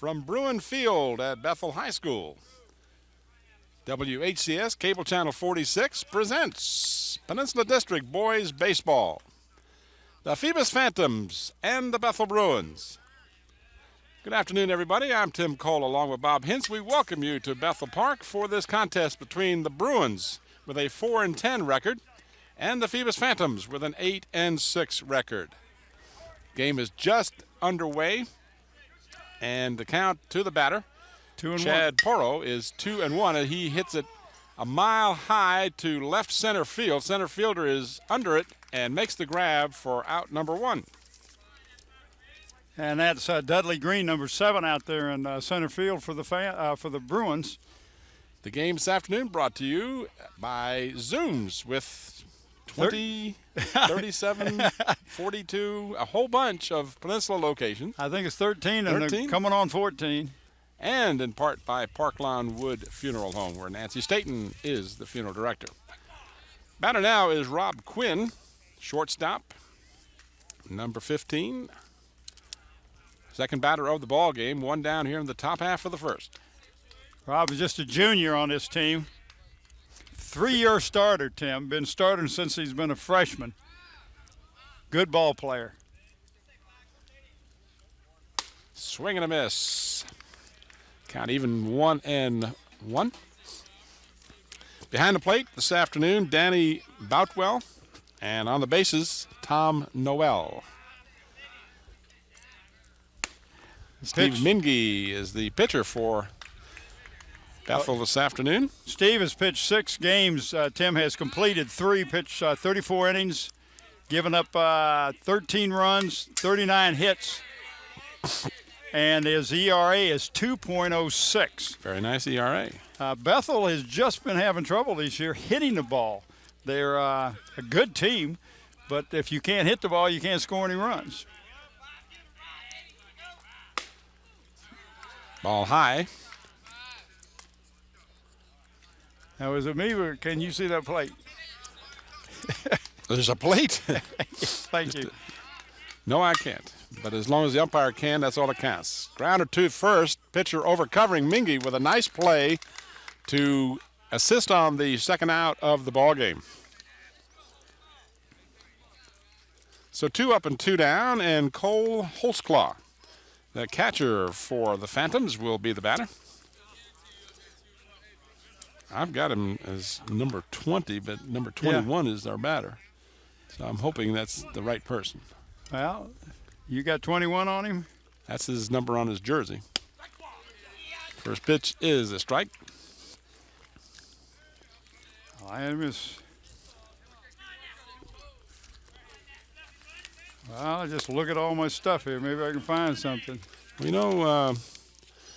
from Bruin Field at Bethel High School. WHCS Cable Channel 46 presents Peninsula District Boys Baseball. The Phoebus Phantoms and the Bethel Bruins. Good afternoon, everybody. I'm Tim Cole along with Bob Hintz. We welcome you to Bethel Park for this contest between the Bruins with a 4-10 record and the Phoebus Phantoms with an 8-6 record. Game is just underway, and the count to the batter, 2-1. Chad Porro, is 2-1, and he hits it a mile high to left center field. Center fielder is under it and makes the grab for out number 1. And that's Dudley Green, number 7, out there in center field for the Bruins. The game this afternoon brought to you by Zooms with 20, 37, 42, a whole bunch of Peninsula locations. I think it's 13, and they're coming on 14. And in part by Parklawn Wood Funeral Home, where Nancy Staten is the funeral director. Batter now is Rob Quinn, shortstop, number 15. Second batter of the ball game, one down here in the top half of the first. Rob is just a junior on this team. 3-year starter, Tim. Been starting since he's been a freshman. Good ball player. Swing and a miss. Count even 1-1. Behind the plate this afternoon, Danny Boutwell. And on the bases, Tom Noel. Steve Minge is the pitcher for Bethel this afternoon. Steve has pitched 6 games. Tim has completed 3, pitched 34 innings, given up 13 runs, 39 hits, and his ERA is 2.06. Very nice ERA. Bethel has just been having trouble this year hitting the ball. They're a good team, but if you can't hit the ball, you can't score any runs. Ball high. Now, is it me, or can you see that plate? There's a plate? Thank you. No, I can't. But as long as the umpire can, that's all that counts. Grounder to first. Pitcher over covering Minge with a nice play to assist on the second out of the ball game. So 2 up and 2 down, and Cole Holzclaw, the catcher for the Phantoms, will be the batter. I've got him as number 20, but number 21 is our batter. So I'm hoping that's the right person. Well, you got 21 on him? That's his number on his jersey. First pitch is a strike. I just look at all my stuff here. Maybe I can find something. Well, you know,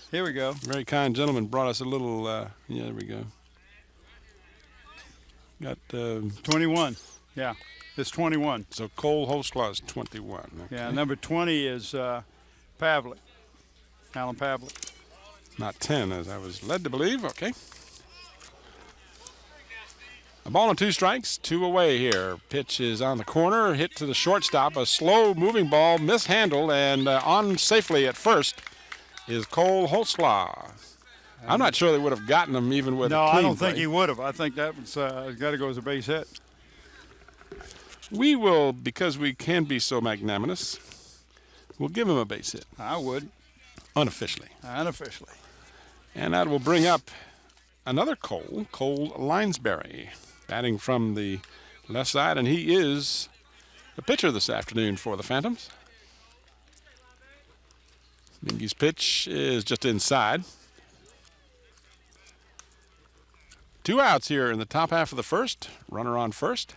here we go. A very kind gentleman brought us a little, yeah, there we go. Got 21. Yeah, it's 21. So Cole Holzclaw is 21. Okay. Yeah, number 20 is Pavlik, Alan Pavlik. Not 10, as I was led to believe. Okay. A ball and 2 strikes, 2 away here. Pitch is on the corner, hit to the shortstop. A slow moving ball, mishandled, and on safely at first is Cole Holzclaw. I'm not sure they would have gotten him even with a clean I don't play. think he would have. I think that was got to go as a base hit. We will, because we can be so magnanimous, we'll give him a base hit. I would. Unofficially. Unofficially. And that will bring up another Cole Linesberry, batting from the left side, and he is the pitcher this afternoon for the Phantoms. Minge's pitch is just inside. 2 outs here in the top half of the first. Runner on first.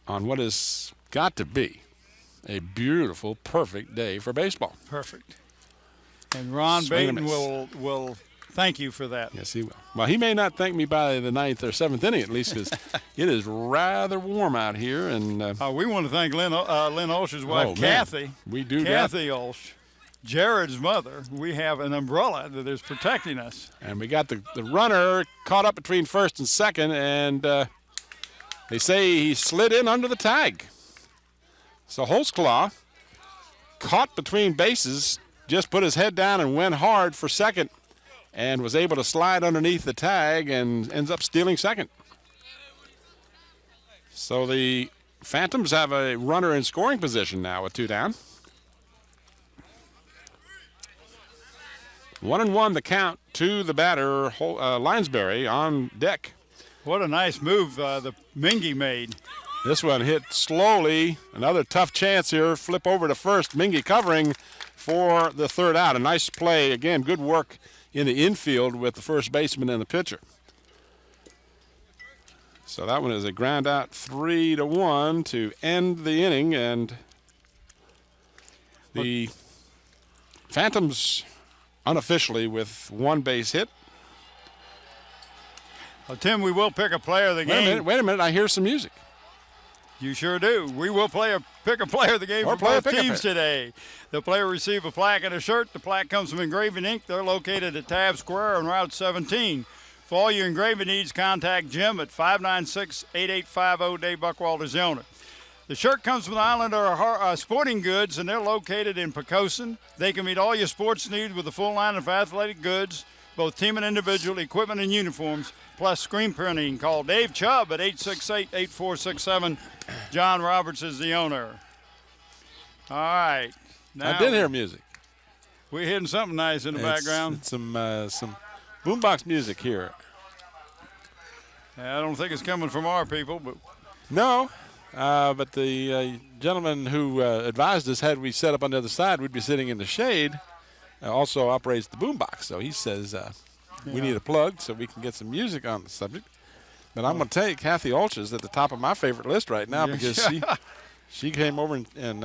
On what has got to be a beautiful, perfect day for baseball. Perfect. And Ron Baden will thank you for that. Yes, he will. Well, he may not thank me by the 9th or 7th inning, at least, because it is rather warm out here. And we want to thank Lynn Olsh's wife, Kathy. We do. Kathy Olsh, Jared's mother. We have an umbrella that is protecting us. And we got the runner caught up between first and second, and they say he slid in under the tag. So Holzclaw caught between bases, just put his head down and went hard for second and was able to slide underneath the tag and ends up stealing second. So the Phantoms have a runner in scoring position now with 2 down. 1-1 the count to the batter, Linesbury on deck. What a nice move the Mingy made. This one hit slowly. Another tough chance here. Flip over to first. Mingy covering for the third out. A nice play. Again, good work in the infield with the first baseman and the pitcher. So that one is a ground out 3-1 to end the inning. And the Phantoms unofficially with 1 base hit. Well, Tim, we will pick a player of the game. Wait a minute. I hear some music. You sure do. We will pick a player of the game for both teams today. The player will receive a plaque and a shirt. The plaque comes from Engraving Inc. They're located at Tabb Square on Route 17. For all your engraving needs, contact Jim at 596-8850. Dave Buckwalter is the owner. The shirt comes from the Islander Sporting Goods, and they're located in Poquoson. They can meet all your sports needs with a full line of athletic goods, both team and individual, equipment and uniforms, plus screen printing. Call Dave Chubb at 868-8467. John Roberts is the owner. All right. Now I did hear music. We're hitting something nice in the background. It's some boombox music here. I don't think it's coming from our people, but no. But the gentleman who advised us, had we set up on the other side, we'd be sitting in the shade, also operates the boombox. So he says we need a plug so we can get some music on the subject. But I'm going to tell you, Kathy Olch is at the top of my favorite list right now because she came over and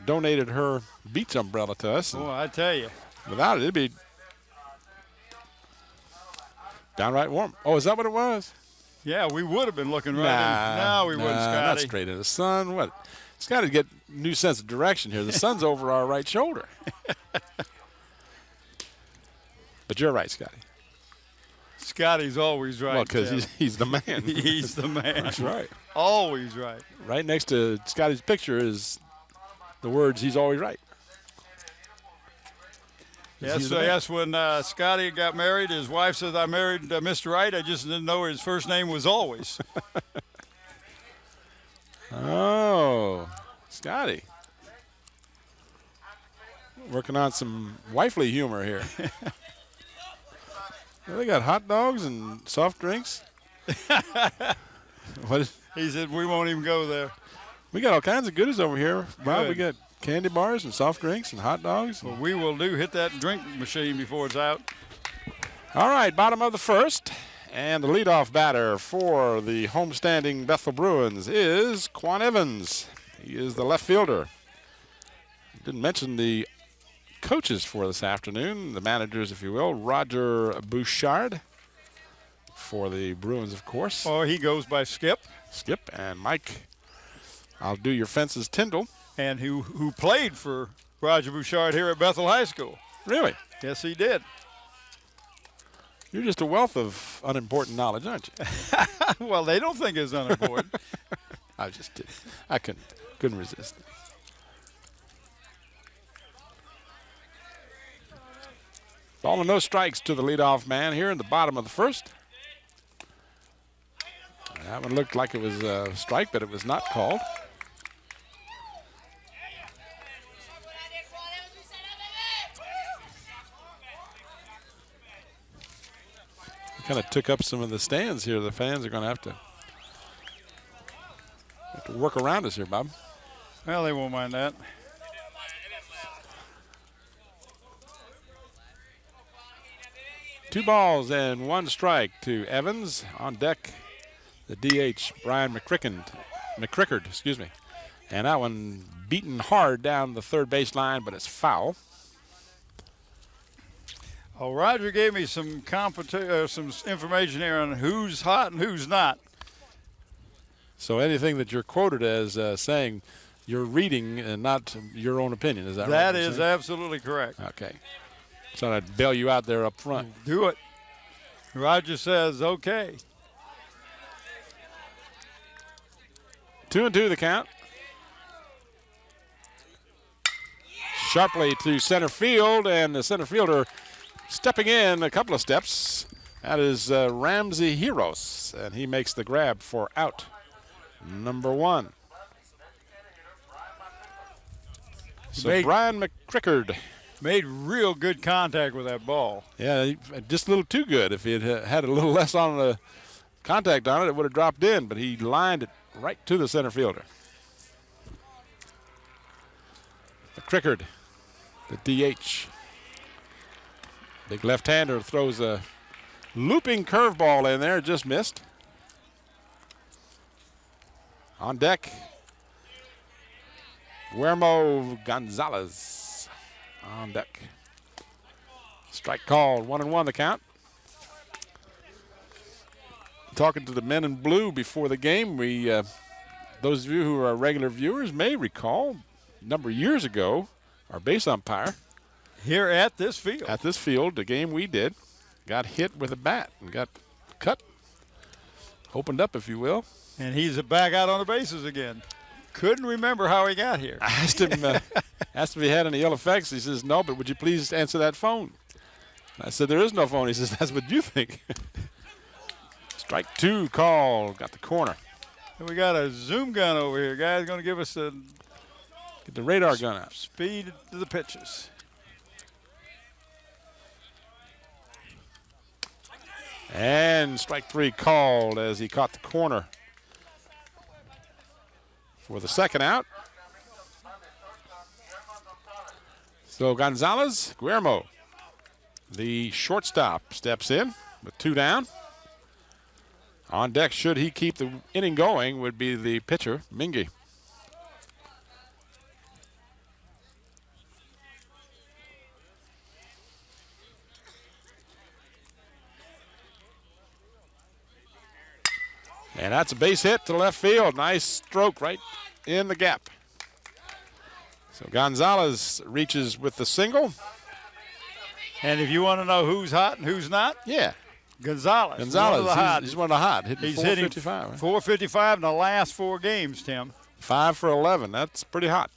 donated her Beach umbrella to us. Oh, I tell you. Without it, it'd be downright warm. Oh, is that what it was? Yeah, we would have been looking right in. No, we wouldn't, Scotty. Not straight in the sun. What? It's got to get new sense of direction here. The sun's over our right shoulder. But you're right, Scotty. Scotty's always right. Well, because he's the man. He's the man. That's right. Always right. Right next to Scotty's picture is the words, he's always right. Yes, when Scotty got married, his wife said, I married Mr. Right. I just didn't know his first name was always. Oh, Scotty. Working on some wifely humor here. Well, they got hot dogs and soft drinks. He said, we won't even go there. We got all kinds of goodies over here, Bob. We got candy bars and soft drinks and hot dogs. Well, we will hit that drink machine before it's out. All right, bottom of the first. And the leadoff batter for the homestanding Bethel Bruins is Quan Evans. He is the left fielder. Didn't mention the coaches for this afternoon, the managers, if you will. Roger Bouchard for the Bruins, of course. Oh, he goes by Skip. Skip and Mike, I'll do your fences, Tyndall. And who played for Roger Bouchard here at Bethel High School. Really? Yes, he did. You're just a wealth of unimportant knowledge, aren't you? Well, they don't think it's unimportant. I couldn't resist. Ball and no strikes to the leadoff man here in the bottom of the first. That one looked like it was a strike, but it was not called. Kind of took up some of the stands here. The fans are going to have to work around us here, Bob. Well, they won't mind that. Two balls and one strike to Evans. On deck, the DH, Brian McCrickard, excuse me. And that one beaten hard down the third base line, but it's foul. Oh, Roger gave me some information here on who's hot and who's not. So anything that you're quoted as saying, you're reading and not your own opinion, is that right? That is absolutely correct. Okay. So I'd bail you out there up front. Do it. Roger says, okay. 2-2 the count. sharply to center field, and the center fielder stepping in a couple of steps. That is Ramsey Heroes, and he makes the grab for out number 1. So Brian McCrickard made real good contact with that ball. Yeah, just a little too good. If he had had a little less on the contact on it, it would have dropped in, but he lined it right to the center fielder. McCrickard, the DH. Big left-hander throws a looping curveball in there, just missed. On deck, Guillermo Gonzalez on deck. Strike called, 1-1 the count. Talking to the men in blue before the game, those of you who are regular viewers may recall a number of years ago, our base umpire here at this field, the game we did, got hit with a bat and got cut, opened up, if you will. And he's back out on the bases again. Couldn't remember how he got here. I asked him if he had any ill effects. He says, no, but would you please answer that phone? I said, there is no phone. He says, that's what you think. Strike 2 call, got the corner. And we got a zoom gun over here. Guy's going to give us get the radar gun out. Speed to the pitches. And strike 3 called as he caught the corner for the second out. So Gonzalez, Guillermo, the shortstop, steps in with 2 down. On deck, should he keep the inning going, would be the pitcher, Mingy. And that's a base hit to left field. Nice stroke right in the gap. So Gonzalez reaches with the single. And if you want to know who's hot and who's not, yeah, Gonzalez, he's one of the hot. He's hitting 455 in the last 4 games, Tim. 5 for 11. That's pretty hot.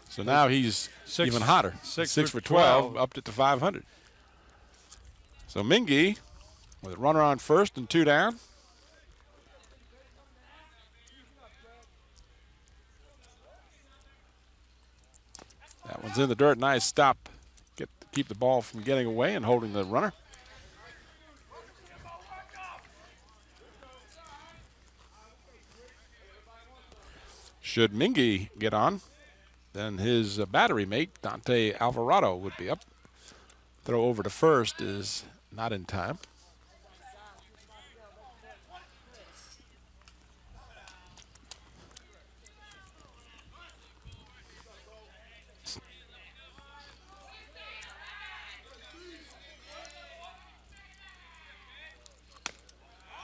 So now he's even hotter. 6 for 12, upped it to 500. So Mingy with a runner on first and 2 down. That one's in the dirt. Nice stop. Keep the ball from getting away and holding the runner. Should Mingy get on, then his battery mate, Dante Alvarado, would be up. Throw over to first is not in time.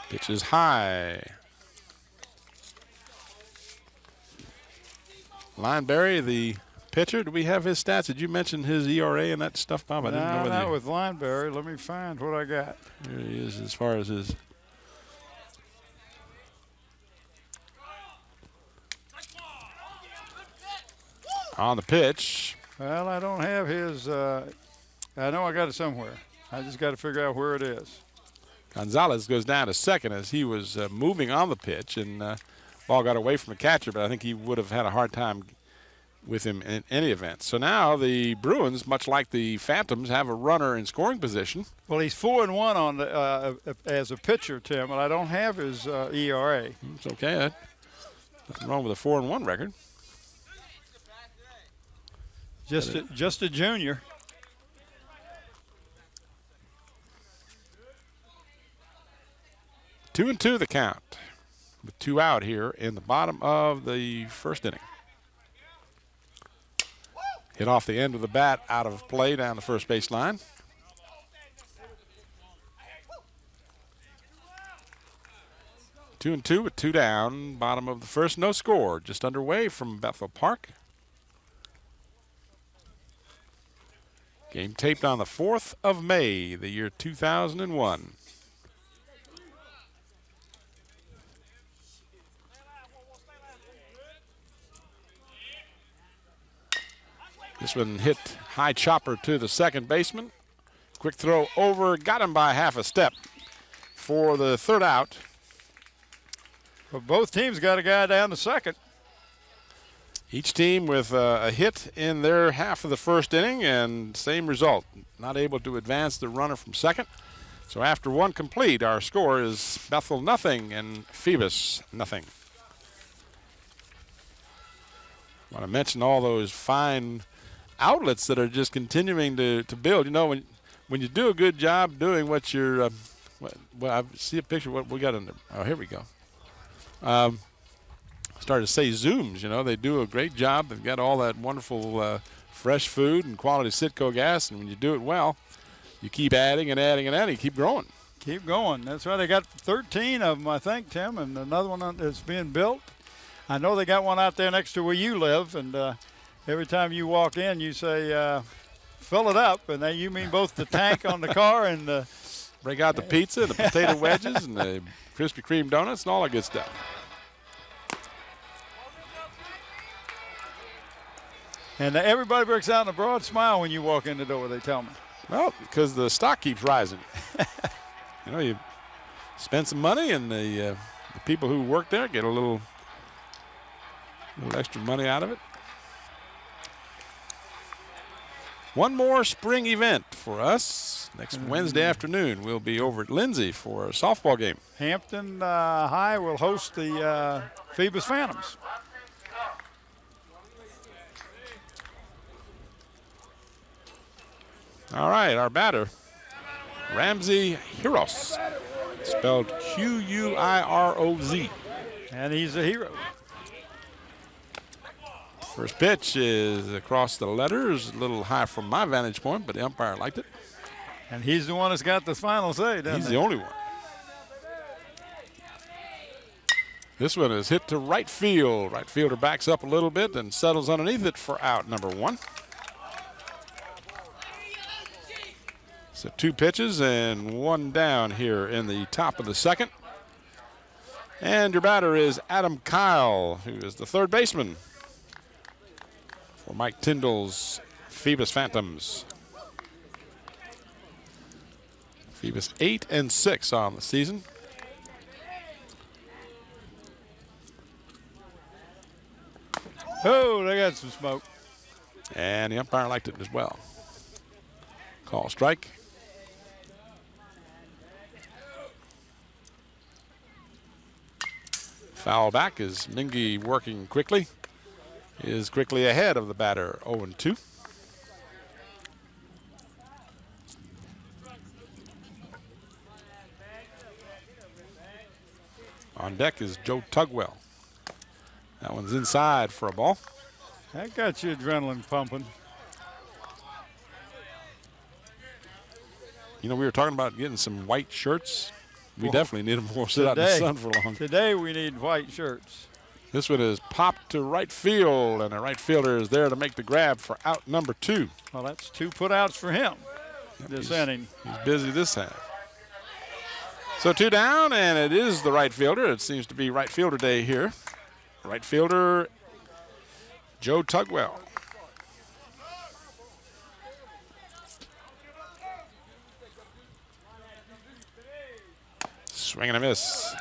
Pitch is high. Lineberry, the pitcher, do we have his stats? Did you mention his ERA and that stuff, Bob? I didn't know. Not with Lineberry. Let me find what I got. Here he is as far as his. On the pitch. Well, I don't have his. I know I got it somewhere. I just got to figure out where it is. Gonzalez goes down to second as he was moving on the pitch, and ball got away from the catcher, but I think he would have had a hard time with him in any event. So now the Bruins, much like the Phantoms, have a runner in scoring position. Well, he's 4-1 on the as a pitcher, Tim, and I don't have his ERA. It's okay. Nothing wrong with a 4-1 record. Just a junior. Two and two the count, with 2 out here in the bottom of the first inning. Hit off the end of the bat, out of play down the first base line. Two and two with 2 down, bottom of the first, no score, just underway from Bethel Park. Game taped on the 4th of May, the year 2001. This one hit high chopper to the second baseman. Quick throw over, got him by half a step for the third out. Well, both teams got a guy down to second. Each team with a hit in their half of the first inning, and same result. Not able to advance the runner from second. So after one complete, our score is Bethel 0 and Phoebus 0. I want to mention all those fine outlets that are just continuing to build. You know, when you do a good job doing what you're, well, I see a picture of what we got in there. Oh, here we go. Started to say Zooms, you know, they do a great job. They've got all that wonderful fresh food and quality Citgo gas, and when you do it well, you keep adding and adding and adding, keep growing. Keep going. That's right. They got 13 of them, I think, Tim, and another one that's being built. I know they got one out there next to where you live, and every time you walk in, you say, fill it up, and then you mean both the tank on the car and the... Break out the pizza, the potato wedges, and the Krispy Kreme donuts, and all that good stuff. And everybody breaks out in a broad smile when you walk in the door, they tell me. Well, because the stock keeps rising. You know, you spend some money, and the people who work there get a little extra money out of it. One more spring event for us. Next Wednesday afternoon, we'll be over at Lindsay for a softball game. Hampton High will host the Phoebus Phantoms. All right, our batter, Ramsey Hiroz, spelled Q-U-I-R-O-Z. And he's a hero. First pitch is across the letters, a little high from my vantage point, but the umpire liked it. And he's the one that's got the final say, doesn't he? He's the only one. This one is hit to right field. Right fielder backs up a little bit and settles underneath it for out number one. So 2 pitches and 1 down here in the top of the second. And your batter is Adam Kyle, who is the third baseman for Mike Tyndall's Phoebus Phantoms. Phoebus 8-6 on the season. Oh, they got some smoke. And the umpire liked it as well. Call strike. Foul back is Mingy working quickly. Is quickly ahead of the batter, 0-2. On deck is Joe Tugwell. That one's inside for a ball. That got your adrenaline pumping. You know, we were talking about getting some white shirts. We definitely need them before we sit out in the sun for long. Today we need white shirts. This one is popped to right field, and the right fielder is there to make the grab for out number 2. Well, that's 2 putouts for him this inning. He's busy this half. So 2 down, and it is the right fielder. It seems to be right fielder day here. Right fielder, Joe Tugwell. Swing and a miss.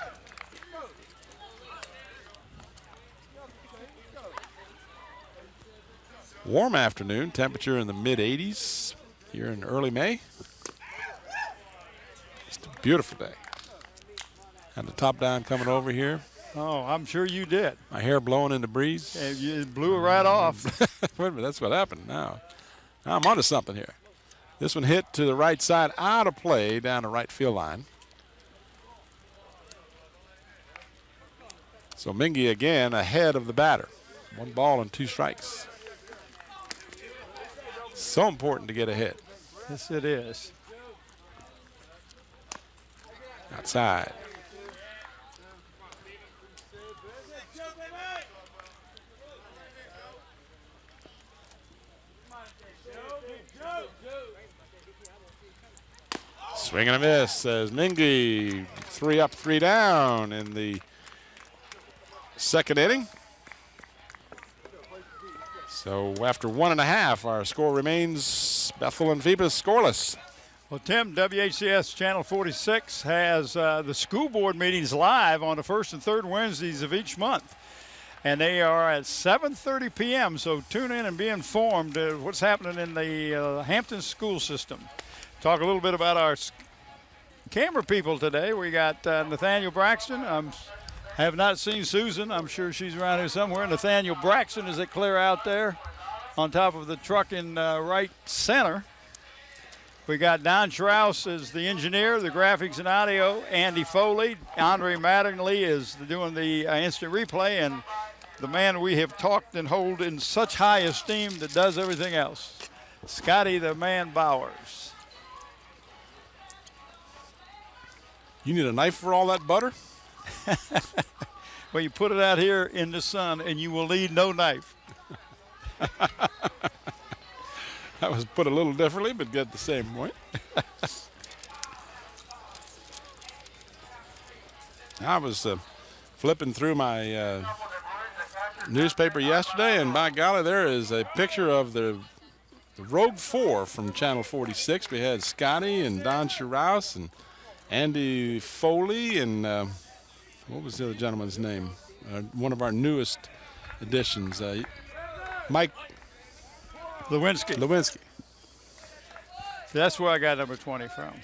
Warm afternoon, temperature in the mid-80s here in early May. Just a beautiful day. Had the top down coming over here. Oh, I'm sure you did. My hair blowing in the breeze. Yeah, you blew it right off. Wait a minute, that's what happened now. Now I'm onto something here. This one hit to the right side, out of play, down the right field line. So Mingy again ahead of the batter. 1 ball and 2 strikes. So important to get ahead. Yes, it is. Outside. Swing and a miss as Mingy 3 up, 3 down in the second inning. So after 1.5, our score remains Bethel and Phoebus scoreless. Well, Tim, WHCS Channel 46 has the school board meetings live on the first and third Wednesdays of each month. And they are at 7:30 p.m., so tune in and be informed of what's happening in the Hampton school system. Talk a little bit about our camera people today. We got Nathaniel Braxton. I have not seen Susan. I'm sure she's around here somewhere. Nathaniel Braxton is it clear out there on top of the truck in right center. We got Don Strauss as the engineer, the graphics and audio. Andy Foley. Andre Mattingly is doing the instant replay. And the man we have talked and hold in such high esteem that does everything else, Scotty the Man Bowers. You need a knife for all that butter? Well, you put it out here in the sun and you will need no knife. That was put a little differently, but get the same point. I was flipping through my newspaper yesterday, and by golly, there is a picture of the Rogue 4 from Channel 46. We had Scotty and Don Strauss and Andy Foley and what was the other gentleman's name? One of our newest additions, Mike Lewinsky. That's where I got number 20 from.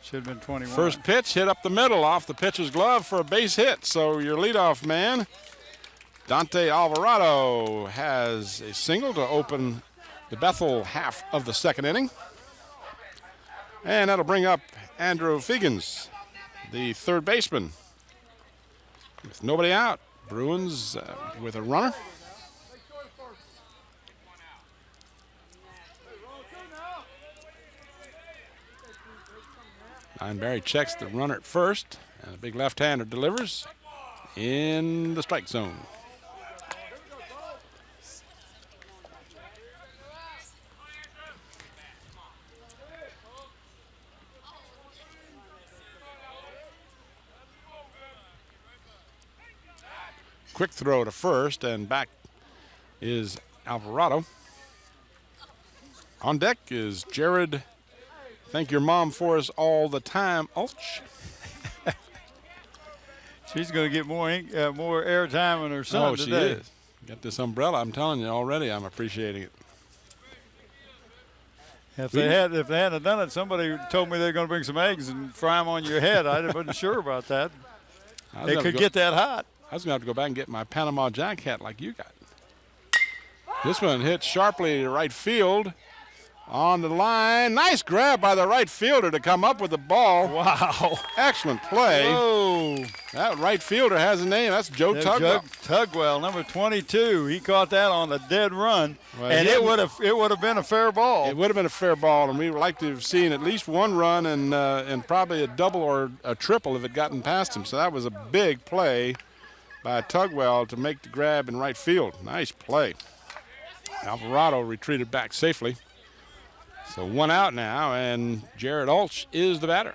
Should have been 21. First pitch hit up the middle off the pitcher's glove for a base hit. So your leadoff man, Dante Alvarado, has a single to open the Bethel half of the second inning. And that'll bring up Andrew Figgins, the third baseman. With nobody out, Bruins with a runner. Barry checks the runner at first, and a big left-hander delivers in the strike zone. Quick throw to first, and back is Alvarado. On deck is Jared. Thank your mom for us all the time, Ulch. She's going to get more airtime than her son today. Oh, she is. Got this umbrella. I'm telling you already, I'm appreciating it. If they hadn't done it, somebody told me they're going to bring some eggs and fry them on your head. I wasn't sure about that. They could get that hot. I was going to have to go back and get my Panama Jack hat like you got. This one hit sharply to right field. On the line. Nice grab by the right fielder to come up with the ball. Wow. Excellent play. Whoa. That right fielder has a name. That's Joe Tugwell. Tugwell, number 22. He caught that on the dead run, and it would have been a fair ball. It would have been a fair ball, and we would like to have seen at least one run and probably a double or a triple if it gotten past him. So that was a big play by Tugwell to make the grab in right field. Nice play. Alvarado retreated back safely. So one out now, and Jared Ulch is the batter.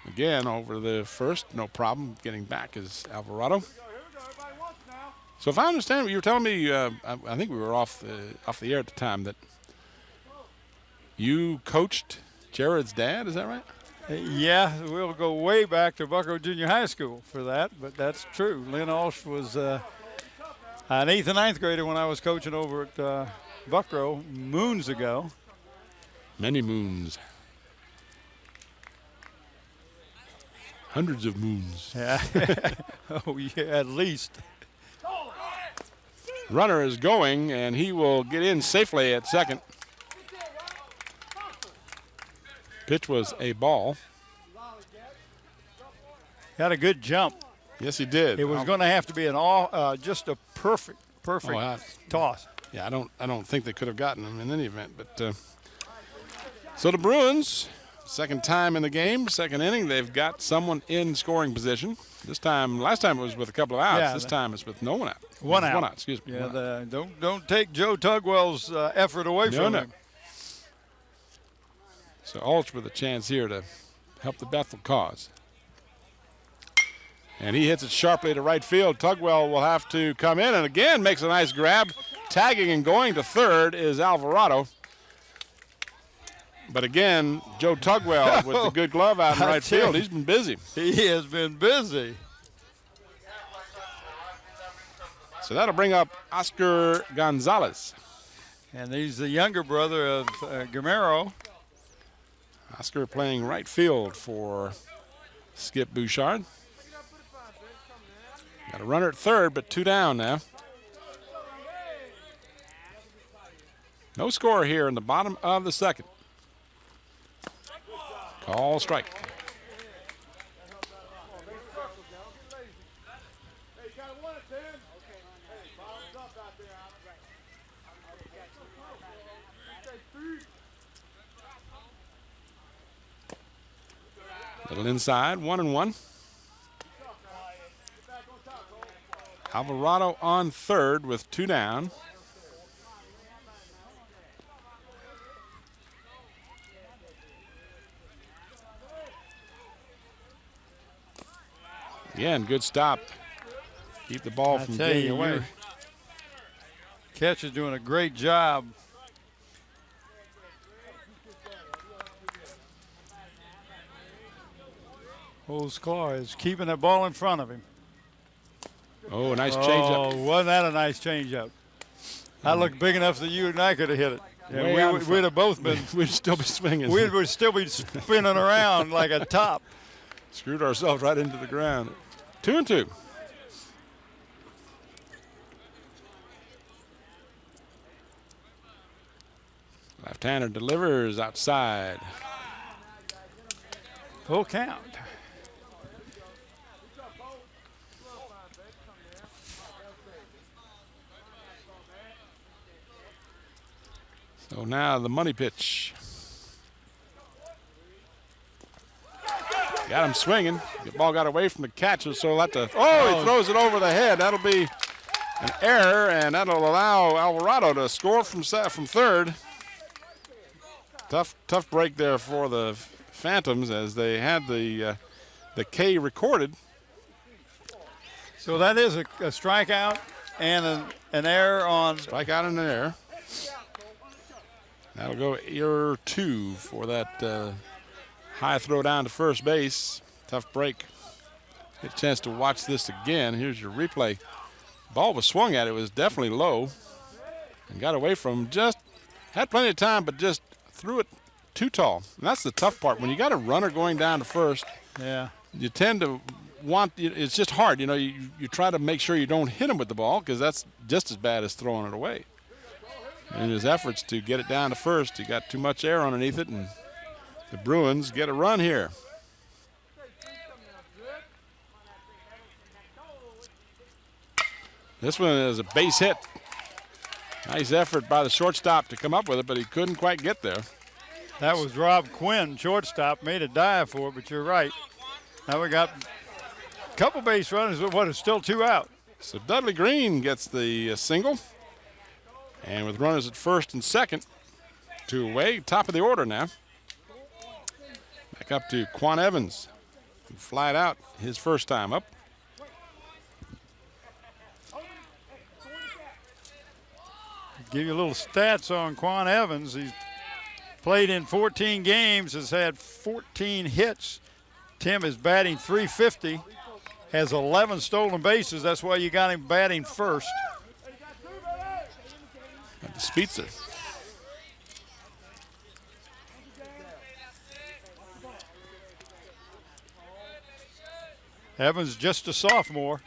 Again, over the first, no problem. Getting back is Alvarado. So if I understand what you were telling me, I think we were off the air at the time, that you coached Jared's dad, is that right? Yeah, we'll go way back to Buckrow Junior High School for that, but that's true. Lynn Ulch was an 8th and 9th grader when I was coaching over at Buckrow moons ago. Many moons. Hundreds of moons. Yeah. Oh, yeah, at least. Runner is going, and he will get in safely at second. Pitch was a ball. Had a good jump. Yes, he did. It was going to have to be just a perfect toss. Yeah, I don't think they could have gotten him in any event. But so the Bruins, second time in the game, second inning, they've got someone in scoring position. Last time it was with a couple of outs. Yeah, this time it's with no one out. One out. Excuse me. Yeah, don't take Joe Tugwell's effort away from him. So Ulch with a chance here to help the Bethel cause. And he hits it sharply to right field. Tugwell will have to come in and again makes a nice grab. Tagging and going to third is Alvarado. But again, Joe Tugwell with the good glove out in right field. He's been busy. He has been busy. So that'll bring up Oscar Gonzalez. And he's the younger brother of Gamero. Oscar playing right field for Skip Bouchard. Got a runner at third, but 2 down now. No score here in the bottom of the second. Call strike. Little inside, 1-1. Alvarado on third with 2 down. Again, good stop. Keep the ball from getting away. Catcher's doing a great job. Old Sklar is keeping that ball in front of him. Oh, a nice changeup. Oh, wasn't that a nice changeup? I looked big enough that you and I could have hit it. And we'd have both been. We'd still be swinging. We'd still be spinning around like a top. Screwed ourselves right into the ground. 2-2. Left-hander delivers outside. Full count. So now the money pitch. Got him swinging. The ball got away from the catcher, so he'll have to. Oh, he throws it over the head. That'll be an error, and that'll allow Alvarado to score from third. Tough break there for the Phantoms as they had the K recorded. So that is a strikeout and an error on. Strikeout and an error. That'll go error 2 for that high throw down to first base. Tough break. Get a chance to watch this again. Here's your replay. Ball was swung at. It was definitely low and got away from him. Just had plenty of time, but just threw it too tall. And that's the tough part. When you got a runner going down to first, yeah, you tend to want, it's just hard. You know, you try to make sure you don't hit him with the ball because that's just as bad as throwing it away. In his efforts to get it down to first, he got too much air underneath it, and the Bruins get a run here. This one is a base hit. Nice effort by the shortstop to come up with it, but he couldn't quite get there. That was Rob Quinn, shortstop, made a dive for it, but you're right. Now we got a couple base runners, but what is still 2 out. So Dudley Green gets the single. And with runners at first and second, 2 away, top of the order now. Back up to Quan Evans, who flied out his first time up. Give you a little stats on Quan Evans. He's played in 14 games, has had 14 hits. Tim is batting .350, has 11 stolen bases. That's why you got him batting first. At the Spitzer. Evans just a sophomore.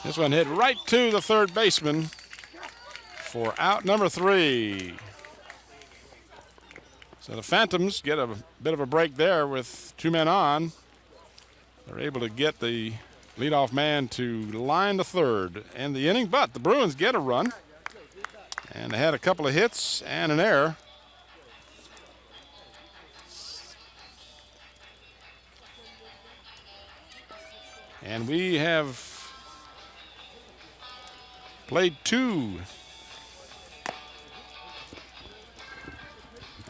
This one hit right to the third baseman for out number 3. So the Phantoms get a bit of a break there with 2 men on. They're able to get the leadoff man to line the third and the inning, but the Bruins get a run. And they had a couple of hits and an error. And we have played 2.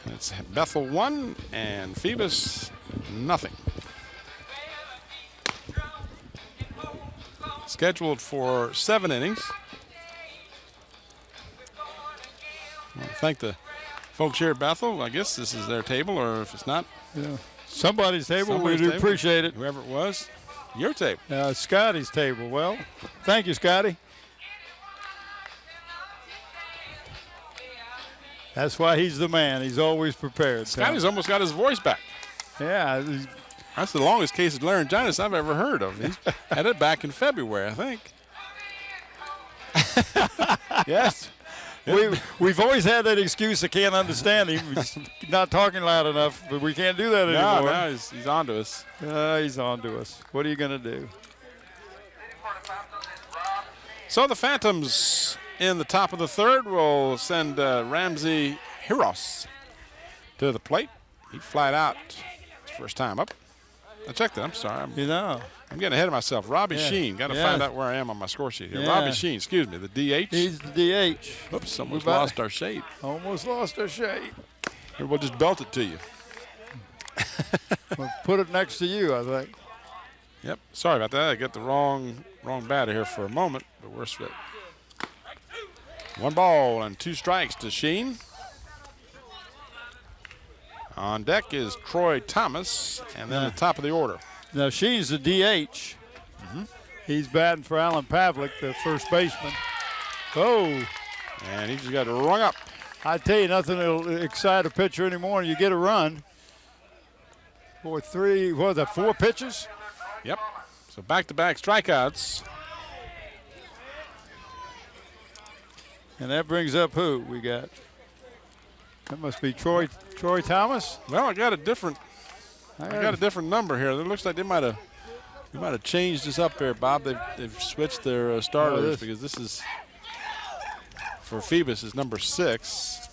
It's Bethel 1 and Phoebus nothing. scheduled for 7 innings. I want to thank the folks here at Bethel. I guess this is their table, or if it's not, somebody's table. Somebody's We do table. appreciate it. Whoever it was, your table. Scotty's table. Well, thank you, Scotty. That's why he's the man. He's always prepared. Scotty's almost got his voice back. Yeah. That's the longest case of laryngitis I've ever heard of. He's had it back in February, I think. Yes. We've always had that excuse. I can't understand him. He's not talking loud enough, but we can't do that anymore. No, he's on to us. He's on to us. What are you going to do? So the Phantoms in the top of the third will send Ramsey Hiros to the plate. He flied out his first time up. I checked it. I'm sorry. I'm getting ahead of myself. Robbie Sheen. Got to find out where I am on my score sheet here. Yeah. Robbie Sheen, excuse me, the DH. He's the DH. Oops, almost lost our shade. Almost lost our shade. Here, we'll just belt it to you. We'll put it next to you, I think. Yep. Sorry about that. I got the wrong batter here for a moment, but we're straight. 1 ball and 2 strikes to Sheen. On deck is Troy Thomas, and then the top of the order. Now, Sheen's the DH. He's batting for Alan Pavlik, the first baseman. Oh. And he just got rung up. I tell you, nothing will excite a pitcher anymore. You get a run. 4 pitches? Yep. So back-to-back strikeouts. And that brings up who we got? That must be Troy Thomas. Well, I got a different number here. It looks like they might have changed this up there, Bob. They've switched their starters because this is for Phoebus is number 6.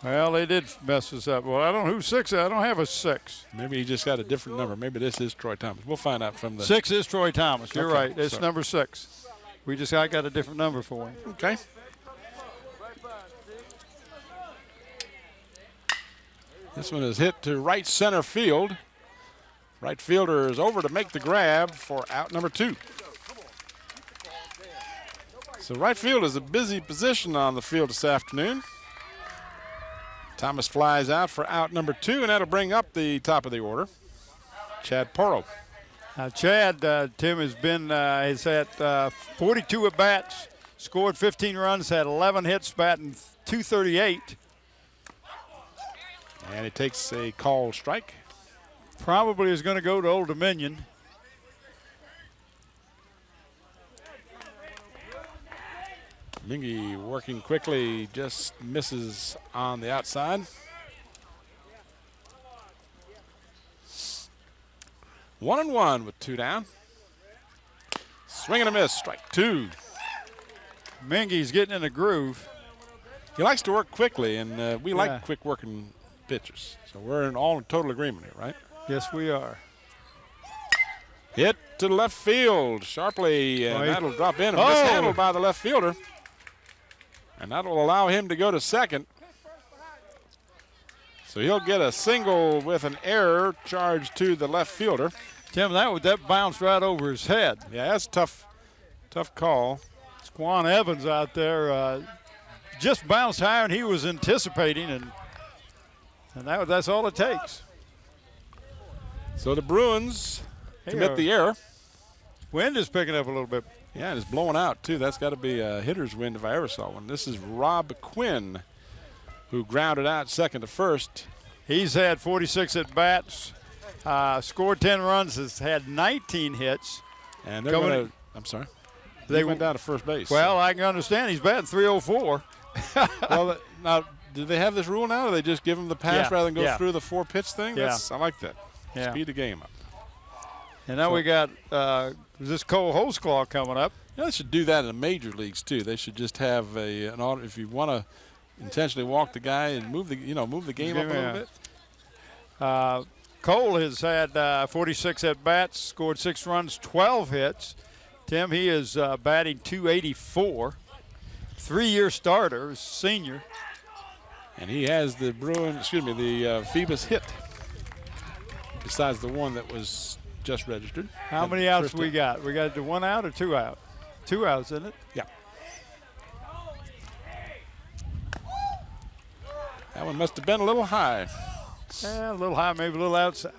Well, they did mess us up. Well, I don't know who's 6. I don't have a 6. Maybe he just got a different number. Maybe this is Troy Thomas. We'll find out from the 6 is Troy Thomas. You're Okay, right. It's sorry. number 6. I got a different number for him. Okay. This one is hit to right center field. Right fielder is over to make the grab for out number 2. So right field is a busy position on the field this afternoon. Thomas flies out for out number 2, and that'll bring up the top of the order, Chad Porro. Now, Chad, Tim, has had 42 at-bats, scored 15 runs, had 11 hits, batting .238. And he takes a called strike. Probably is going to go to Old Dominion. Mingy working quickly, just misses on the outside. 1-1 with 2 down. Swing and a miss, strike 2. Mingy's getting in a groove. He likes to work quickly, and we like quick working pitchers. So we're in total agreement here, right? Yes, we are. Hit to left field sharply, and that'll drop in and mishandled by the left fielder. And that will allow him to go to second. So he'll get a single with an error charged to the left fielder. Tim, that bounced right over his head. Yeah, that's a tough call. Quan Evans out there just bounced higher than he was anticipating, and that's all it takes. So the Bruins commit the error. Wind is picking up a little bit. Yeah, and it's blowing out, too. That's got to be a hitter's wind if I ever saw one. This is Rob Quinn, who grounded out second to first. He's had 46 at-bats, scored 10 runs, has had 19 hits. And they're going to – I'm sorry. They went down to first base. Well, I can understand. He's batting .304. Well, now, do they have this rule now, or they just give him the pass rather than go through the 4-pitch thing? Yeah. I like that. Yeah. Speed the game up. And now we got this Cole Holsclaw coming up. Yeah, they should do that in the major leagues too. They should just have an order if you want to intentionally walk the guy and move the game up a little bit. Cole has had 46 at bats, scored 6 runs, 12 hits. Tim, he is batting .284. 3-year starter, senior. And he has the Phoebus hit. Besides the one that was just registered. How many outs we got? We got the 1 out or 2 out? 2 outs, isn't it? Yeah. That one must have been a little high. Yeah, a little high, maybe a little outside.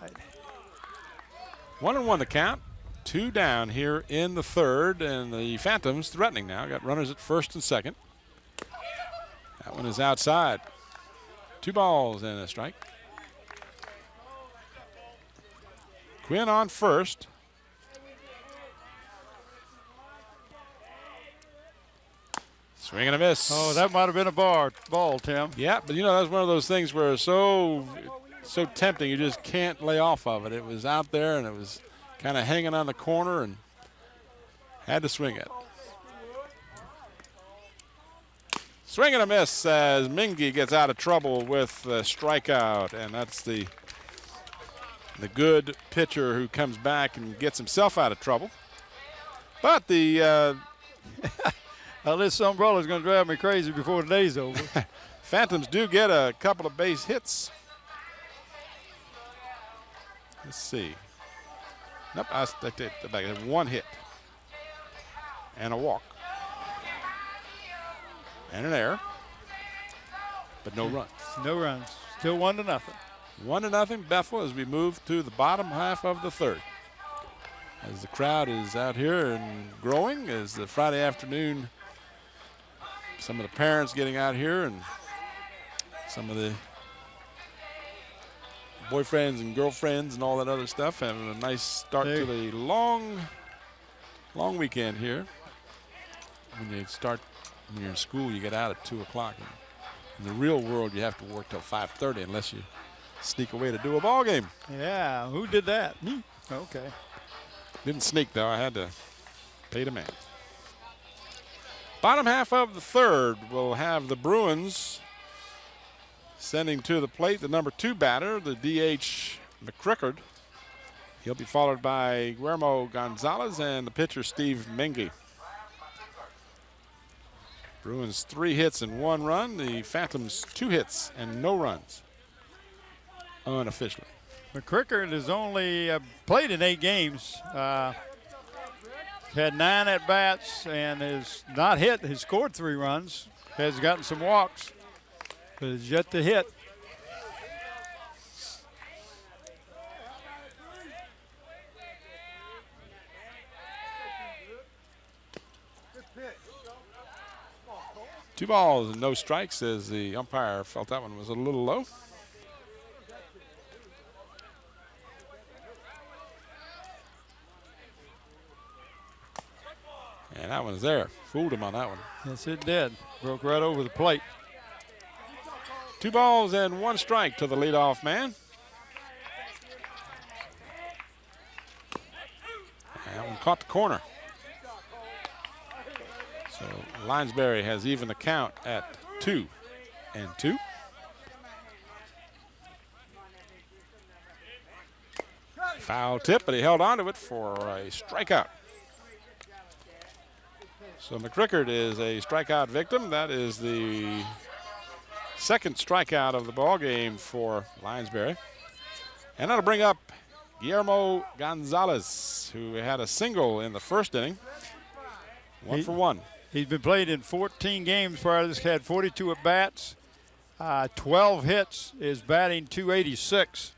1-1 the count. 2 down here in the third, and the Phantoms threatening now. Got runners at first and second. That one is outside. 2 balls and a strike. Quinn on first. Swing and a miss. Oh, that might have been a ball, Tim. Yeah, but you know, that's one of those things where it's so tempting, you just can't lay off of it. It was out there and it was kind of hanging on the corner and had to swing it. Swing and a miss as Mingy gets out of trouble with a strikeout, and that's the good pitcher who comes back and gets himself out of trouble. But the this umbrella is going to drive me crazy before the day's over. Phantoms do get a couple of base hits. Let's see. Nope, I take it back. 1 hit and a walk and an error, but no runs. No runs. Still 1-0. 1-0 Bethel as we move to the bottom half of the third. As the crowd is out here and growing, as the Friday afternoon, some of the parents getting out here and some of the boyfriends and girlfriends and all that other stuff, having a nice start to the long weekend here. When you're in school, you get out at 2 o'clock. In the real world, you have to work till 5:30 unless you sneak away to do a ball game. Yeah, who did that? Me. Okay. Didn't sneak, though. I had to pay the man. Bottom half of the third will have the Bruins sending to the plate the number 2 batter, the DH McCrickard. He'll be followed by Guillermo Gonzalez and the pitcher Steve Mingy. Bruins 3 hits and 1 run. The Phantoms 2 hits and no runs unofficially. McCrickard has only played in 8 games. Had 9 at-bats and has not hit. He's scored 3 runs, has gotten some walks, but has yet to hit. Two balls and no strikes as the umpire felt that one was a little low. And that one's there. Fooled him on that one. Yes, it did. Broke right over the plate. 2 balls and 1 strike to the leadoff man. And that one caught the corner. So Linesbury has even the count at 2-2. Foul tip, but he held on to it for a strikeout. So McCrickard is a strikeout victim. That is the 2nd strikeout of the ball game for Linesbury. And that'll bring up Guillermo Gonzalez, who had a single in the first inning. 1 for 1. He's been played in 14 games prior to this. Had 42 at-bats, 12 hits, is batting .286.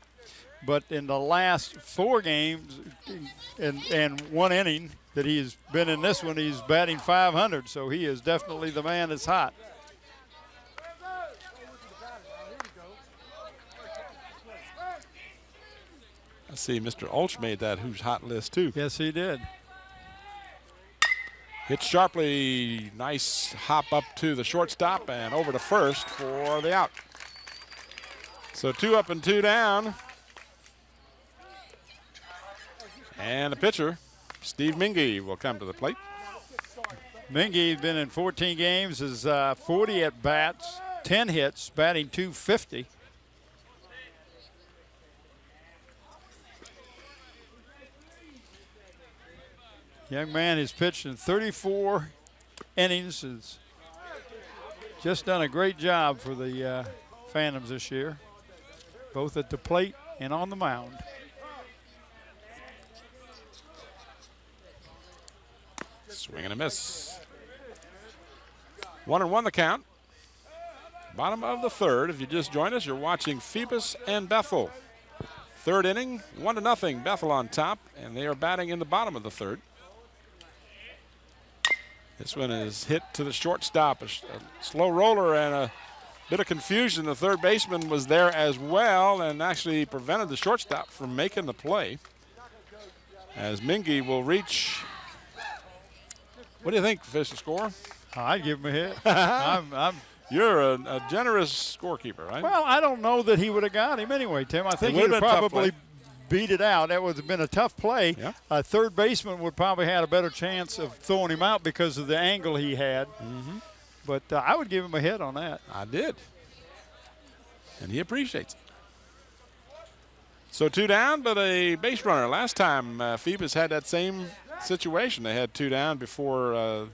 But in the last 4 games and 1 inning that he's been in this one, he's batting .500. So he is definitely the man that's hot. I see Mr. Ulch made that who's hot list too. Yes, he did. Hit sharply, nice hop up to the shortstop and over to first for the out. So 2 up and 2 down. And the pitcher, Steve Mingy, will come to the plate. Mingy's been in 14 games, is 40 at-bats, 10 hits, batting .250. Young man has pitched in 34 innings, has just done a great job for the Phantoms this year, both at the plate and on the mound. Swing and a miss. 1-1 the count. Bottom of the third. If you just joined us, you're watching Phoebus and Bethel. Third inning, 1-0. Bethel on top, and they are batting in the bottom of the third. This one is hit to the shortstop. A slow roller and a bit of confusion. The third baseman was there as well and actually prevented the shortstop from making the play. As Mingy will reach. What do you think, official score? I'd give him a hit. You're a generous scorekeeper, right? Well, I don't know that he would have got him anyway, Tim. I think he would probably beat it out. That would have been a tough play. Yeah. A third baseman would probably had a better chance of throwing him out because of the angle he had. Mm-hmm. But I would give him a hit on that. I did. And he appreciates it. So 2 down, but a base runner. Last time Phoebus had that same situation. They had 2 down before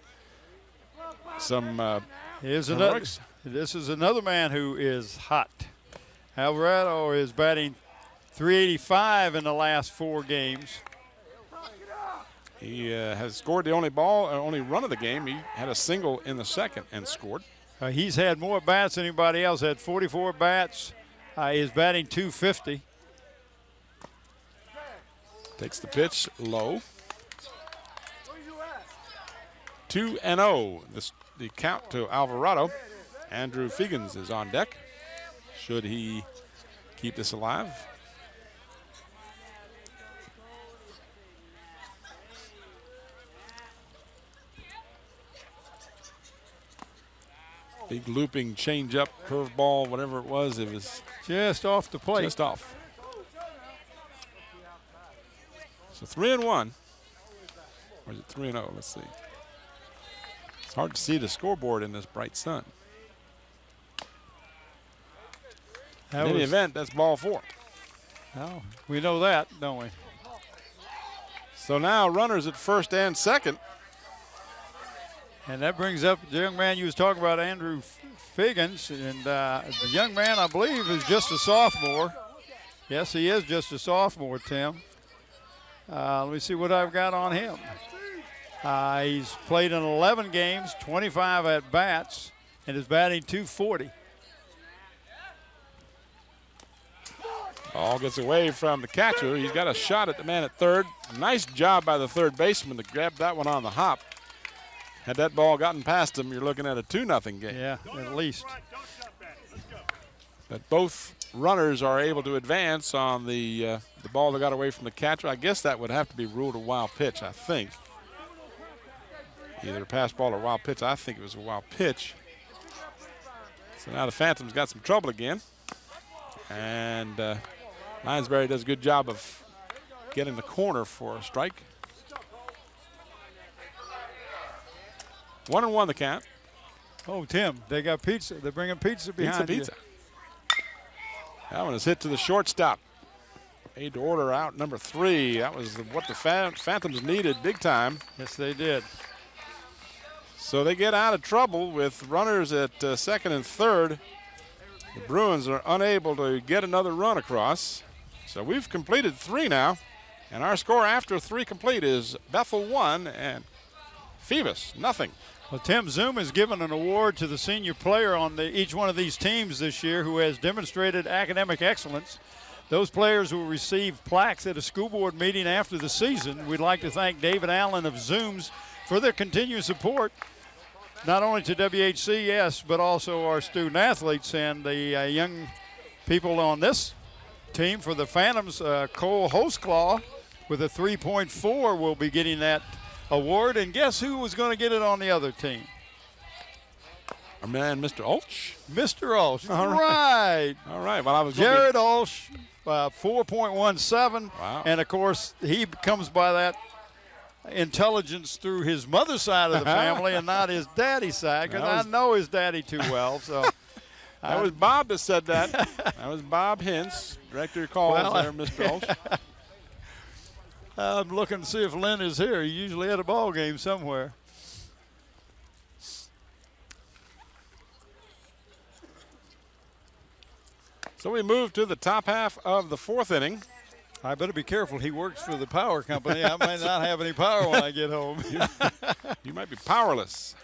some This is another man who is hot. Alvarado is batting .385 in the last 4 games. He has scored the only run of the game. He had a single in the second and scored. He's had more bats than anybody else. Had 44 bats. He's batting .250. Takes the pitch low. 2-0. The count to Alvarado. Andrew Figgins is on deck. Should he keep this alive? Big looping changeup, curveball, whatever it was just off the plate. Just off. So 3-1. Or is it 3-0? Let's see. It's hard to see the scoreboard in this bright sun. In any event, that's ball 4. Oh, we know that, don't we? So now runners at first and second. And that brings up the young man you was talking about, Andrew Figgins. And the young man, I believe, is just a sophomore. Yes, he is just a sophomore, Tim. Let me see what I've got on him. He's played in 11 games, 25 at-bats, and is batting .240. Ball gets away from the catcher. He's got a shot at the man at third. Nice job by the third baseman to grab that one on the hop. Had that ball gotten past him, you're looking at a 2-0 game. Yeah, at least. But both runners are able to advance on the ball that got away from the catcher. I guess that would have to be ruled a wild pitch, I think. Either a pass ball or wild pitch. I think it was a wild pitch. So now the Phantom's got some trouble again. And Lionsbury does a good job of getting the corner for a strike. 1-1 the count. Oh, Tim, they got pizza. They're bringing pizza behind Pizza. That one is hit to the shortstop. Made to order out number 3. That was what the Phantoms needed big time. Yes, they did. So they get out of trouble with runners at second and third. The Bruins are unable to get another run across. So we've completed 3 now. And our score after 3 complete is Bethel 1 and Phoebus nothing. Well, Tim, Zoom has given an award to the senior player on each one of these teams this year who has demonstrated academic excellence. Those players will receive plaques at a school board meeting after the season. We'd like to thank David Allen of Zooms for their continued support, not only to WHCS, but also our student athletes and the young people on this team. For the Phantoms, Cole Hostclaw with a 3.4 will be getting that award. And guess who was going to get it on the other team? Our man, Mr. Ulch. Mr. Ulch. All right. All right. Well, I was Jared Ulch, 4.17. Wow. And, of course, he comes by that intelligence through his mother's side of the family and not his daddy's side, because I know his daddy too well. So that was Bob that said that. That was Bob Hintz, director of calls there, Mr. Ulch. I'm looking to see if Lynn is here. He's usually at a ball game somewhere. So we move to the top half of the 4th inning. I better be careful. He works for the power company. I may not have any power when I get home. You might be powerless.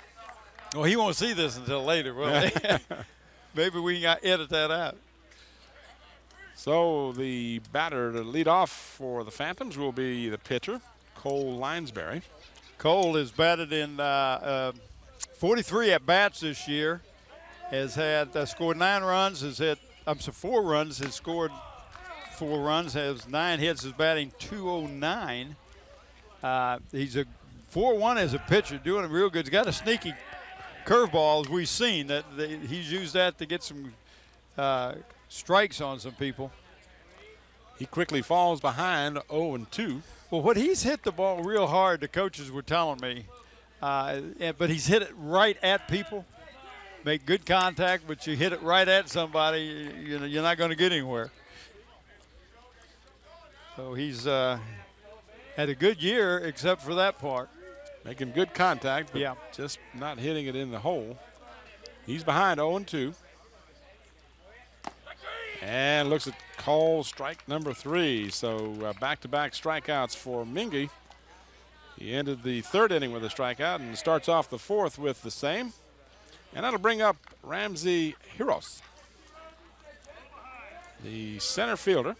Well, he won't see this until later, will he? Maybe we can edit that out. So the batter to lead off for the Phantoms will be the pitcher, Cole Linesberry. Cole has batted in 43 at-bats this year, has had scored 9 runs, has hit 4 runs, has scored 4 runs, has 9 hits, is batting .209. He's a 4-1 as a pitcher, doing real good. He's got a sneaky curveball, as we've seen. He's used that to get some strikes on some people. He quickly falls behind 0-2. Well, what he's hit the ball real hard, the coaches were telling me, but he's hit it right at people. Make good contact, but you hit it right at somebody, you're not going to get anywhere. So he's had a good year except for that part. Making good contact, but yeah, just not hitting it in the hole. He's behind 0-2. And looks at call strike number 3. So back-to-back strikeouts for Mingy. He ended the 3rd inning with a strikeout and starts off the 4th with the same. And that'll bring up Ramsey Hiros, the center fielder.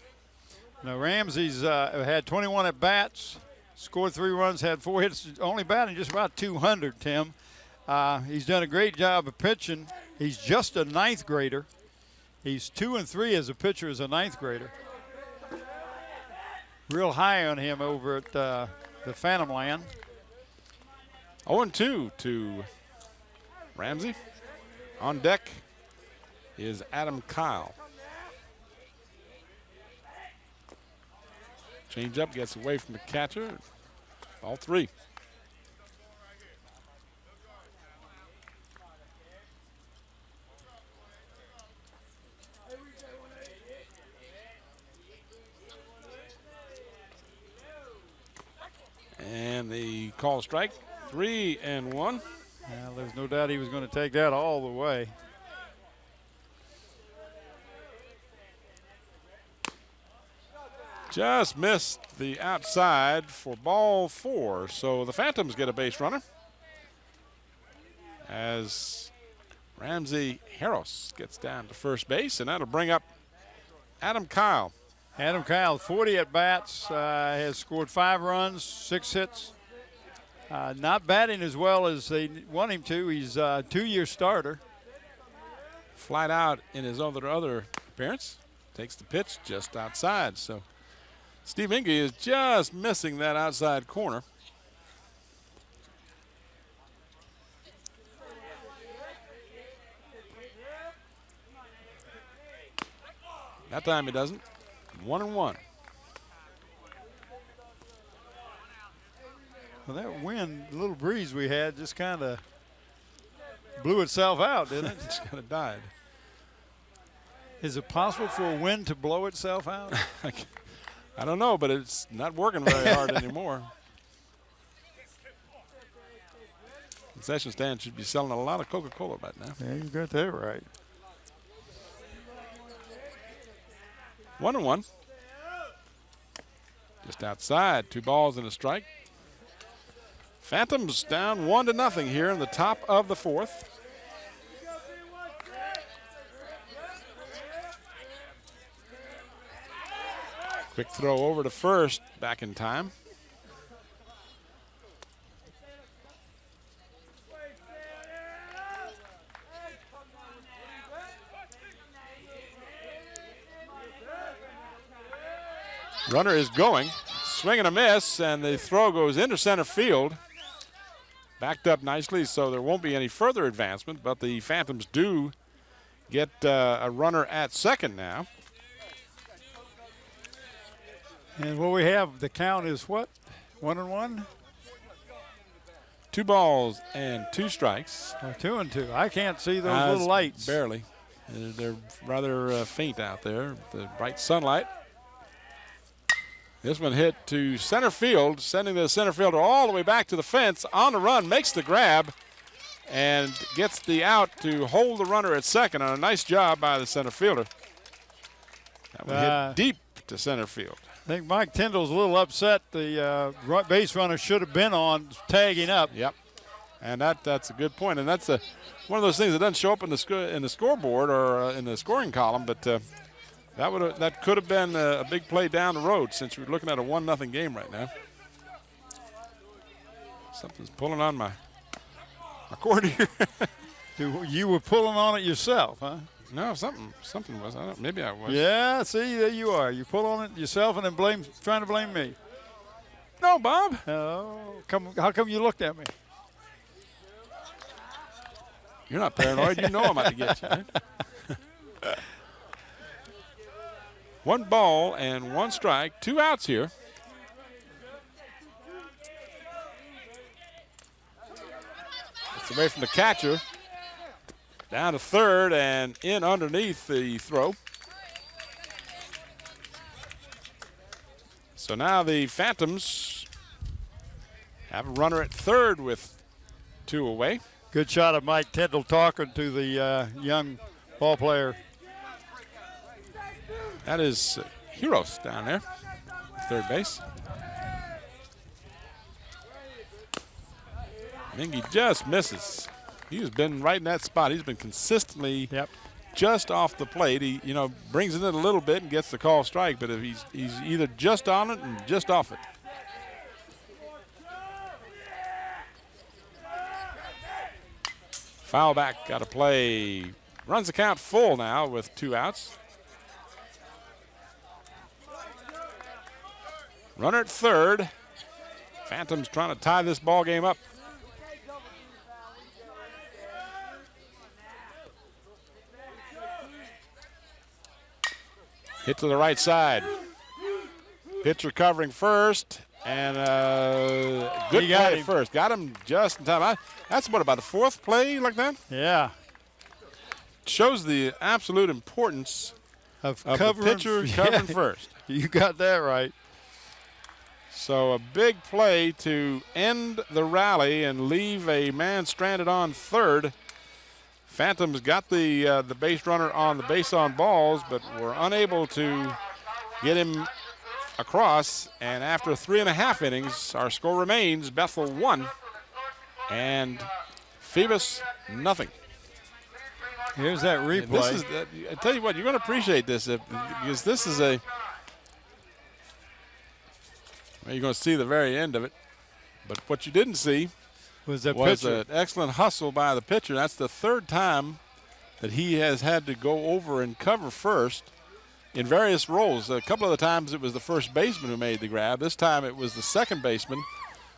Now Ramsey's had 21 at-bats, scored 3 runs, had 4 hits, only batting just about 200, Tim. He's done a great job of pitching. He's just a 9th grader. He's 2-3 as a pitcher as a 9th grader. Real high on him over at the Phantom Land. 0-2 to Ramsey. On deck is Adam Kyle. Change up, gets away from the catcher. All 3. And the call strike, 3-1. Well, there's no doubt he was going to take that all the way. Just missed the outside for ball 4. So the Phantoms get a base runner as Ramsey Harris gets down to first base, and that'll bring up Adam Kyle. Adam Kyle, 40 at-bats, has scored 5 runs, 6 hits. Not batting as well as they want him to. He's a 2-year starter. Flied out in his other appearance. Takes the pitch just outside. So Steve Inge is just missing that outside corner. That time he doesn't. 1-1. Well, that wind, the little breeze we had just kind of blew itself out, didn't it? Just kind of died. Is it possible for a wind to blow itself out? I don't know, but it's not working very hard anymore. Concession stand should be selling a lot of Coca-Cola right now. Yeah, you got that right. 1-1. Just outside, 2 balls and a strike. Phantoms down 1-0 here in the top of the 4th. Quick throw over to first, back in time. Runner is going, swing and a miss, and the throw goes into center field. Backed up nicely, so there won't be any further advancement, but the Phantoms do get a runner at second now. And what we have, the count is what? 1-1? 2 balls and 2 strikes. 2-2. I can't see those little lights. Barely. They're rather faint out there, the bright sunlight. This one hit to center field, sending the center fielder all the way back to the fence. On the run, makes the grab, and gets the out to hold the runner at second. And a nice job by the center fielder. That one hit deep left to center field. I think Mike Tyndall's a little upset. The base runner should have been on tagging up. Yep, and that's a good point. And that's one of those things that doesn't show up in the scoreboard or in the scoring column, but that could have been a big play down the road since we're looking at a 1-0 game right now. Something's pulling on my cord here. You were pulling on it yourself, huh? No, something was. Maybe I was. Yeah, see, there you are. You pull on it yourself and then trying to blame me. No, Bob. Oh, how come you looked at me? You're not paranoid. You know I'm out to get you. Right? 1 ball and 1 strike. 2 outs here. It's away from the catcher. Down to third and in underneath the throw. So now the Phantoms have a runner at third with 2 away. Good shot of Mike Tyndall talking to the young ball player. That is Heroes down there, third base. Mingy just misses. He's been right in that spot. He's been consistently just off the plate. He, brings it in a little bit and gets the call strike, but if he's either just on it and just off it. Foul back, got to play. Runs the count full now with 2 outs. Runner at third. Phantoms trying to tie this ball game up. Hit to the right side. Pitcher covering first, and good play at first. Got him just in time. That's what, about the 4th play like that? Yeah. Shows the absolute importance of the pitcher covering first. You got that right. So a big play to end the rally and leave a man stranded on third. Phantoms got the base runner on the base on balls, but were unable to get him across. And after 3.5 innings, our score remains Bethel 1 and Phoebus nothing. Here's that replay. I tell you what, you're going to appreciate this because this is you're going to see the very end of it. But what you didn't see was an excellent hustle by the pitcher. That's the 3rd time that he has had to go over and cover first in various roles. A couple of the times it was the first baseman who made the grab. This time it was the second baseman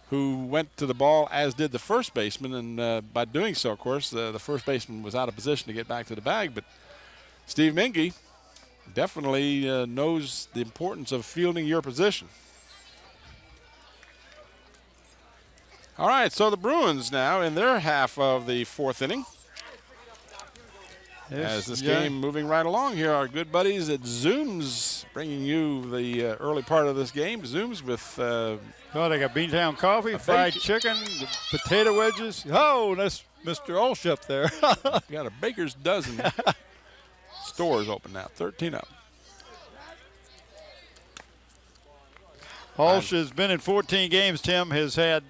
who went to the ball, as did the first baseman. And by doing so, of course, the first baseman was out of position to get back to the bag. But Steve Mingy definitely knows the importance of fielding your position. All right, so the Bruins now in their half of the 4th inning. As this game moving right along here, our good buddies at Zooms bringing you the early part of this game. Zooms with they got Beantown coffee, fried chicken, potato wedges. Oh, that's Mr. Olshup there. We got a baker's dozen stores open now, 13 up. Olsh has been in 14 games, Tim, has had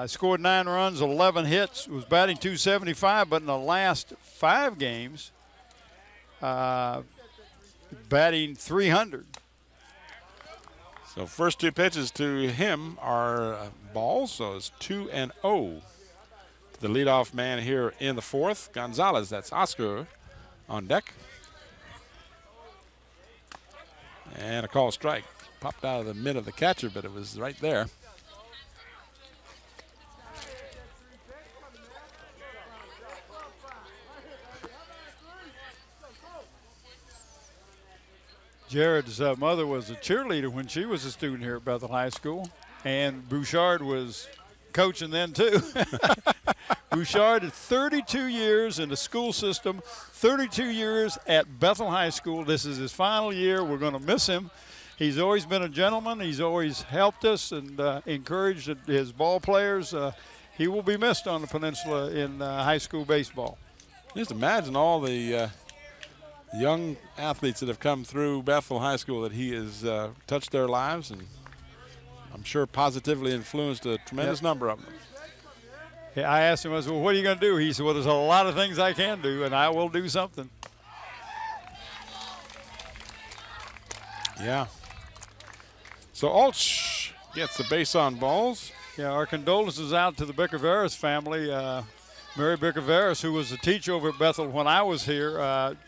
scored 9 runs, 11 hits, was batting .275, but in the last 5 games, batting .300. So first 2 pitches to him are balls, so it's 2-0 to the leadoff man here in the 4th. Gonzalez, that's Oscar on deck. And a call strike. Popped out of the mitt of the catcher, but it was right there. Jared's mother was a cheerleader when she was a student here at Bethel High School, and Bouchard was coaching then too. Bouchard had 32 years in the school system, 32 years at Bethel High School. This is his final year. We're going to miss him. He's always been a gentleman. He's always helped us and encouraged his ball players. He will be missed on the peninsula in high school baseball. Just imagine all the young athletes that have come through Bethel High School that he has touched their lives, and I'm sure positively influenced a tremendous number of them. I asked him, I said, well, what are you going to do? He said, well, there's a lot of things I can do, and I will do something. Yeah. So Ulch gets the base on balls. Yeah, our condolences out to the Bicker-Veras family. Mary Bicker-Veras, who was a teacher over at Bethel when I was here,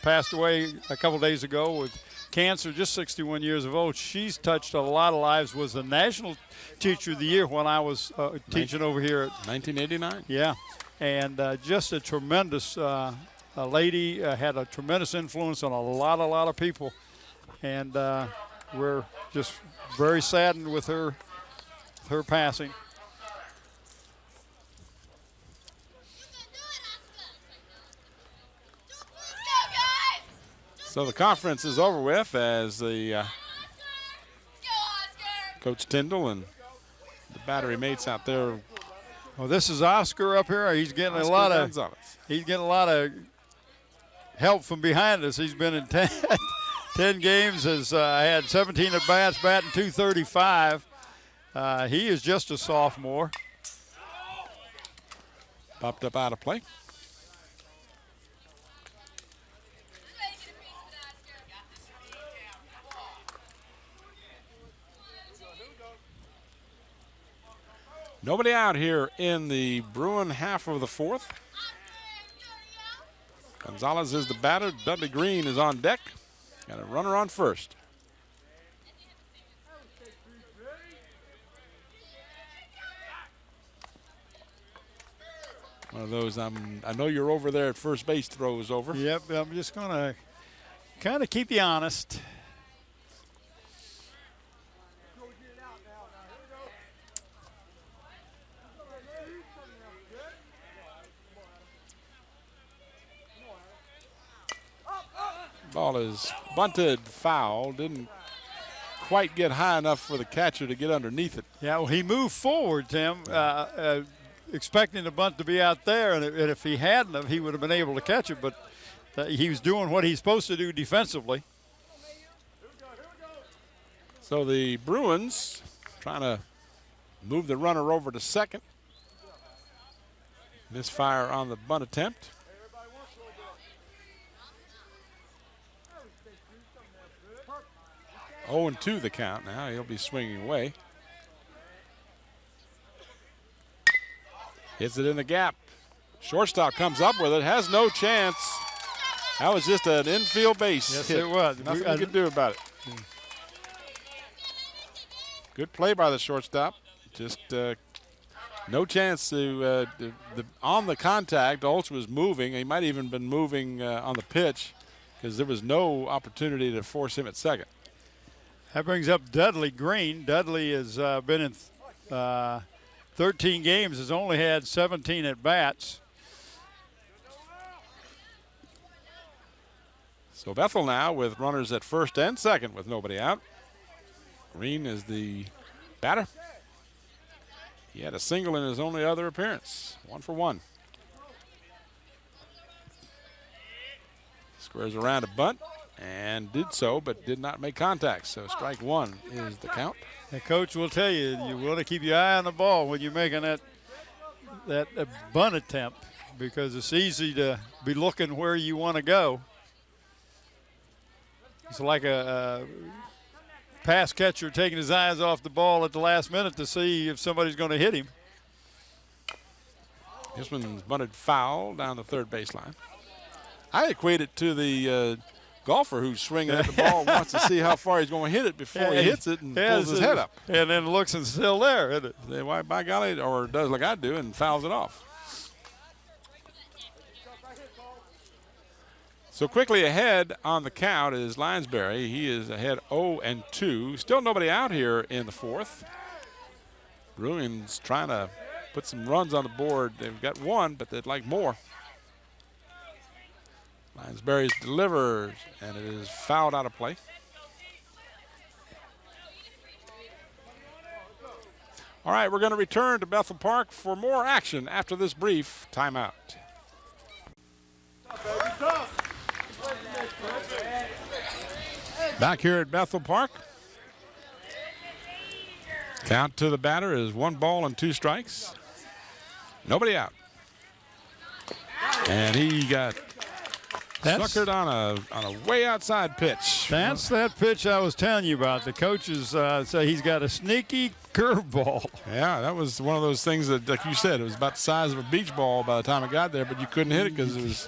passed away a couple days ago with cancer, just 61 years of old. She's touched a lot of lives, was the National Teacher of the Year when I was teaching over here. 1989? Yeah, and just a tremendous lady, had a tremendous influence on a lot of people. And we're just very saddened with her passing. So the conference is over with as the Coach Tyndall and the battery mates out there. Well, this is Oscar up here. He's getting a lot of help from behind us. He's been in 10 games, has had 17 at bats, batting .235. He is just a sophomore. Popped up out of play. Nobody out here in the Bruin half of the fourth. Gonzalez is the batter. Dudley Green is on deck. Got a runner on first. One of those I know you're over there at first base throws over. Yep, I'm just going to kind of keep you honest. Ball is bunted foul. Didn't quite get high enough for the catcher to get underneath it. Yeah, well, he moved forward, Tim, expecting the bunt to be out there, and if he hadn't, he would have been able to catch it, but he was doing what he's supposed to do defensively. So the Bruins trying to move the runner over to second. Misfire on the bunt attempt. 0-2 the count now. He'll be swinging away. Hits it in the gap. Shortstop comes up with it. Has no chance. That was just an infield base. Yes, hit. it was. Nothing we could do about it. Good play by the shortstop. Just no chance to on the contact. Ulch was moving. He might even been moving on the pitch because there was no opportunity to force him at second. That brings up Dudley Green. Dudley has been in 13 games, has only had 17 at-bats. So Bethel now with runners at first and second with nobody out. Green is the batter. He had a single in his only other appearance. 1 for 1. Squares around a bunt. And did so, but did not make contact. So strike one is the count. The coach will tell you, you want to keep your eye on the ball when you're making that bunt attempt, because it's easy to be looking where you want to go. It's like a pass catcher taking his eyes off the ball at the last minute to see if somebody's going to hit him. This one's bunted foul down the third baseline. I equate it to the golfer who's swinging at the ball wants to see how far he's going to hit it before he hits it and pulls his head up. And then looks and still there, isn't it? Why, by golly, or does like I do and fouls it off. So quickly ahead on the count is Linesbury. He is ahead 0-2. Still nobody out here in the fourth. Bruins trying to put some runs on the board. They've got one, but they'd like more. Linesbury delivers, and it is fouled out of play. All right, we're going to return to Bethel Park for more action after this brief timeout. Back here at Bethel Park. Count to the batter is 1 ball and 2 strikes. Nobody out. And he got suckered on a way outside pitch. That's that pitch I was telling you about. The coaches say he's got a sneaky curveball. Yeah, that was one of those things that, like you said, it was about the size of a beach ball by the time it got there, but you couldn't hit it because it was.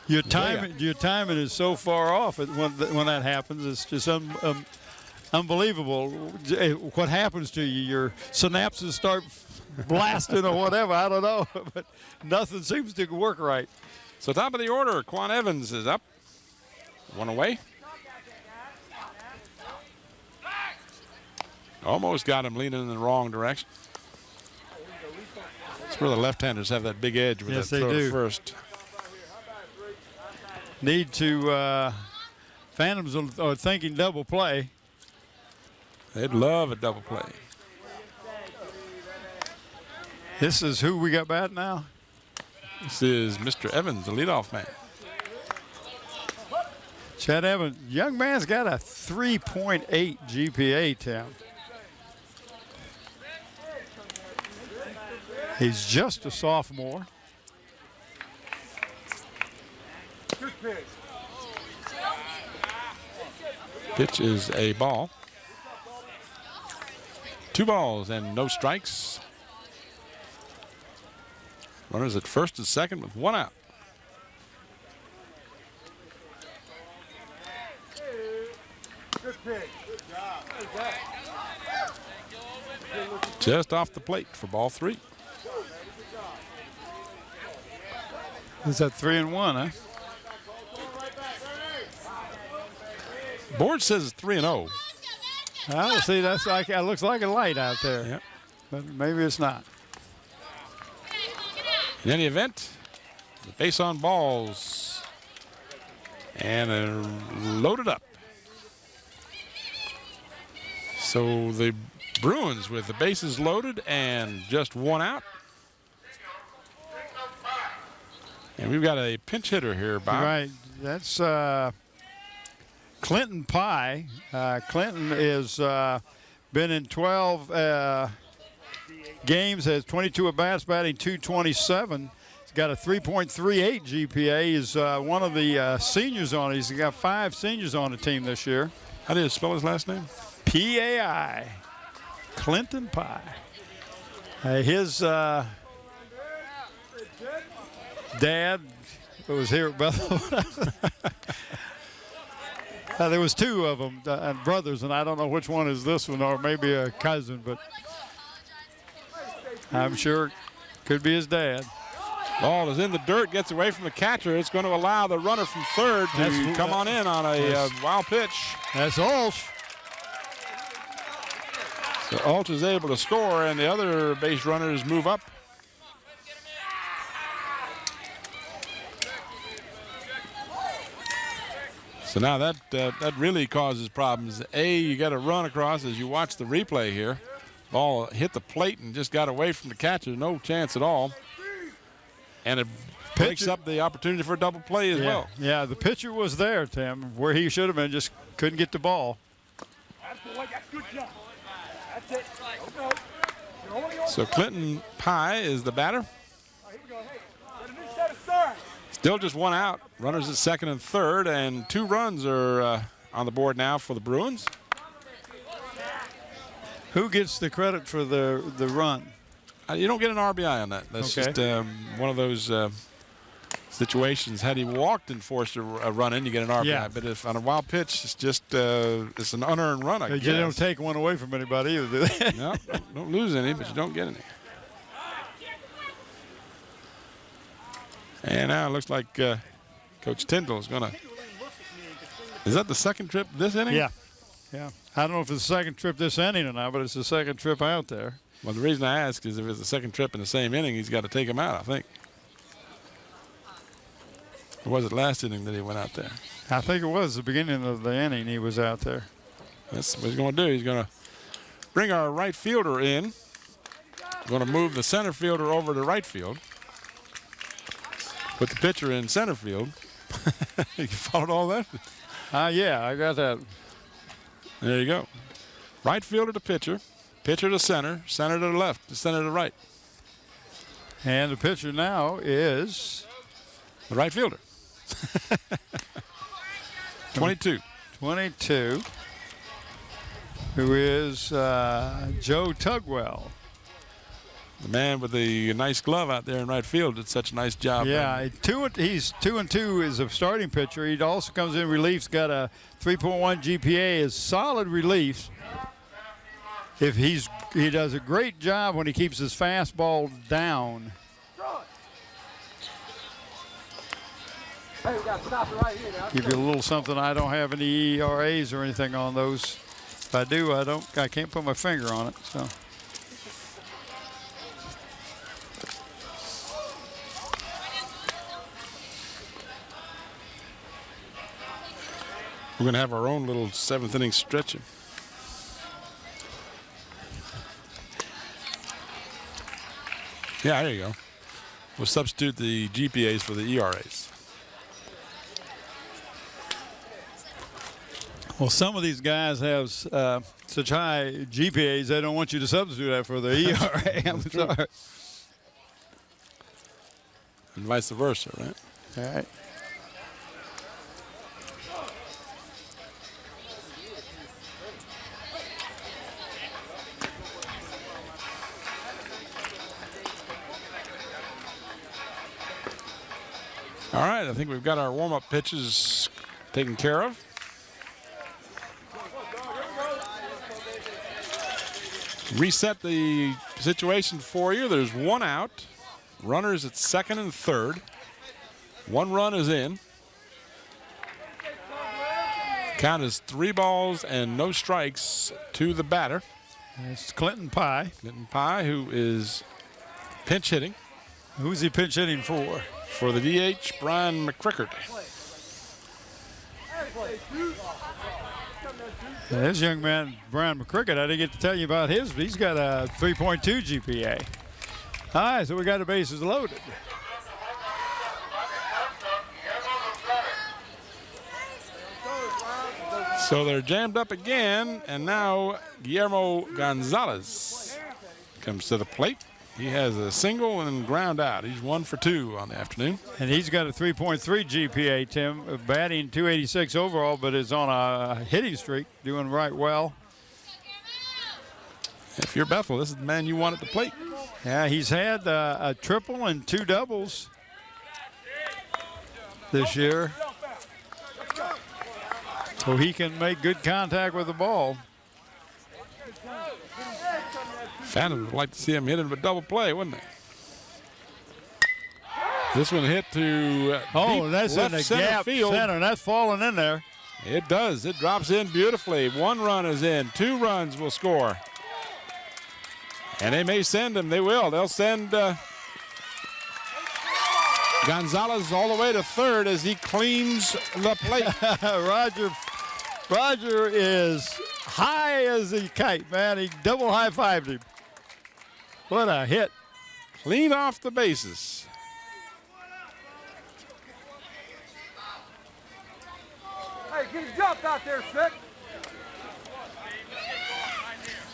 Your timing is so far off when that happens. It's just unbelievable. What happens to you? Your synapses start blasting or whatever. I don't know, but nothing seems to work right. So top of the order, Quan Evans is up. 1 away. Almost got him leaning in the wrong direction. That's where the left-handers have that big edge with yes, that throw they do. to first. Need to Phantoms are thinking double play. They'd love a double play. This is who we got batting now? This is Mr. Evans, the leadoff man. Chad Evans, young man's got a 3.8 GPA, Tim. He's just a sophomore. Pitch is a ball. 2 balls and no strikes. Runners at first and second with 1 out. Just off the plate for ball 3. Is that 3-1, huh? Board says it's 3-0. Well, see, that's like it looks like a light out there. Yep. But maybe it's not. In any event, the base on balls and loaded up. So the Bruins with the bases loaded and just 1 out. And we've got a pinch hitter here, Bob. Right. That's Clinton Pye. Clinton is been in 12 games, has 22 at bats, batting .227. He's got a 3.38 GPA. He's one of the seniors on it. He's got 5 seniors on the team this year. How do you spell his last name? P-A-I. Clinton Pye. His dad was here at Bethel. There was 2 of them, brothers, and I don't know which one is this one, or maybe a cousin, but I'm sure it could be his dad. Ball is in the dirt, gets away from the catcher. It's going to allow the runner from third to come on in on a wild pitch. That's Ulsh. So Ulsh is able to score, and the other base runners move up. So now that really causes problems. You got to run across as you watch the replay here. Ball hit the plate and just got away from the catcher. No chance at all. And it breaks up the opportunity for a double play as well. Yeah, the pitcher was there, Tim, where he should have been, just couldn't get the ball. So Clinton Pye is the batter. Still just 1 out. Runners at second and third, and 2 runs are on the board now for the Bruins. Who gets the credit for the run? You don't get an RBI on that. That's okay. Just one of those situations. Had he walked and forced a run in, you get an RBI. Yeah. But if on a wild pitch, it's just it's an unearned run, I guess. You don't take one away from anybody either, do they? No, don't lose any, but you don't get any. And now it looks like Coach Tyndall is going to. Is that the second trip this inning? Yeah. I don't know if it's the second trip this inning or not, but it's the second trip out there. Well, the reason I ask is if it's the second trip in the same inning, he's got to take him out, I think. Or was it last inning that he went out there? I think it was the beginning of the inning he was out there. That's what he's going to do. He's going to bring our right fielder in. Going to move the center fielder over to right field. Put the pitcher in center field. You followed all that? Yeah, I got that. There you go. Right fielder to pitcher. Pitcher to center. Center to the left. Center to the right. And the pitcher now is the right fielder. 22. 22. Who is Joe Tugwell. The man with the nice glove out there in right field did such a nice job. Yeah, he's 2-2 as a starting pitcher. He also comes in relief. He's got a 3.1 GPA. Is solid relief. He does a great job when he keeps his fastball down. Hey, we got to stop it right here now. Give you a little something. I don't have any ERAs or anything on those. If I do, I can't put my finger on it. So. We're going to have our own little seventh inning stretching. Yeah, there you go. We'll substitute the GPAs for the ERAs. Well, some of these guys have such high GPAs, they don't want you to substitute that for the ERA. I'm sorry. And vice versa, right? All right. All right, I think we've got our warm-up pitches taken care of. Reset the situation for you. There's one out. Runners at second and third. One run is in. Count is 3 balls and no strikes to the batter. It's Clinton Pye. Clinton Pye, who is pinch hitting. Who's he pinch hitting for? For the DH, Brian McCrickard. Now, this young man, Brian McCrickard, I didn't get to tell you about his, but he's got a 3.2 GPA. All right, so we got the bases loaded. So they're jammed up again, and now Guillermo Gonzalez comes to the plate. He has a single and ground out. He's 1 for 2 on the afternoon. And he's got a 3.3 GPA, Tim, batting 286 overall, but is on a hitting streak, doing right well. If you're Bethel, this is the man you want at the plate. Yeah, he's had a triple and 2 doubles this year. So he can make good contact with the ball. Phantom would like to see him hit him a double play, wouldn't they? This one hit to that's in the gap field. Center. That's falling in there. It does. It drops in beautifully. 1 run is in. 2 runs will score. And they may send him. They will. They'll send Gonzalez all the way to third as he cleans the plate. Roger is high as a kite, man. He double high-fived him. What a hit. Clean off the bases. Hey, get a jump out there, Sick.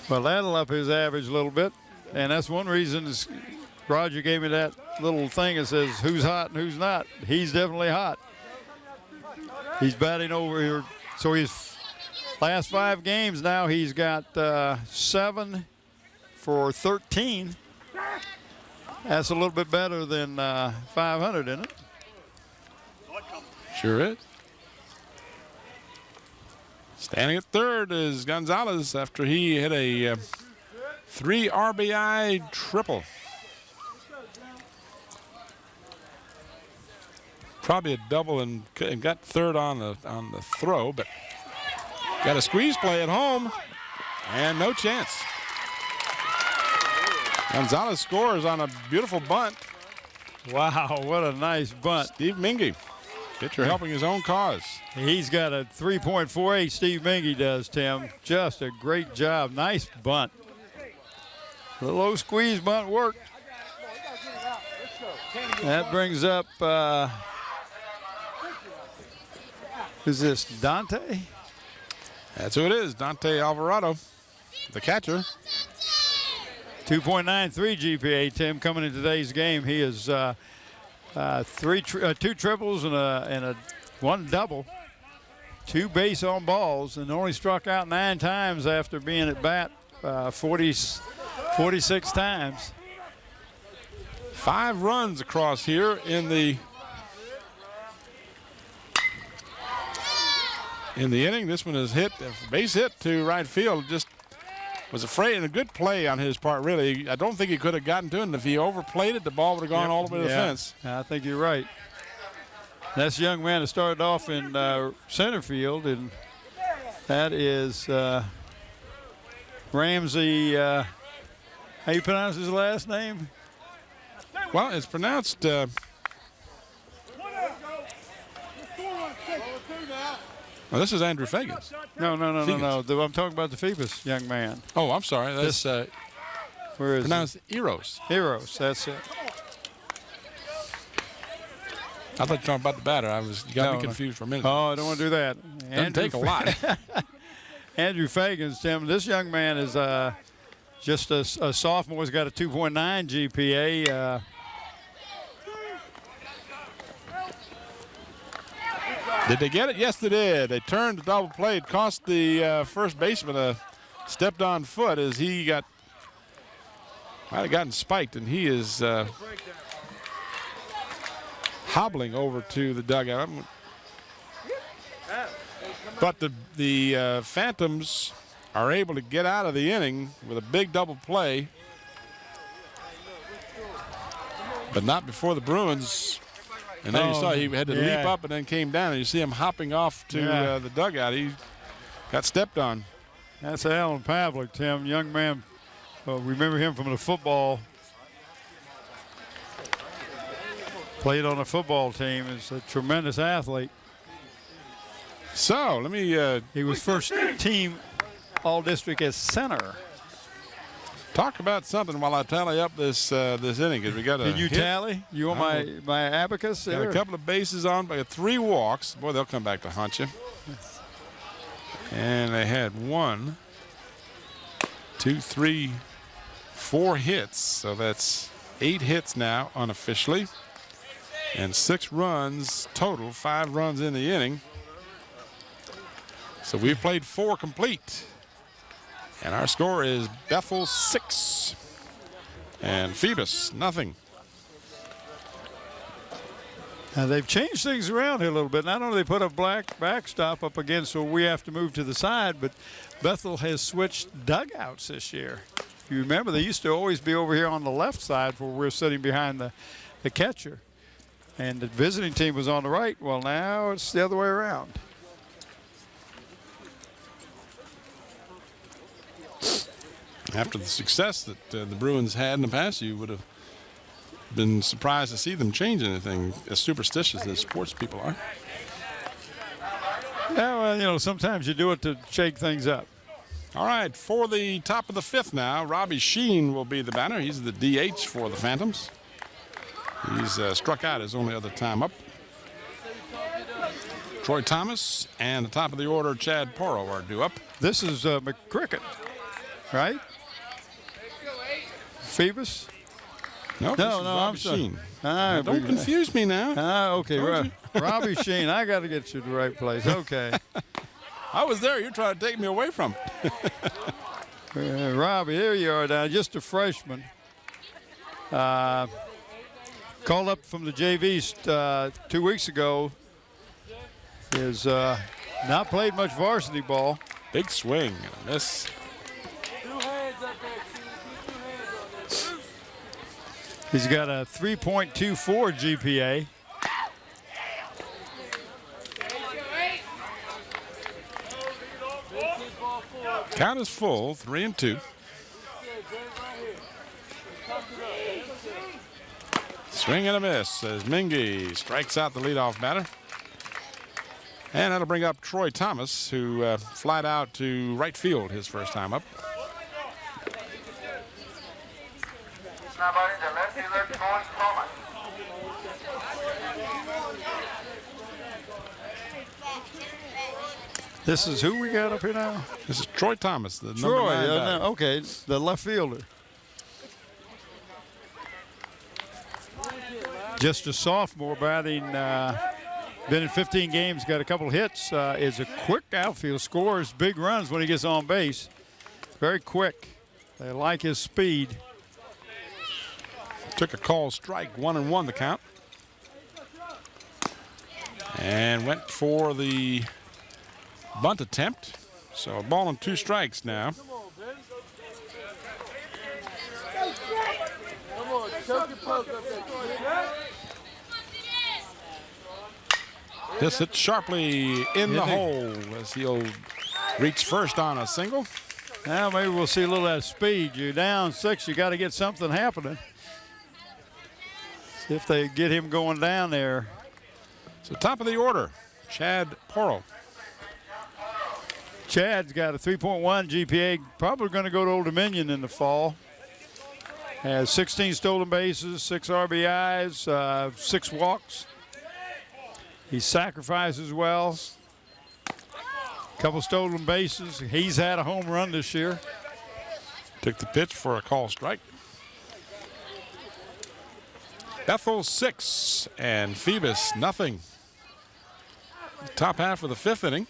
Well, that'll up his average a little bit. And that's one reason is Roger gave me that little thing that says who's hot and who's not. He's definitely hot. He's batting over here. So he's last 5 games now, he's got 7 for 13. That's a little bit better than 500, isn't it? Sure is. Standing at third is Gonzalez after he hit a 3 RBI triple. Probably a double and got third on the throw, but got a squeeze play at home and no chance. Gonzalez scores on a beautiful bunt. Wow, what a nice bunt. Steve Mingy, pitcher helping his own cause. He's got a 3.48, Steve Mingy does, Tim. Just a great job. Nice bunt. The low squeeze bunt worked. That brings up, who's this, Dante? That's who it is, Dante Alvarado, the catcher. 2.93 GPA, Tim, coming in today's game. He is two triples and one double, 2 base on balls, and only struck out 9 times after being at bat 46 times. 5 runs across here in the inning. This one is hit, a base hit to right field. Just was afraid, and a good play on his part, really. I don't think he could have gotten to it, and if he overplayed it, the ball would have gone all the way to the fence. I think you're right. That's a young man that started off in center field, and that is Ramsey. How you pronounce his last name? Well, it's pronounced. Well, this is Andrew Fagans. No. I'm talking about the Phoebus young man. Oh, I'm sorry. That's where is pronounced Eros. Eros, that's it. I thought you were talking about the batter. You got me confused for a minute. Oh, I don't want to do that. Doesn't take a lot. Andrew Fagans, Tim. This young man is just a sophomore. He's got a 2.9 GPA. Did they get it? Yes, they did. They turned the double play. It cost the first baseman a stepped-on foot as he might have gotten spiked, and he is hobbling over to the dugout. But the Phantoms are able to get out of the inning with a big double play, but not before the Bruins. And then you saw he had to leap up and then came down, and you see him hopping off to the dugout. He got stepped on. That's Alan Pavlik, Tim, young man. Remember him from the football. Played on a football team. Is a tremendous athlete. So let me. He was first team All-District as center. Talk about something while I tally up this inning, because we got a. Did you hit. Tally? You want my abacus? Got a couple of bases on, but 3 walks. Boy, they'll come back to haunt you. And they had 1, 2, 3, 4 hits. So that's 8 hits now unofficially, and 6 runs total. 5 runs in the inning. So we've played 4 complete. And our score is Bethel 6 and Phoebus nothing. Now they've changed things around here a little bit. Not only they put a black backstop up against, so we have to move to the side, but Bethel has switched dugouts this year. If you remember, they used to always be over here on the left side where we're sitting behind the catcher. And the visiting team was on the right. Well, now it's the other way around. After the success that the Bruins had in the past, you would have been surprised to see them change anything, as superstitious as sports people are. Yeah, well, sometimes you do it to shake things up. All right, for the top of the 5th now, Robbie Sheen will be the batter. He's the DH for the Phantoms. He's struck out his only other time up. Troy Thomas and the top of the order, Chad Porro, are due up. This is McCricket, right? Phoebus? No, Robbie Sheen. Don't confuse me now. Okay, Robbie Sheen. I got to get you to the right place. Okay. I was there. You're trying to take me away from Robbie, here you are now, just a freshman. Called up from the JVs 2 weeks ago. Is not played much varsity ball. Big swing and a miss. He's got a 3.24 GPA. Count is full, 3-2. Swing and a miss as Mingy strikes out the leadoff batter. And that'll bring up Troy Thomas, who flied out to right field his first time up. The left fielder, Troy Thomas. This is who we got up here now? This is Troy Thomas, the number Troy. 9 batter. Okay, the left fielder. Just a sophomore batting. Been in 15 games, got a couple hits. Is a quick outfield, scores big runs when he gets on base. Very quick. They like his speed. Took a call strike, 1-1 the count. And went for the bunt attempt. So a ball and 2 strikes now. Come on, choke your poke up there. This hit sharply in the hole as he'll reach first on a single. Now maybe we'll see a little of that speed. You're down 6, you got to get something happening. See if they get him going down there. So top of the order, Chad Porro. Chad's got a 3.1 GPA, probably going to go to Old Dominion in the fall. Has 16 stolen bases, 6 RBIs, 6 walks. He sacrifices well. Couple stolen bases. He's had a home run this year. Took the pitch for a call strike. Bethel 6 and Phoebus nothing. Top half of the 5th inning.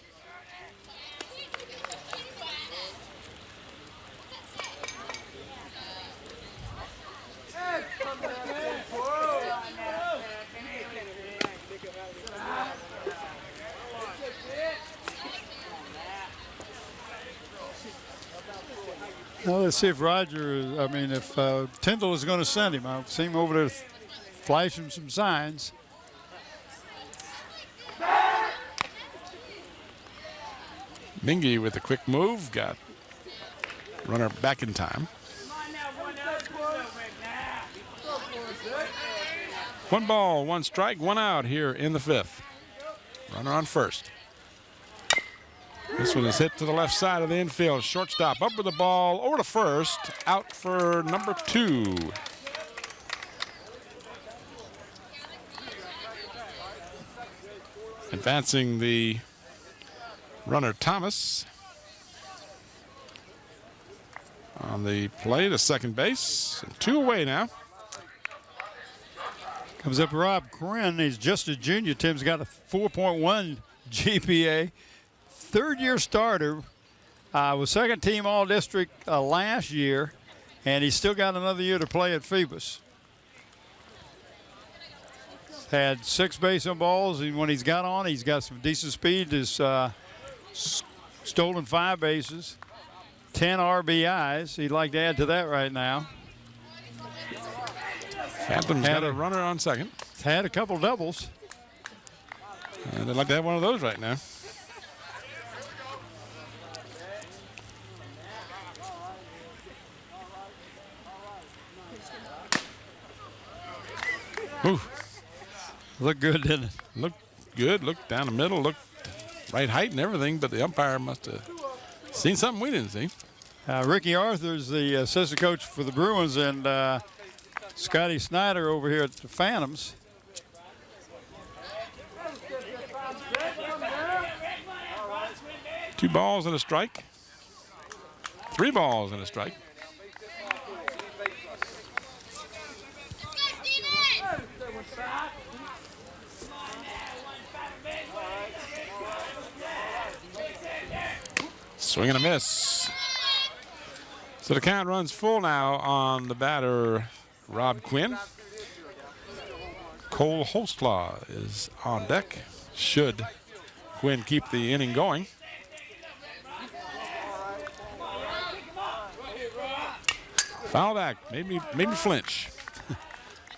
Well, let's see if if Tyndall is going to send him. I've seen him over there flashing some signs. Mingy with a quick move, got runner back in time. 1 ball, 1 strike, 1 out here in the 5th. Runner on first. This one is hit to the left side of the infield. Shortstop up with the ball, over to first, out for number 2. Advancing the runner Thomas. On the play to second base. 2 away now. Comes up Rob Quinn. He's just a junior. Tim's got a 4.1 GPA. 3rd-year starter. Was 2nd team All-District last year. And he's still got another year to play at Phoebus. Had 6 base on balls, and when he's got on, he's got some decent speed. He's stolen 5 bases, 10 RBIs. He'd like to add to that right now. Phantom's got a runner on second. Had a couple doubles. And they'd like to have one of those right now. Ooh. Looked good, didn't it? Looked good, looked down the middle, looked right height and everything, but the umpire must have seen something we didn't see. Ricky Arthur's the assistant coach for the Bruins, and Scotty Snyder over here at the Phantoms. Two balls and a strike. 3 balls and a strike. Swing and a miss. So the count runs full now on the batter, Rob Quinn. Cole Holstlaw is on deck. Should Quinn keep the inning going. Foul back, made me flinch.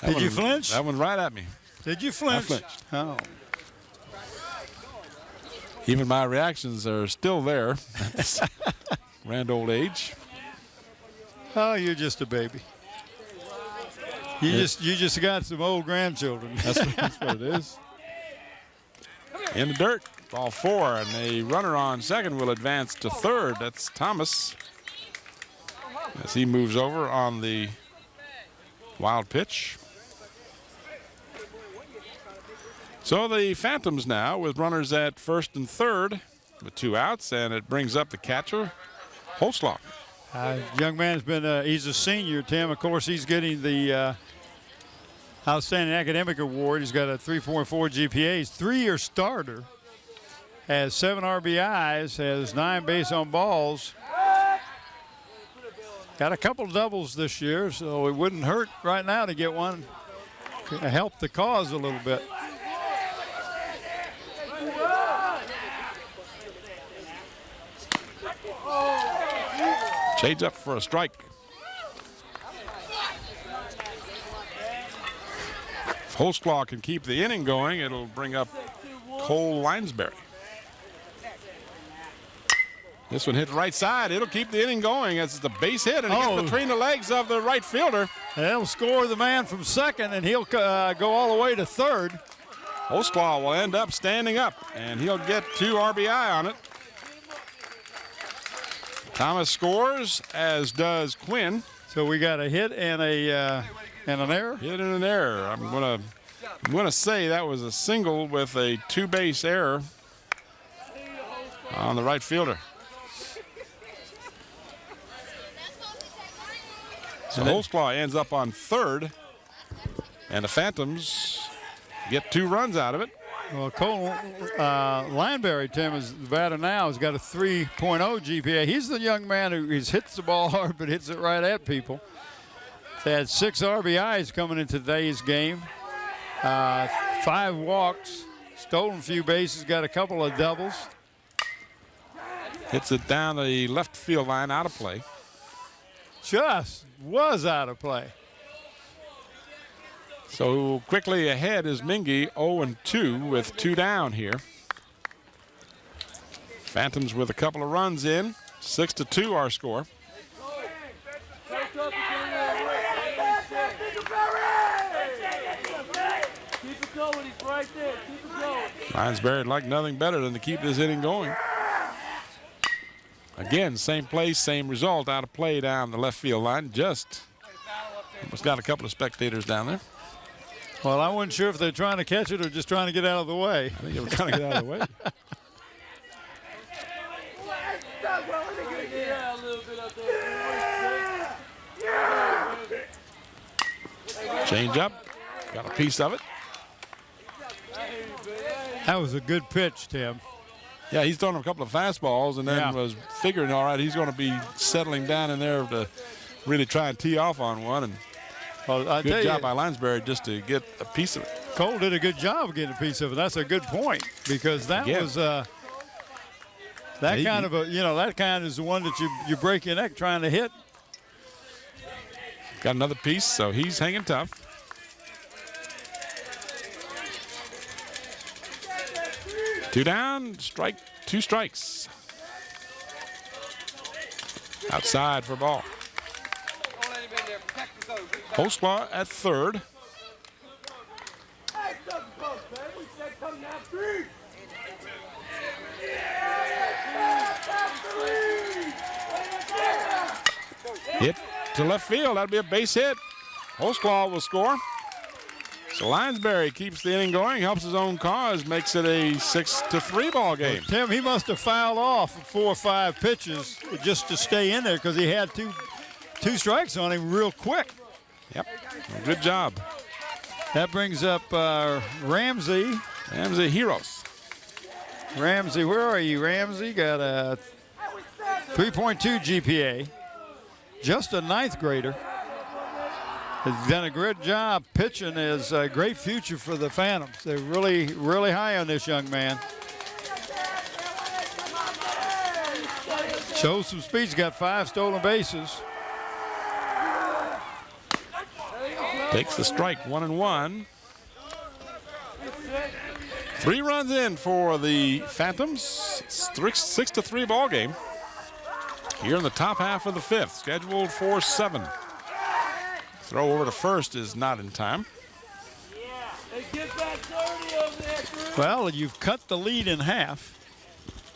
Did you flinch? That one right at me. Did you flinch? I flinched. Oh. Even my reactions are still there at this grand old age. Oh, you're just a baby. You just got some old grandchildren. That's what it is. In the dirt, ball 4, and a runner on second will advance to third. That's Thomas as he moves over on the wild pitch. So the Phantoms now with runners at first and third with 2 outs, and it brings up the catcher, Holslaw. Young man's been, he's a senior, Tim. Of course, he's getting the Outstanding Academic Award. He's got a 3.4 GPA. He's a 3-year starter. Has 7 RBIs, has 9 base on balls. Got a couple doubles this year, so it wouldn't hurt right now to get one. Help the cause a little bit. Shades up for a strike. If Holsclaw can keep the inning going, it'll bring up Cole Linesberry. This one hit the right side. It'll keep the inning going as it's a base hit, and it gets between the legs of the right fielder. They'll score the man from second, and he'll go all the way to third. Holsclaw will end up standing up, and he'll get 2 RBI on it. Thomas scores, as does Quinn. So we got a hit and an error. Hit and an error. I'm gonna say that was a single with a 2-base error on the right fielder. So Holsclaw ends up on third, and the Phantoms get 2 runs out of it. Well, Cole Lineberry, Tim, is the batter now. Has got a 3.0 GPA. He's the young man who hits the ball hard, but hits it right at people. They had 6 RBIs coming into today's game. 5 walks, stolen a few bases, got a couple of doubles. Hits it down the left field line, out of play. Just was out of play. So quickly ahead is Mingy, 0-2 with 2 down here. Phantoms with a couple of runs in, 6-2 our score. Keep it going, he's right there. Keep it going. Linesberry would like nothing better than to keep this inning going. Again, same place, same result, out of play down the left field line. Just almost got a couple of spectators down there. Well, I wasn't sure if they're trying to catch it or just trying to get out of the way. I think they were trying to get out of the way. Yeah, a little bit up there. Change up, got a piece of it. That was a good pitch, Tim. Yeah, he's thrown a couple of fastballs and then was figuring, all right, he's going to be settling down in there to really try and tee off on one. And Well, good job by Linesberry just to get a piece of it. Cole did a good job of getting a piece of it. That's a good point, because that was that kind of that kind is the one that you break your neck trying to hit. Got another piece, so he's hanging tough. Two down, strike, 2 strikes. Outside for ball. Holsclaw at third. Hit to left field. That'll be a base hit. Holsclaw will score. So Linesberry keeps the inning going, helps his own cause, makes it a 6-3 ball game. Well, Tim, he must have fouled off 4 or 5 pitches just to stay in there, because he had two strikes on him real quick. Yep, good job. That brings up Ramsey. Ramsey Heroes. Ramsey, where are you, Ramsey? Got a 3.2 GPA. Just a 9th grader. Has done a great job pitching. Is a great future for the Phantoms. They're really, really high on this young man. Shows some speed. He's got 5 stolen bases. Takes the strike, 1-1. 3 runs in for the Phantoms. 6-3 ball game. Here in the top half of the 5th, scheduled for 7. Throw over to first is not in time. Well, you've cut the lead in half.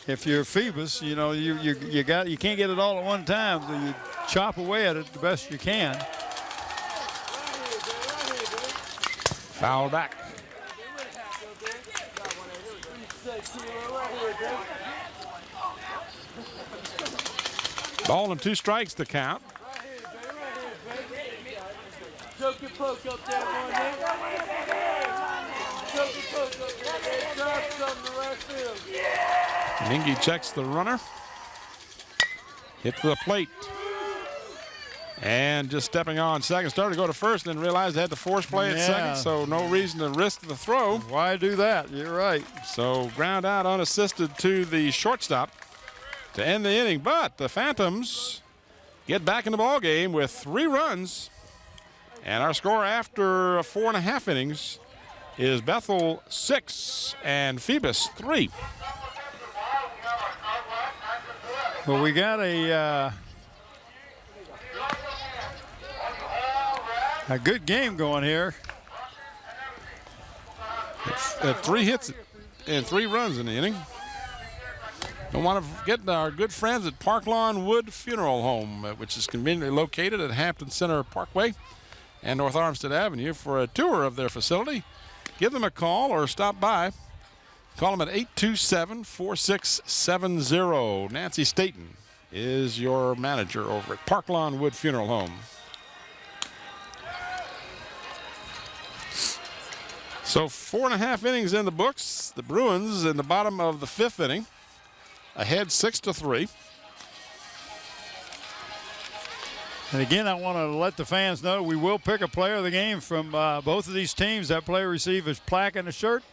If you're Phoebus, you can't get it all at one time, so you chop away at it the best you can. Foul back. Ball and 2 strikes to count. Choke your poke up there, boy, man. Choke your poke up there, man. Drop something to right field. Mingy checks the runner. Hit to the plate. And just stepping on second. Started to go to first and then realized they had to force play at second, so no reason to risk the throw. Why do that? You're right. So ground out unassisted to the shortstop to end the inning. But the Phantoms get back in the ball game with 3 runs. And our score after 4.5 innings is Bethel 6 and Phoebus 3. Well, we got a good game going here. It's 3 hits and 3 runs in the inning. Don't want to forget our good friends at Park Lawn Wood Funeral Home, which is conveniently located at Hampton Center Parkway and North Armstead Avenue. For a tour of their facility, give them a call or stop by. Call them at 827-4670. Nancy Staten is your manager over at Park Lawn Wood Funeral Home. So 4.5 innings in the books. The Bruins in the bottom of the 5th inning, ahead 6-3. And again, I want to let the fans know we will pick a player of the game from both of these teams. That player receives a plaque and a shirt.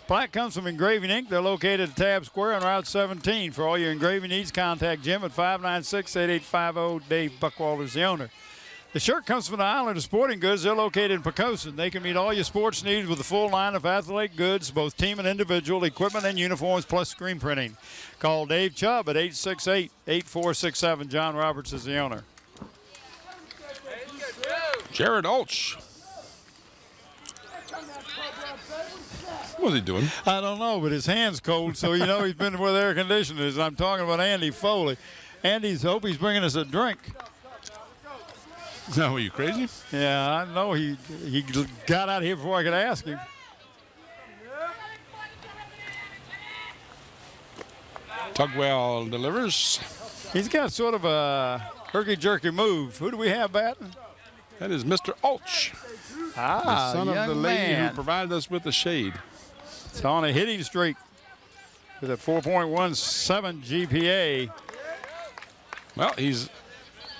Plaque comes from Engraving Inc. They're located at Tab Square on Route 17. For all your engraving needs, contact Jim at 596-8850. Dave Buckwalter is the owner. The shirt comes from the Island of Sporting Goods. They're located in Pocosin. They can meet all your sports needs with a full line of athletic goods, both team and individual, equipment and uniforms, plus screen printing. Call Dave Chubb at 868-8467. John Roberts is the owner. Jared Ulch. What's he doing? I don't know, but his hand's cold, so you know he's been with air conditioners. I'm talking about Andy Foley. Andy's hope he's bringing us a drink. No, are you crazy? Yeah, I know he got out here before I could ask him. Tugwell delivers. He's got sort of a herky-jerky move. Who do we have batting? That is Mr. Ulch, the son of the lady who provided us with the shade. It's on a hitting streak with a 4.17 GPA. Well, he's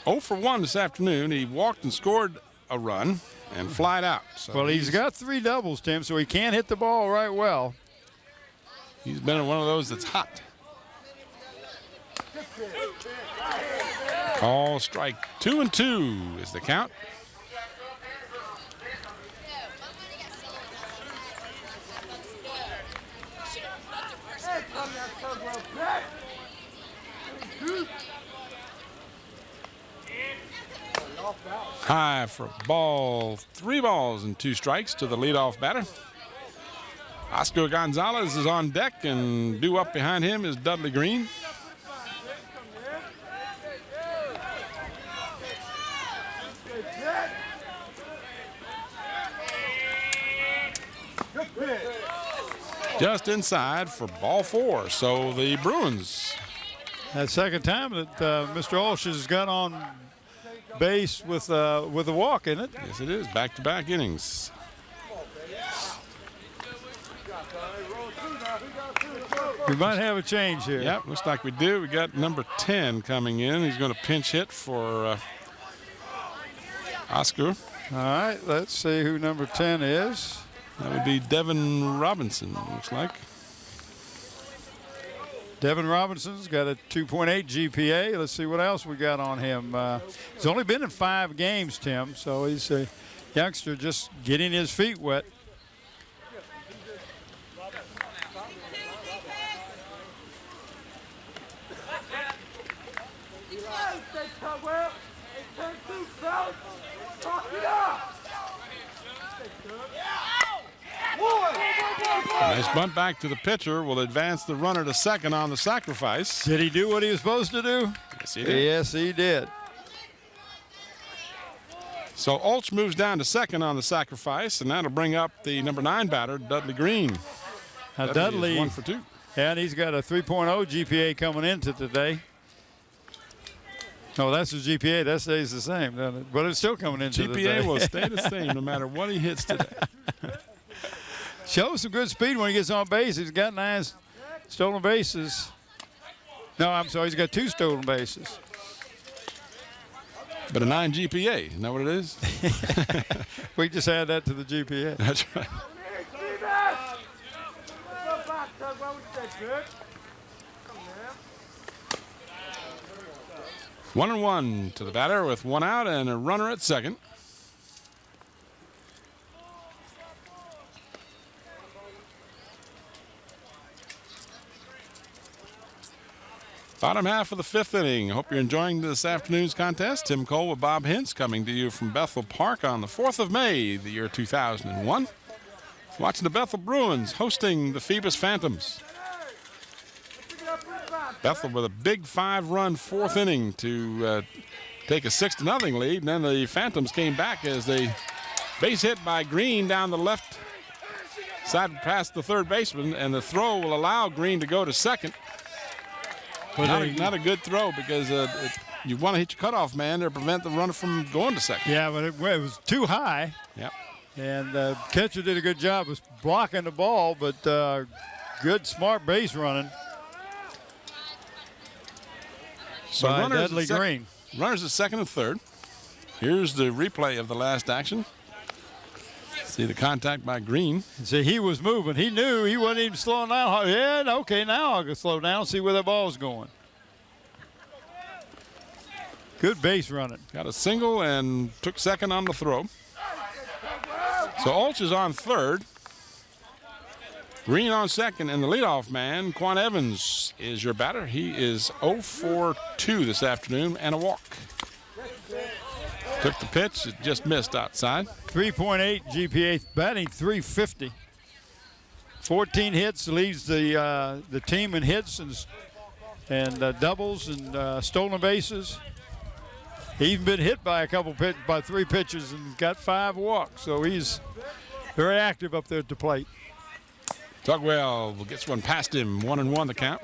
0 for 1 this afternoon. He walked and scored a run and flied out. So well, he's got 3 doubles, Tim, so he can't hit the ball right well. He's been one of those that's hot. Call strike 2-2 is the count. High for a ball, 3 balls and 2 strikes to the leadoff batter. Oscar Gonzalez is on deck, and due up behind him is Dudley Green. Just inside for ball 4. So the Bruins. That second time that Mr. Ulch has got on base with a walk in it. Yes, it is. Back-to-back innings. We might have a change here. Yep, looks like we do. We got number 10 coming in. He's going to pinch hit for Oscar. All right, let's see who number 10 is. That would be Devin Robinson, looks like. Devin Robinson's got a 2.8 GPA. Let's see what else we got on him. He's only been in 5 games, Tim, so he's a youngster just getting his feet wet. Nice bunt back to the pitcher will advance the runner to second on the sacrifice. Did he do what he was supposed to do? Yes, he did. Yes, he did. So Ulch moves down to second on the sacrifice, and that'll bring up the number 9 batter, Dudley Green. Now Dudley is 1 for 2. And he's got a 3.0 GPA coming into today. Oh, that's his GPA. That stays the same, doesn't it? But it's still coming into the day. GPA will stay the same no matter what he hits today. Shows some good speed when he gets on base. He's got 9 stolen bases. No, I'm sorry. He's got 2 stolen bases. But a 9 GPA, isn't that what it is? We just add that to the GPA. That's right. 1-1 to the batter with 1 out and a runner at second. Bottom half of the 5th inning. Hope you're enjoying this afternoon's contest. Tim Cole with Bob Hintz coming to you from Bethel Park on the 4th of May, the year 2001. Watching the Bethel Bruins hosting the Phoebus Phantoms. Bethel with a big 5-run 4th inning to take a 6-0 lead. And then the Phantoms came back as they base hit by Green down the left side past the third baseman. And the throw will allow Green to go to second. Not a good throw because you want to hit your cutoff man to prevent the runner from going to second. Yeah, but it was too high. Yep. And the catcher did a good job of blocking the ball, but good, smart base running. So by runners Dudley Green. Runners at second and third. Here's the replay of the last action. See the contact by Green. See, he was moving. He knew he wasn't even slowing down. Yeah, okay, now I'll go slow down, see where that ball's going. Good base running. Got a single and took second on the throw. So Olch is on third. Green on second, and the leadoff man, Quan Evans, is your batter. He is 0 for 2 this afternoon and a walk. Took the pitch, it just missed outside. 3.8 GPA, batting .350. 14 hits, leads the team in hits and doubles and stolen bases. He's even been hit by by 3 pitches and got 5 walks, so he's very active up there at the plate. Tugwell gets one past him, 1-1 the count.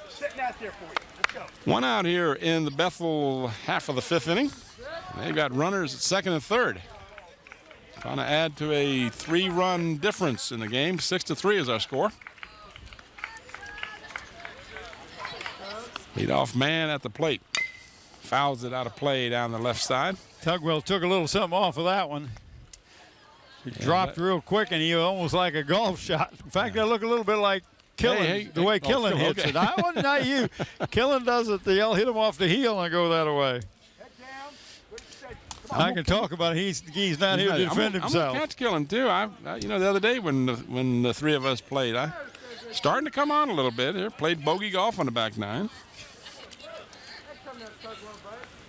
Sitting out there for you. Let's go. 1 out here in the Bethel half of the 5th inning. They got runners at second and third. Trying to add to a 3-run difference in the game. 6-3 is our score. Leadoff man at the plate. Fouls it out of play down the left side. Tugwell took a little something off of that one. He dropped real quick, and he almost like a golf shot. In fact, that looked a little bit like Killen, the way Killen hits it. I wasn't, not you. Killen does it. They'll hit him off the heel and go that way. I can talk about it. He's not here to defend himself. I'm gonna catch Killen too. The other day when the 3 of us played, I starting to come on a little bit here. Played bogey golf on the back 9.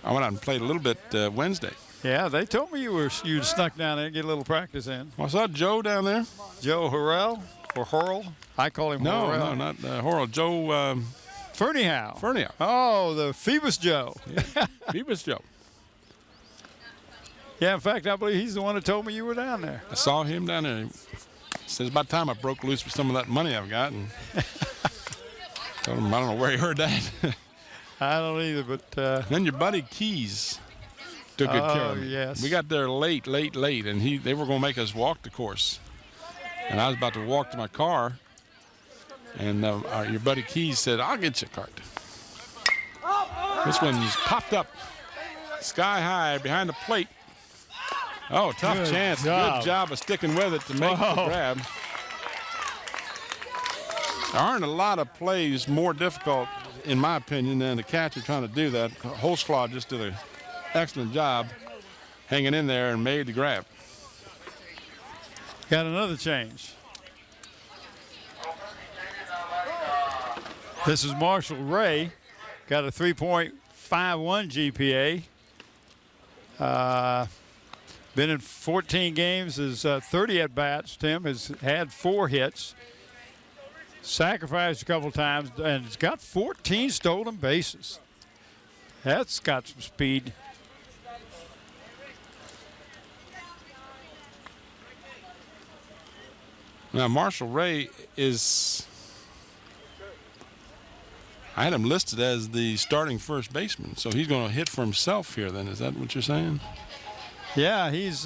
I went out and played a little bit Wednesday. Yeah, they told me you'd snuck down there and get a little practice in. Well, I saw Joe down there. Joe Harrell or Horrell? I call him Horrell. No, not Horrell. Joe Ferniehow. Oh, the Phoebus Joe. Yeah. Phoebus Joe. Yeah, in fact, I believe he's the one that told me you were down there. I saw him down there. He said it's about time I broke loose with some of that money I've got. And told him I don't know where he heard that. I don't either, but then your buddy Keys took good care of me. Yes. We got there late, and they were going to make us walk the course. And I was about to walk to my car, and your buddy Keys said, "I'll get you a cart." This one's popped up sky high behind the plate. Oh, tough chance. Good job of sticking with it to make the grab. There aren't a lot of plays more difficult, in my opinion, than the catcher trying to do that. Holzclaw just did an excellent job hanging in there and made the grab. Got another change. This is Marshall Ray. Got a 3.51 GPA. Been in 14 games, is 30 at-bats. Tim has had 4 hits. Sacrificed a couple times, and it's got 14 stolen bases. That's got some speed. Now, Marshall Ray is, I had him listed as the starting first baseman, so he's going to hit for himself here then. Is that what you're saying? Yeah, he's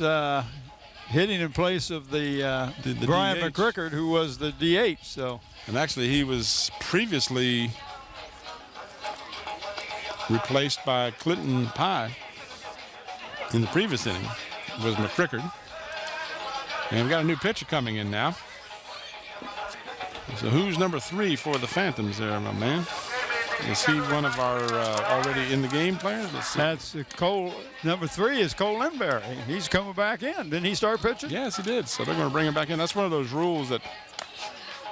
hitting in place of the Brian DH. McCrickard, who was the DH. So. And actually, he was previously replaced by Clinton Pye in the previous inning. Was McCrickard. And we've got a new pitcher coming in now. So who's number 3 for the Phantoms there, my man? Is he one of our already in the game players? Let's see. That's Cole. Number 3 is Cole Lindberry. He's coming back in. Didn't he start pitching? Yes, he did. So they're going to bring him back in. That's one of those rules that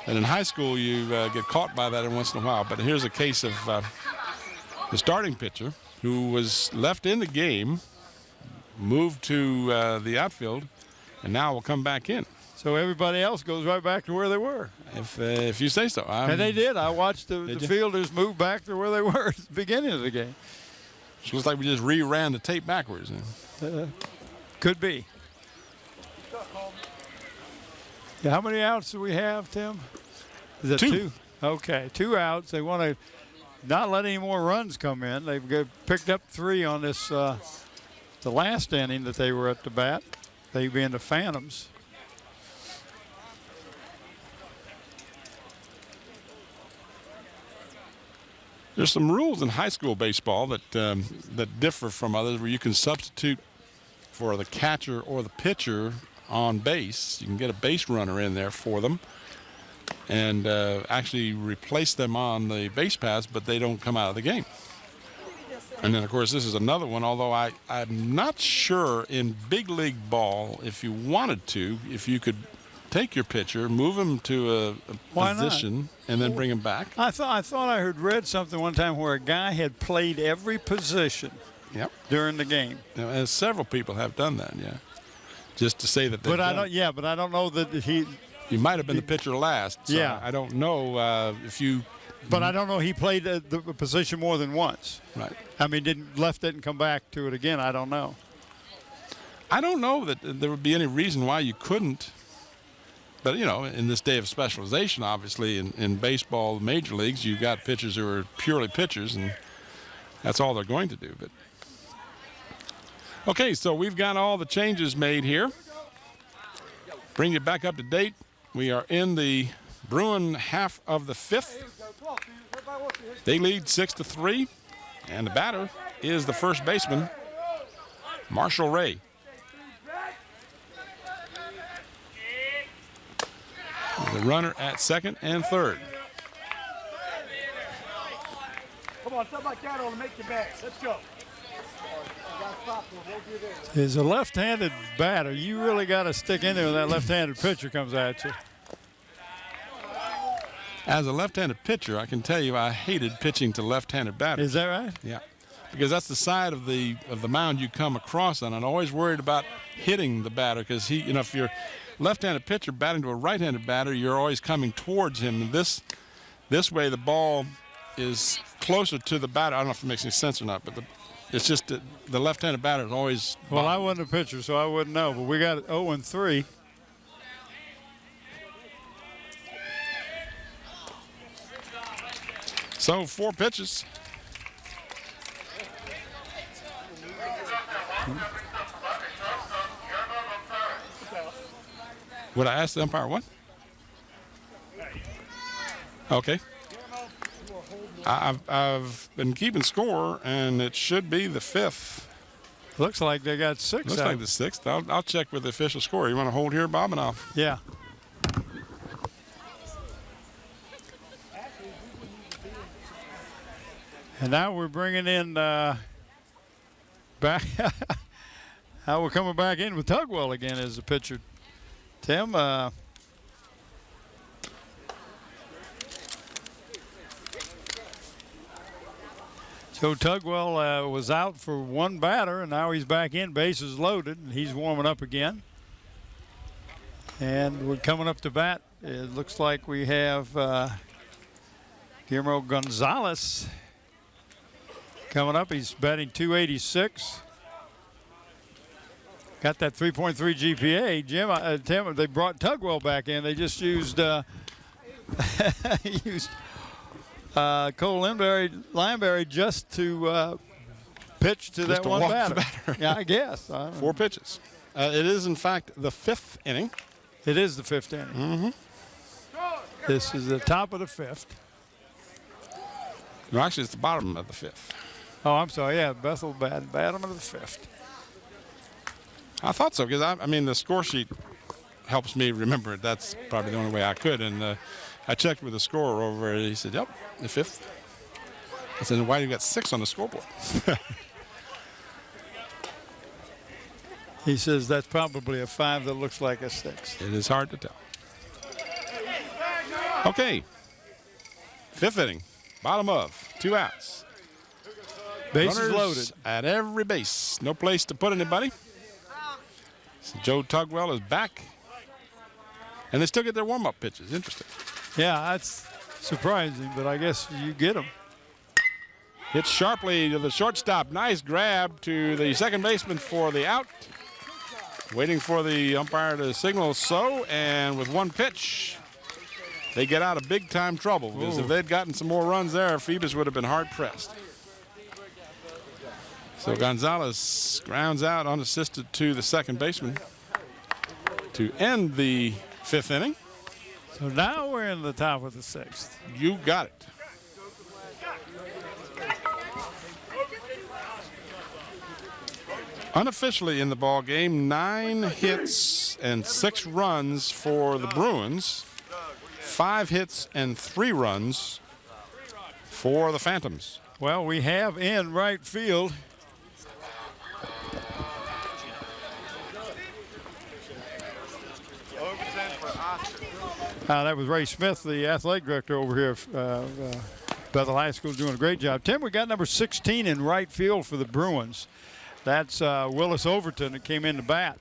in high school you get caught by that every once in a while. But here's a case of the starting pitcher who was left in the game, moved to the outfield, and now will come back in. So everybody else goes right back to where they were. If you say so. And they did. I watched the fielders move back to where they were at the beginning of the game. It looks like we just reran the tape backwards. Could be. Yeah, how many outs do we have, Tim? Is it 2? Okay, 2 outs. They want to not let any more runs come in. They've picked up 3 on this the last inning that they were at the bat. They being the Phantoms. There's some rules in high school baseball that differ from others, where you can substitute for the catcher or the pitcher on base. You can get a base runner in there for them and actually replace them on the base paths, but they don't come out of the game. And then, of course, this is another one, although I'm not sure in big league ball, if you wanted to, if you could take your pitcher, move him to a position, and then bring him back. I thought I read something one time where a guy had played every position during the game. And several people have done that, yeah. Just to say that. But I don't know that he. You might have been the pitcher last. So yeah. I don't know if you. But I don't know he played the position more than once. Right. I mean, didn't come back to it again. I don't know. I don't know that there would be any reason why you couldn't. But, you know, in this day of specialization, obviously, in baseball, major leagues, you've got pitchers who are purely pitchers, and that's all they're going to do. But okay, so we've got all the changes made here. Bring you back up to date. We are in the Bruin half of the 5th. They lead 6-3, and the batter is the first baseman, Marshall Ray. The runner at second and third. Come on, something like that ought to make you bad. Let's go. As a left-handed batter, you really got to stick in there when that left-handed pitcher comes at you. As a left-handed pitcher, I can tell you I hated pitching to left-handed batters. Is that right? Yeah, because that's the side of the mound you come across on. I'm always worried about hitting the batter because he, you know, if you're left-handed pitcher batting to a right-handed batter, you're always coming towards him. And this way, the ball is closer to the batter. I don't know if it makes any sense or not, but it's just that the left-handed batter is always. Well, I wasn't a pitcher, so I wouldn't know. But we got 0-3. So 4 pitches. Would I ask the umpire what? Okay. I've been keeping score, and it should be the 5th. Looks like they got 6. Looks like the 6th. I'll check with the official score. You want to hold here, Bob, and I'll. Yeah. And now we're bringing in back. Now we're coming back in with Tugwell again as the pitcher. Tim, so Tugwell was out for one batter, and now he's back in, bases loaded, and he's warming up again. And we're coming up to bat. It looks like we have Guillermo Gonzalez coming up. He's batting .286. Got that 3.3 GPA. Tim, they brought Tugwell back in. They just used Cole Lineberry just to pitch to that to one walk batter. the batter. Yeah, I guess. 4 pitches. It is, in fact, the 5th inning. It is the 5th inning. Mm-hmm. This is the top of the 5th. No, actually, it's the bottom of the 5th. Oh, I'm sorry. Yeah, Bethel bottom of the 5th. I thought so because I mean the score sheet helps me remember it. That's probably the only way I could. And I checked with the scorer over. He said, "Yep, the 5th." I said, "Why do you got 6 on the scoreboard?" He says that's probably a 5 that looks like a 6. It is hard to tell. Okay, 5th inning, bottom of, 2 outs. Bases Runners loaded at every base. No place to put anybody. So Joe Tugwell is back. And they still get their warm-up pitches. Interesting. Yeah, that's surprising, but I guess you get them. Hits sharply to the shortstop. Nice grab to the second baseman for the out. Waiting for the umpire to signal so, and with 1 pitch, they get out of big-time trouble. Because if they'd gotten some more runs there, Phoebus would have been hard-pressed. So Gonzalez grounds out unassisted to the second baseman to end the 5th inning. So now we're in the top of the 6th. You got it. Unofficially in the ball game, 9 hits and 6 runs for the Bruins, 5 hits and 3 runs for the Phantoms. Well, we have in right field that was Ray Smith, the athletic director over here of Bethel High School, doing a great job. Tim, we got number 16 in right field for the Bruins. That's Willis Overton that came in to bat.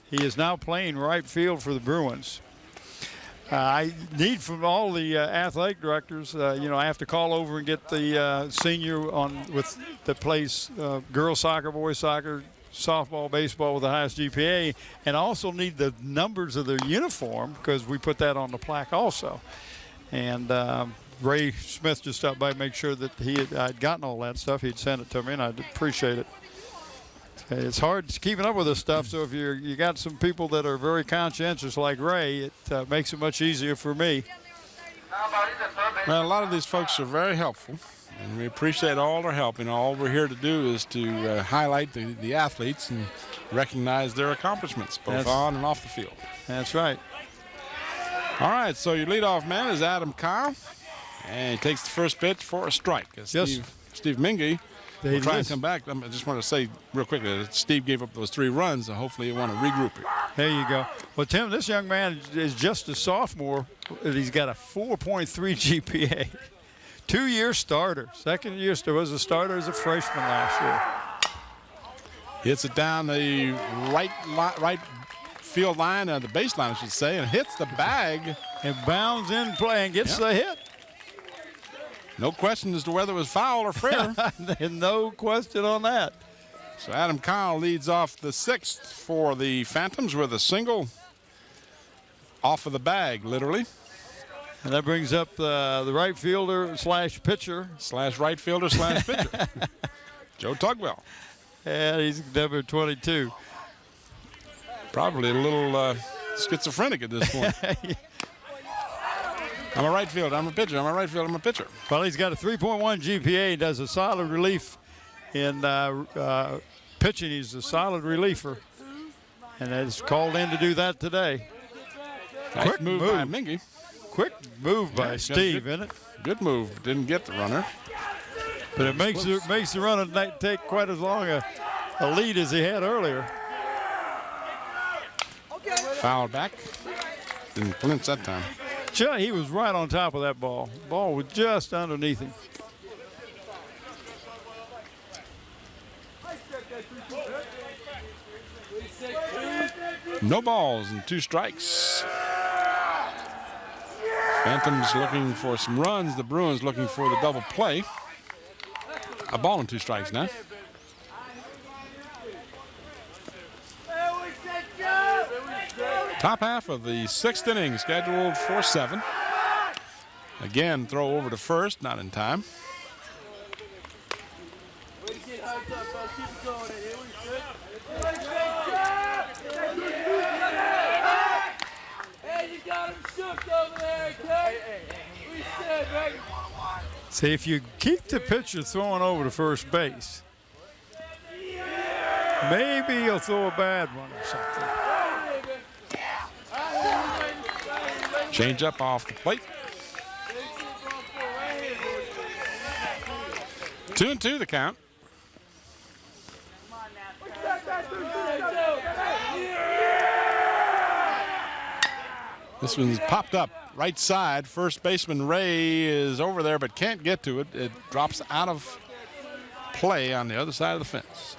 He is now playing right field for the Bruins. I need from all the athletic directors, I have to call over and get the senior on with that plays girls soccer, boys soccer, softball, baseball with the highest GPA, and also need the numbers of their uniform because we put that on the plaque also. And Ray Smith just stopped by to make sure that I'd gotten all that stuff. He'd sent it to me, and I'd appreciate it. It's hard keeping up with this stuff, so if you got some people that are very conscientious like Ray, it makes it much easier for me. Well, a lot of these folks are very helpful, and we appreciate all their help. All we're here to do is to highlight the athletes and recognize their accomplishments, both on and off the field. That's right. All right, so your leadoff man is Adam Kyle, and he takes the first pitch for a strike. Steve Minge will try and come back. I just want to say real quickly that Steve gave up those 3 runs, so hopefully he'll want to regroup here. There you go. Well, Tim, this young man is just a sophomore. He's got a 4.3 GPA. 2-year starter. Second year was a starter as a freshman last year. Hits it down the right field line, the baseline, I should say, and hits the bag. And bounds in play and gets the hit. No question as to whether it was foul or fair. No question on that. So Adam Kyle leads off the 6th for the Phantoms with a single off of the bag, literally. And that brings up the right fielder / pitcher. / right fielder / pitcher. Joe Tugwell. And he's number 22. Probably a little schizophrenic at this point. I'm a right fielder, I'm a pitcher, I'm a right fielder, I'm a pitcher. Well, he's got a 3.1 GPA, does a solid relief in pitching. He's a solid reliever, and is called in to do that today. Nice quick move by Minge. Quick move by Steve, isn't it? Good move, didn't get the runner. But it makes the runner not take quite as long a lead as he had earlier. Foul back, didn't flinch that time. He was right on top of that ball. The ball was just underneath him. No balls and 2 strikes. Phantoms looking for some runs. The Bruins looking for the double play. A ball and 2 strikes now. Top half of the 6th inning scheduled for 7. Again, throw over to first, not in time. Hey, you got him shook over there, okay? We said, right? See, if you keep the pitcher throwing over to first base, maybe he'll throw a bad one or something. Change up off the plate. 2-2 the count. This one's popped up right side. First baseman Ray is over there but can't get to it. It drops out of play on the other side of the fence.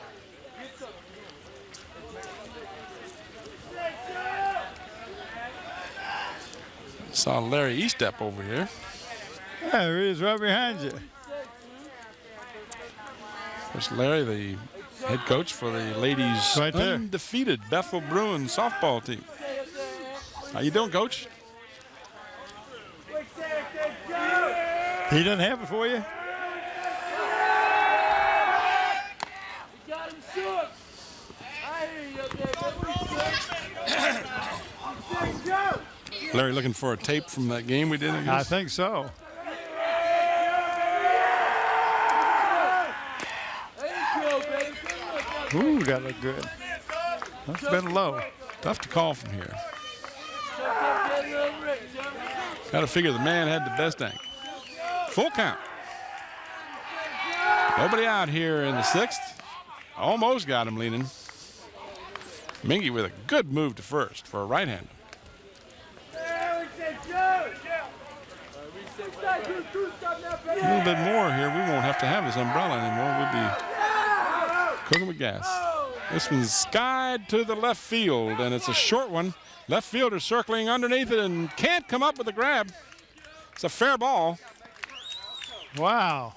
Saw Larry Estep over here. There he is right behind you. There's Larry, the head coach for the ladies' Right there. undefeated Bethel Bruins softball team. How you doing, Coach? He doesn't have it for you? Got him shook. I hear you up there. Larry looking for a tape from that game we did I against. think so. Ooh, that looked good. That's been low. Tough to call from here. Got to figure the man had the best angle. Full count. Nobody out here in the sixth. Almost got him leaning. Mingy with a good move to first for a right-hander. A little bit more here. We won't have to have this umbrella anymore. We'll be cooking with gas. This one's skied to the left field, and it's a short one. Left fielder circling underneath it and can't come up with a grab. It's a fair ball. Wow.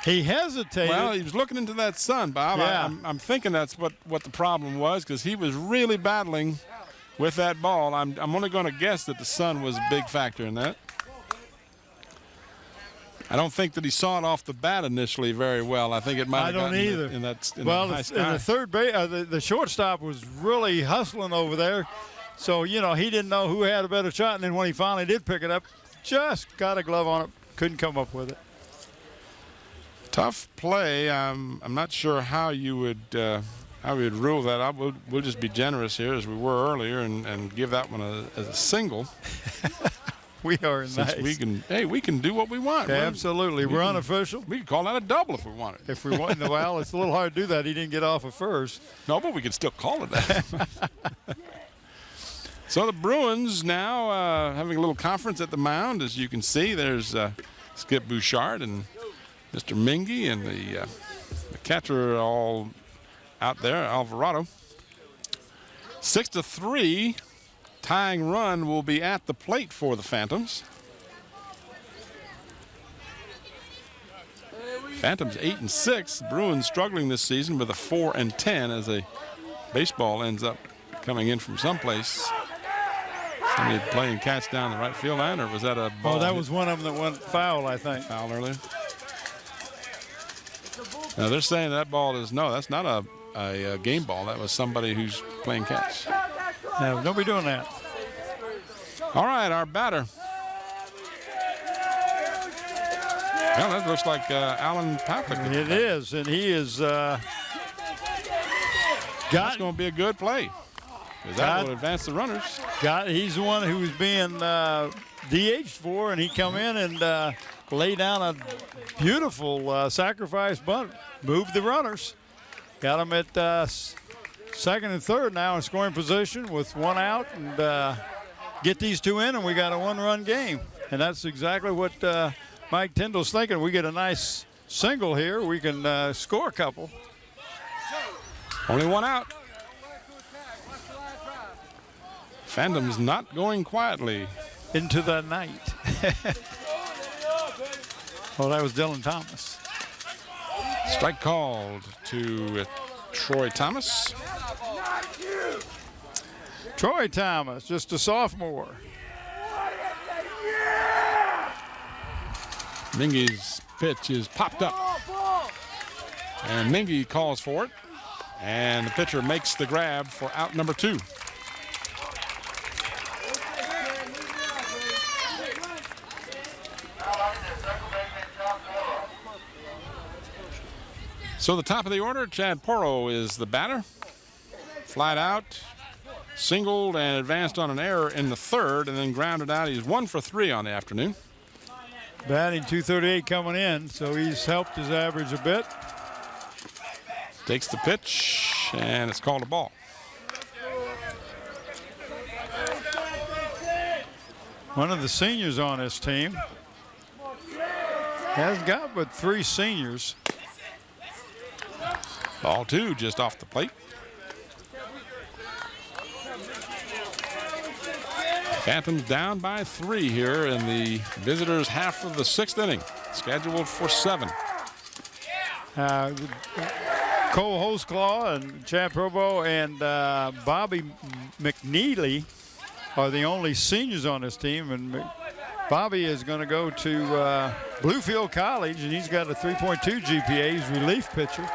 He hesitated. Well, he was looking into that sun, Bob. Yeah. I'm thinking that's what the problem was, because he was really battling with that ball. I'm only going to guess that the sun was a big factor in that. I don't think that he saw it off the bat initially very well. I think it might have don't gotten either. in that well, high in sky. the third base, the shortstop was really hustling over there. So, you know, he didn't know who had a better shot. And then when he finally did pick it up, just got a glove on it. Couldn't come up with it. Tough play. I'm not sure how you would rule that out. We'll just be generous here as we were earlier and give that one as a single. We are Since nice. we can do what we want. Absolutely. We're unofficial. We could call that a double if we wanted. If we want, well, it's a little hard to do that. He didn't get off at first. No, but we could still call it that. So the Bruins now having a little conference at the mound. As you can see, there's Skip Bouchard and Mr. Mingy and the catcher all out there, Alvarado. 6-3. Tying run will be at the plate for the Phantoms. Phantoms 8-6. Bruins struggling this season with a 4-10 as a baseball ends up coming in from someplace. Somebody playing catch down the right field line, or was that a ball? Oh, that was one of them that went foul, I think. Foul earlier. Now they're saying that ball is that's not a game ball. That was somebody who's playing catch. No, don't be doing that. All right, our batter. Well, that looks like Alan Pavlik. It is, and he is That's going to be a good play. 'Cause that will advance the runners. He's the one who's being DH'd for, and he come in and lay down a beautiful sacrifice bunt, moved the runners. Got them at second and third now in scoring position with one out, and get these two in, and we got a one-run game. And that's exactly what Mike Tyndall's thinking. We get a nice single here, we can score a couple. Only one out. Phantoms not going quietly. Into the night. Oh, that was Dylan Thomas. Strike called to Troy Thomas. Troy Thomas, just a sophomore. Mingy's pitch is popped up. And Mingy calls for it. And the pitcher makes the grab for out number 2. So the top of the order, Chad Porro is the batter. Flied out, singled, and advanced on an error in the 3rd, and then grounded out. He's 1 for 3 on the afternoon. Batting .238 coming in, so he's helped his average a bit. Takes the pitch, and it's called a ball. One of the seniors on this team has got but 3 seniors. Ball 2 just off the plate. Phantoms down by 3 here in the visitors' half of the 6th inning. Scheduled for 7. Cole Hostclaw and Chad Probo and Bobby McNeely are the only seniors on this team. And Bobby is going to go to Bluefield College, and he's got a 3.2 GPA. He's relief pitcher.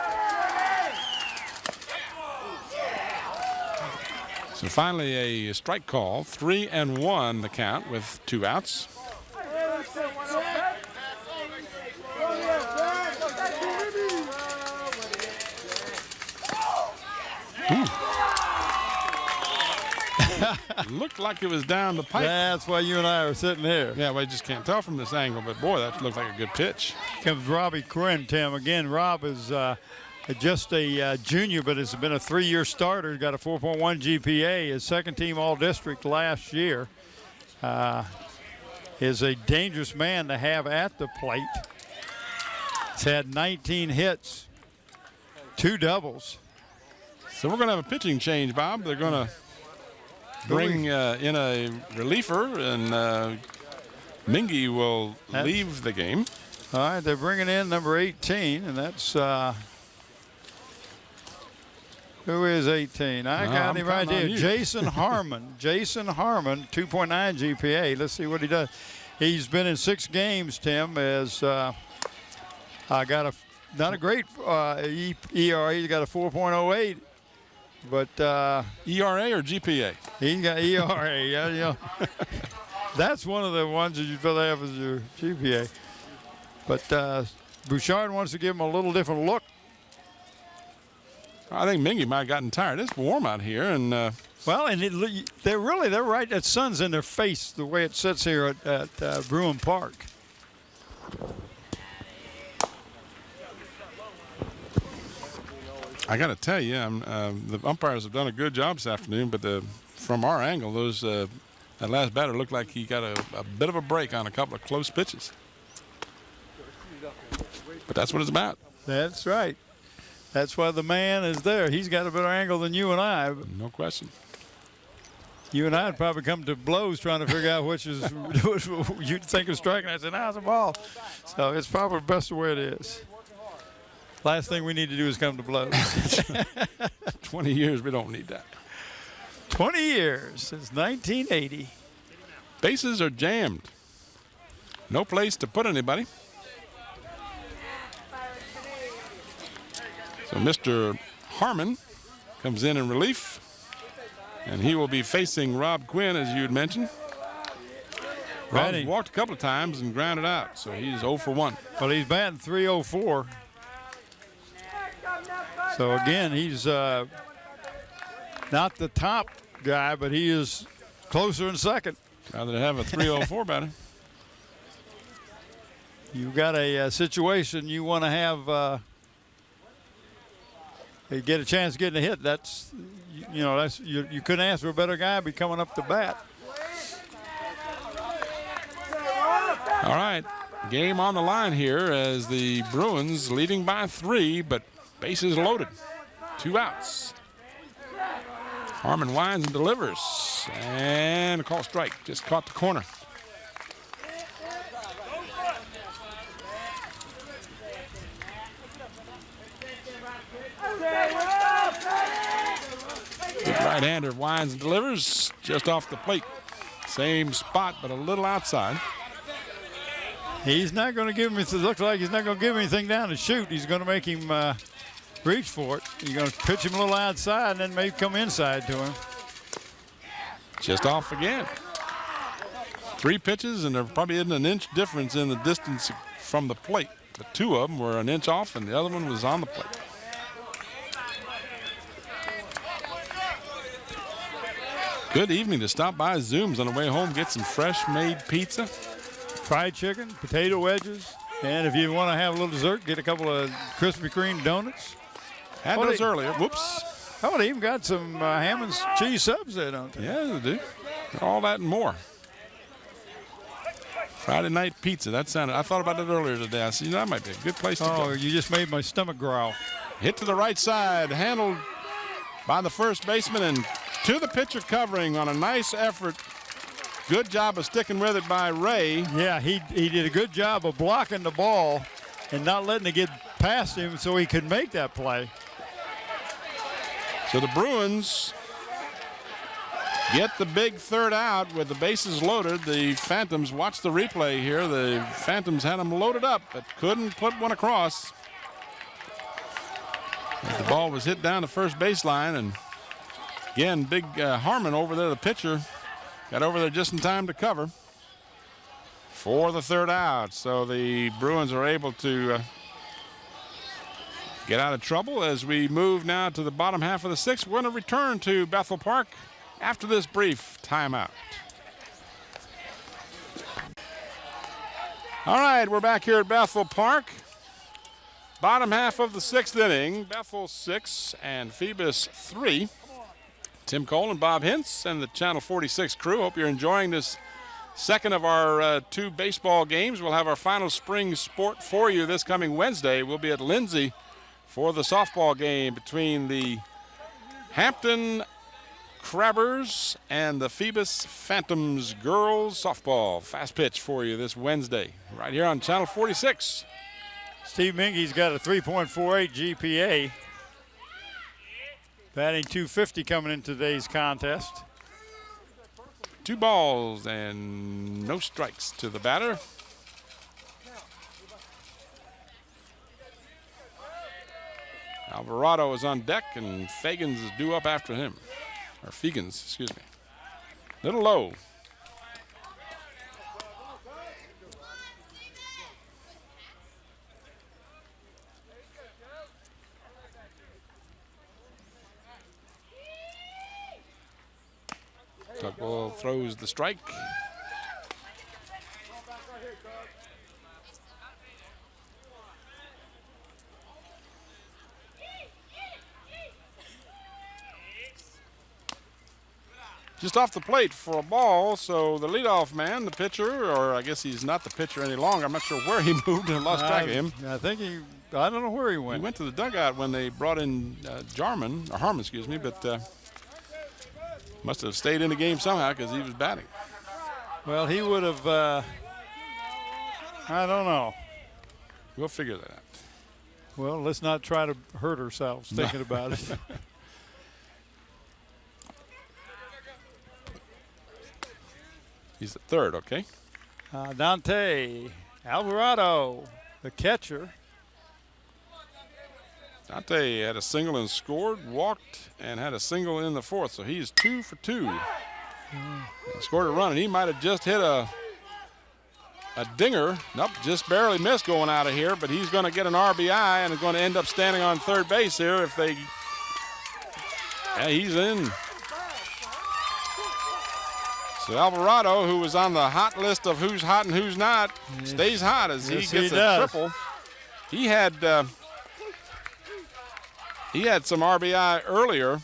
So finally a strike call. 3-1 the count with 2 outs. Looked like it was down the pipe. That's why you and I are sitting here. Yeah, well, you just can't tell from this angle, but boy, that looked like a good pitch. Comes Robbie Quinn, Tim. Again, Rob is just a junior, but has been a 3-year starter. Got a 4.1 GPA. His 2nd team All-District last year. Is a dangerous man to have at the plate. He's had 19 hits, 2 doubles. So we're going to have a pitching change, Bob. They're going to bring in a reliever, and Mingy will leave the game. All right, they're bringing in number 18, and that's who is 18? I got him right here. Jason Harmon. Jason Harmon, 2.9 GPA. Let's see what he does. He's been in 6 games, Tim, as got not a great ERA. He's got a 4.08. But ERA or GPA? He's got ERA. Yeah, you know, that's one of the ones that you'd rather have as your GPA. But Bouchard wants to give him a little different look. I think Mingy might have gotten tired. It's warm out here, and well, and they're right. That sun's in their face the way it sits here at Bruin Park. I got to tell you, the umpires have done a good job this afternoon, but from our angle, that last batter looked like he got a bit of a break on a couple of close pitches. But that's what it's about. That's right. That's why the man is there. He's got a better angle than you and I. No question. You and I would probably come to blows trying to figure out which you'd think is striking. I said, "Nah, it's a ball." So it's probably best the way it is. Last thing we need to do is come to blows. 20 years, we don't need that. 20 years since 1980. Bases are jammed. No place to put anybody. So Mr. Harmon comes in relief, and he will be facing Rob Quinn, as you had mentioned. Rob's walked a couple of times and grounded out, so he's 0 for 1. Well, he's batting .304. So again, he's not the top guy, but he is closer in second. Rather have a .304 batter. You've got a situation you want to have. They get a chance of getting a hit. That's you couldn't ask for a better guy be coming up to bat. All right, game on the line here as the Bruins leading by 3, but bases loaded. 2 outs. Harmon winds and delivers, and a call strike. Just caught the corner. Right-hander winds and delivers just off the plate. Same spot, but a little outside. He's not going to give him. It looks like he's not going to give him anything down to shoot. He's going to make him reach for it. He's going to pitch him a little outside and then maybe come inside to him. Just off again. 3 pitches, and there probably isn't an inch difference in the distance from the plate. The 2 of them were an inch off, and the other one was on the plate. Good evening to stop by Zoom's on the way home, get some fresh-made pizza. Fried chicken, potato wedges, and if you want to have a little dessert, get a couple of Krispy Kreme donuts. Had those earlier. Whoops. Oh, they even got some ham and cheese subs there, don't they? Yeah, they do. All that and more. Friday night pizza. That sounded. I thought about it earlier today. I said, that might be a good place to go. Oh, you just made my stomach growl. Hit to the right side, handled by the first baseman, and to the pitcher covering on a nice effort. Good job of sticking with it by Ray. Yeah, he did a good job of blocking the ball and not letting it get past him so he could make that play. So the Bruins get the big third out with the bases loaded. The Phantoms, watch the replay here. The Phantoms had them loaded up, but couldn't put one across. As the ball was hit down the first baseline, and again, big Harmon over there, the pitcher, got over there just in time to cover for the third out. So the Bruins are able to get out of trouble as we move now to the bottom half of the 6th. We're going to return to Bethel Park after this brief timeout. All right, we're back here at Bethel Park. Bottom half of the 6th inning. Bethel 6 and Phoebus 3. Tim Cole and Bob Hintz and the Channel 46 crew. Hope you're enjoying this second of our 2 baseball games. We'll have our final spring sport for you this coming Wednesday. We'll be at Lindsay for the softball game between the Hampton Crabbers and the Phoebus Phantoms girls softball. Fast pitch for you this Wednesday right here on Channel 46. Steve Mingy's got a 3.48 GPA. Batting .250 coming in today's contest. 2 balls and no strikes to the batter. Alvarado is on deck, and Fagans is due up after him. Or Fegans, excuse me. Little low. Tugwell throws the strike. Just off the plate for a ball, so the leadoff man, the pitcher, or I guess he's not the pitcher any longer. I'm not sure where he moved. I lost track of him. I think I don't know where he went. He went to the dugout when they brought in Harmon, excuse me, but must have stayed in the game somehow because he was batting. Well, he would have, I don't know. We'll figure that out. Well, let's not try to hurt ourselves thinking about it. He's the third, okay? Dante Alvarado, the catcher. Dante had a single and scored, walked, and had a single in the 4th, so he's 2 for 2. He scored a run, and he might have just hit a dinger. Nope, just barely missed going out of here, but he's going to get an RBI and is going to end up standing on third base here if they. Yeah, he's in. So Alvarado, who was on the hot list of who's hot and who's not, stays hot as he gets a triple. He had some RBI earlier.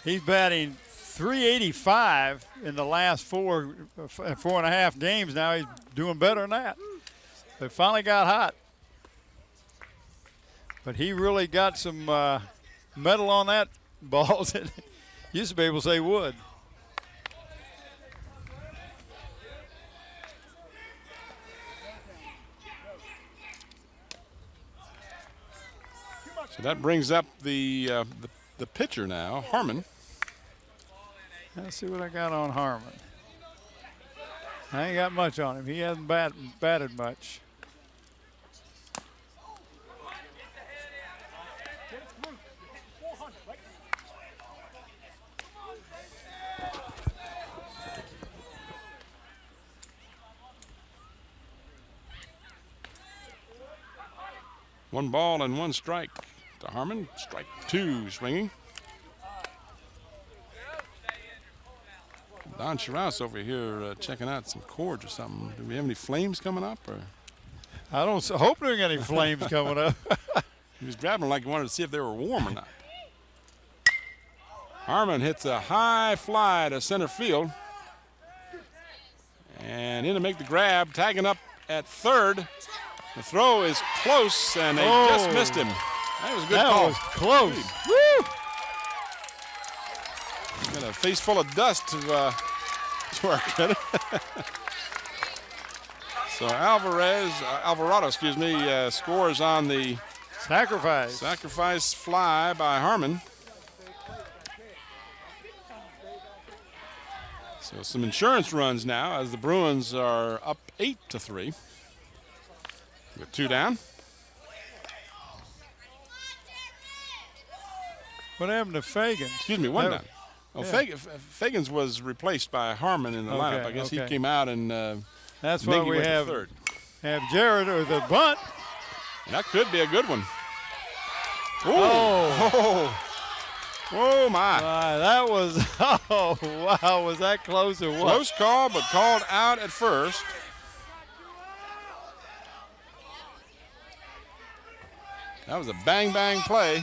He's batting .385 in the last 4.5 games. Now he's doing better than that. They finally got hot. But he really got some metal on that ball that used to be able to say wood. So that brings up the pitcher now, Harmon. Let's see what I got on Harmon. I ain't got much on him. He hasn't batted much. One ball and one strike to Harmon. Strike two swinging. Don Shirouse over here checking out some cords or something. Do we have any flames coming up? Or I don't hope there ain't any flames coming up. he was grabbing like he wanted to see if they were warm or not. Harmon hits a high fly to center field. And in to make the grab, tagging up at third. The throw is close, and they just missed him. That was a good call. That was close. Woo! Got a face full of dust to our credit. So Alvarado, scores on the sacrifice fly by Harmon. So some insurance runs now as the Bruins are up 8-3. With two down. What happened to Fagan? Excuse me, one down. Well, yeah. Fagans was replaced by Harmon in the lineup. I guess he came out and that's why we have Jared or the bunt. And that could be a good one. Ooh. Oh my. That was, wow, was that close or what? Close call, but called out at first. That was a bang play.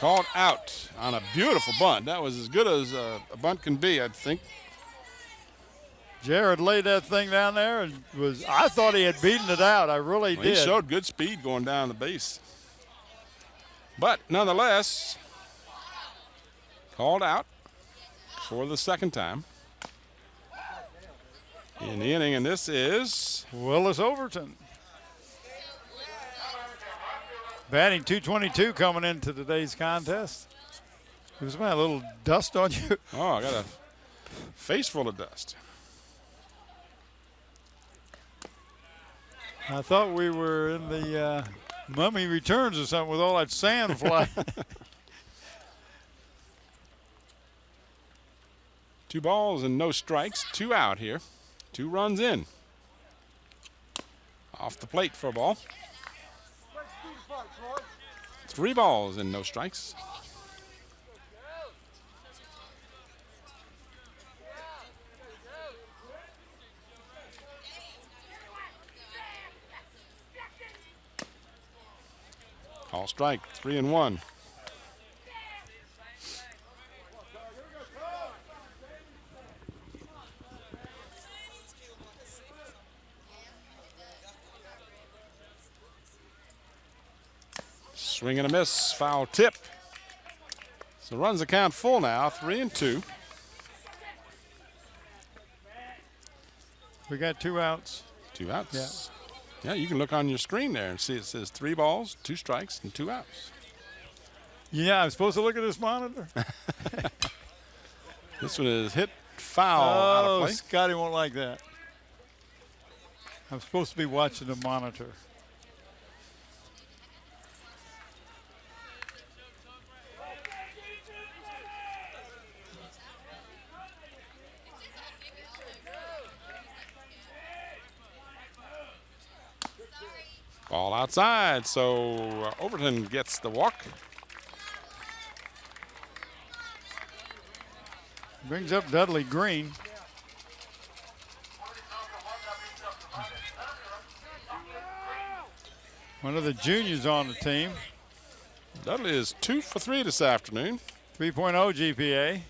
Called out on a beautiful bunt. That was as good as a bunt can be, I think. Jared laid that thing down there and I thought he had beaten it out. I really did. He showed good speed going down the base. But nonetheless, called out for the second time in the inning, and this is Willis Overton. Batting .222 coming into today's contest. There's a little dust on you. Oh, I got a face full of dust. I thought we were in the Mummy Returns or something with all that sand flying. 2 balls and no strikes. 2 out here. 2 runs in. Off the plate for a ball. 3 balls and no strikes. Call strike, 3-1. Swing and a miss, foul tip. So runs the count full now, 3-2. We got 2 outs. 2 outs. Yeah, you can look on your screen there and see it says 3 balls, 2 strikes, and 2 outs. Yeah, I'm supposed to look at this monitor. This one is hit foul out of play. Scotty won't like that. I'm supposed to be watching the monitor. Ball outside, so Overton gets the walk. Brings up Dudley Green. One of the juniors on the team. Dudley is 2 for 3 this afternoon. 3.0 GPA.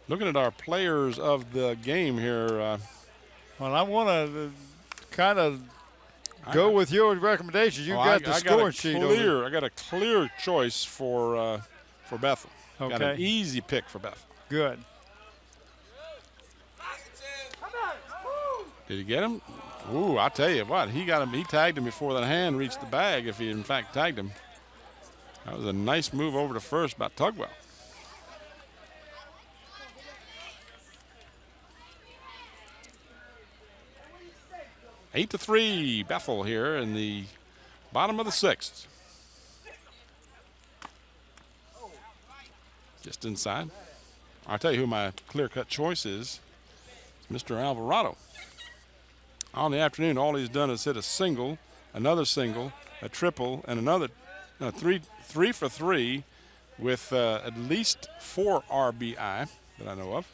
Looking at our players of the game here. Well, I want to kind of go with your recommendations. You've got the score sheet over. I got a clear choice for Bethel. Okay. Got an easy pick for Bethel. Good. Did he get him? Ooh, I tell you what, he got him. He tagged him before the hand reached the bag. If he in fact tagged him, that was a nice move over to first by Tugwell. 8-3, Bethel here in the bottom of the 6th. Just inside. I'll tell you who my clear-cut choice is. It's Mr. Alvarado. On the afternoon, all he's done is hit a single, another single, a triple, and another three for three with at least 4 RBI that I know of.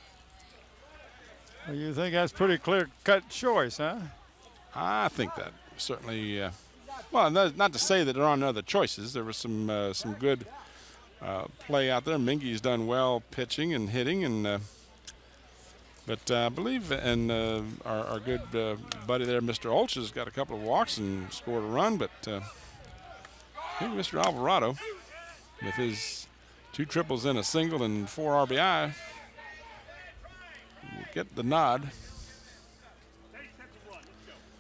Well, you think that's pretty clear-cut choice, huh? I think that certainly. Well, not to say that there aren't other choices. There was some good play out there. Mingy's done well pitching and hitting, and but I believe our good buddy there, Mr. Olch, has got a couple of walks and scored a run. But I think Mr. Alvarado, with his 2 triples and a single and 4 RBI, will get the nod.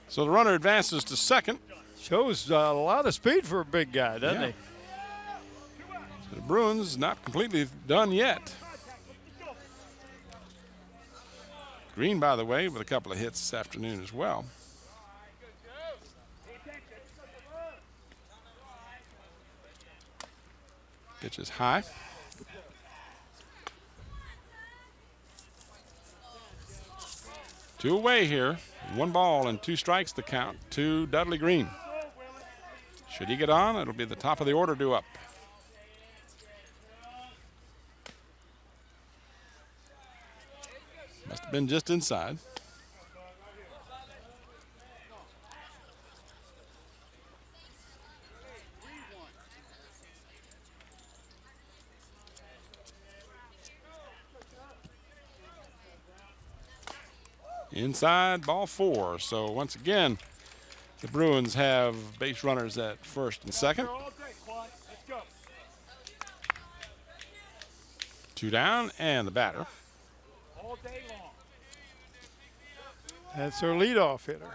So the runner advances to second. Shows a lot of speed for a big guy, doesn't he? So the Bruins not completely done yet. Green, by the way, with a couple of hits this afternoon as well. Pitch is high. 2 away here. 1 ball and 2 strikes to count to Dudley Green. Should he get on, it'll be the top of the order due up. Must have been just inside. Inside, ball 4. So once again, the Bruins have base runners at first and second. 2 down, and the batter. That's their leadoff hitter.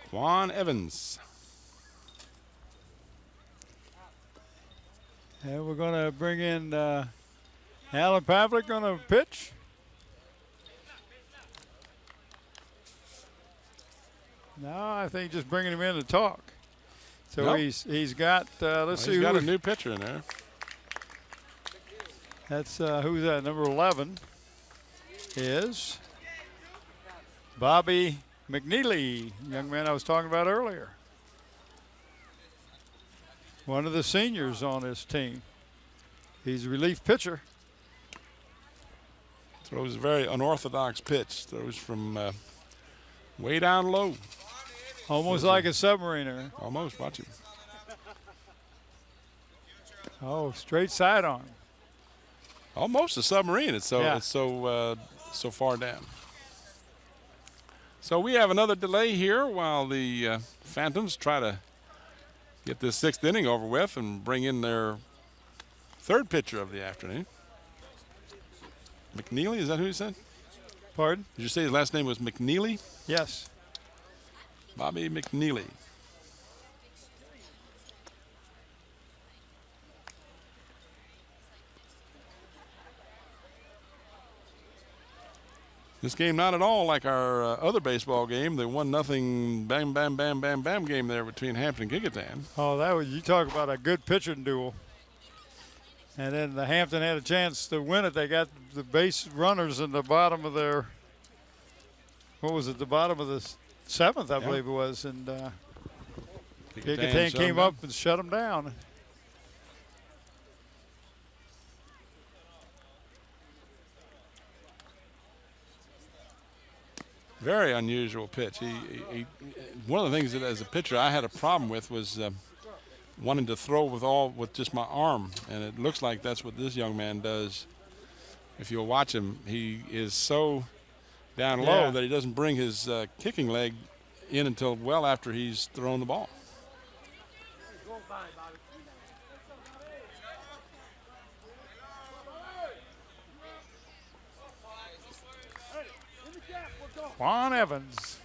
Quan Evans. And we're going to bring in Alan Pavlik on a pitch. No, I think just bringing him in to talk. So Nope. he's got, let's see. He's got a new pitcher in there. That's who's that? Number 11 is Bobby McNeely, young man I was talking about earlier. One of the seniors on this team. He's a relief pitcher. Throws a very unorthodox pitch. Throws from way down low. Almost like a submariner. Almost, watch him. Oh, straight sidearm. Almost a submarine. It's so Yeah. it's so far down. So we have another delay here while the Phantoms try to get this 6th inning over with and bring in their 3rd pitcher of the afternoon. McNeely, is that who you said? Pardon? Did you say his last name was McNeely? Yes. Bobby McNeely. This game not at all like our other baseball game, the 1-0 bam, bam, bam, bam, bam game there between Hampton and Giggleton. Oh, that was, you talk about a good pitching duel. And then the Hampton had a chance to win it. They got the base runners in the bottom of their, what was it, the bottom of the 7th, I believe it was. And Giggleton came up and shut them down. Very unusual pitch. He one of the things that as a pitcher I had a problem with was wanting to throw with just my arm, and it looks like that's what this young man does. If you'll watch him, he is so down low that he doesn't bring his kicking leg in until well after he's thrown the ball. Quan Evans.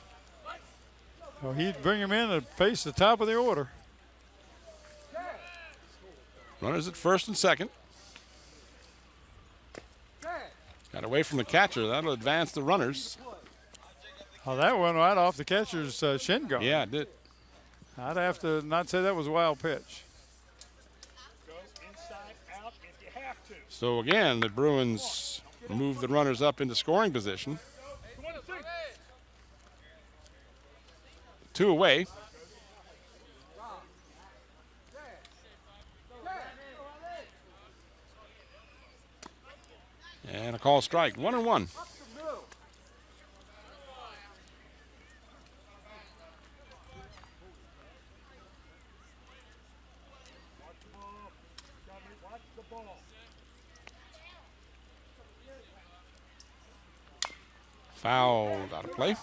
Well, he'd bring him in and face the top of the order. Runners at first and second. Got away from the catcher. That'll advance the runners. Oh, that went right off the catcher's shin guard. Yeah, it did. I'd have to not say that was a wild pitch. Go inside, out if you have to. So again, the Bruins move the runners up into scoring position. 2 away. And a call strike, 1-1. Watch the ball. Fouled out of play. I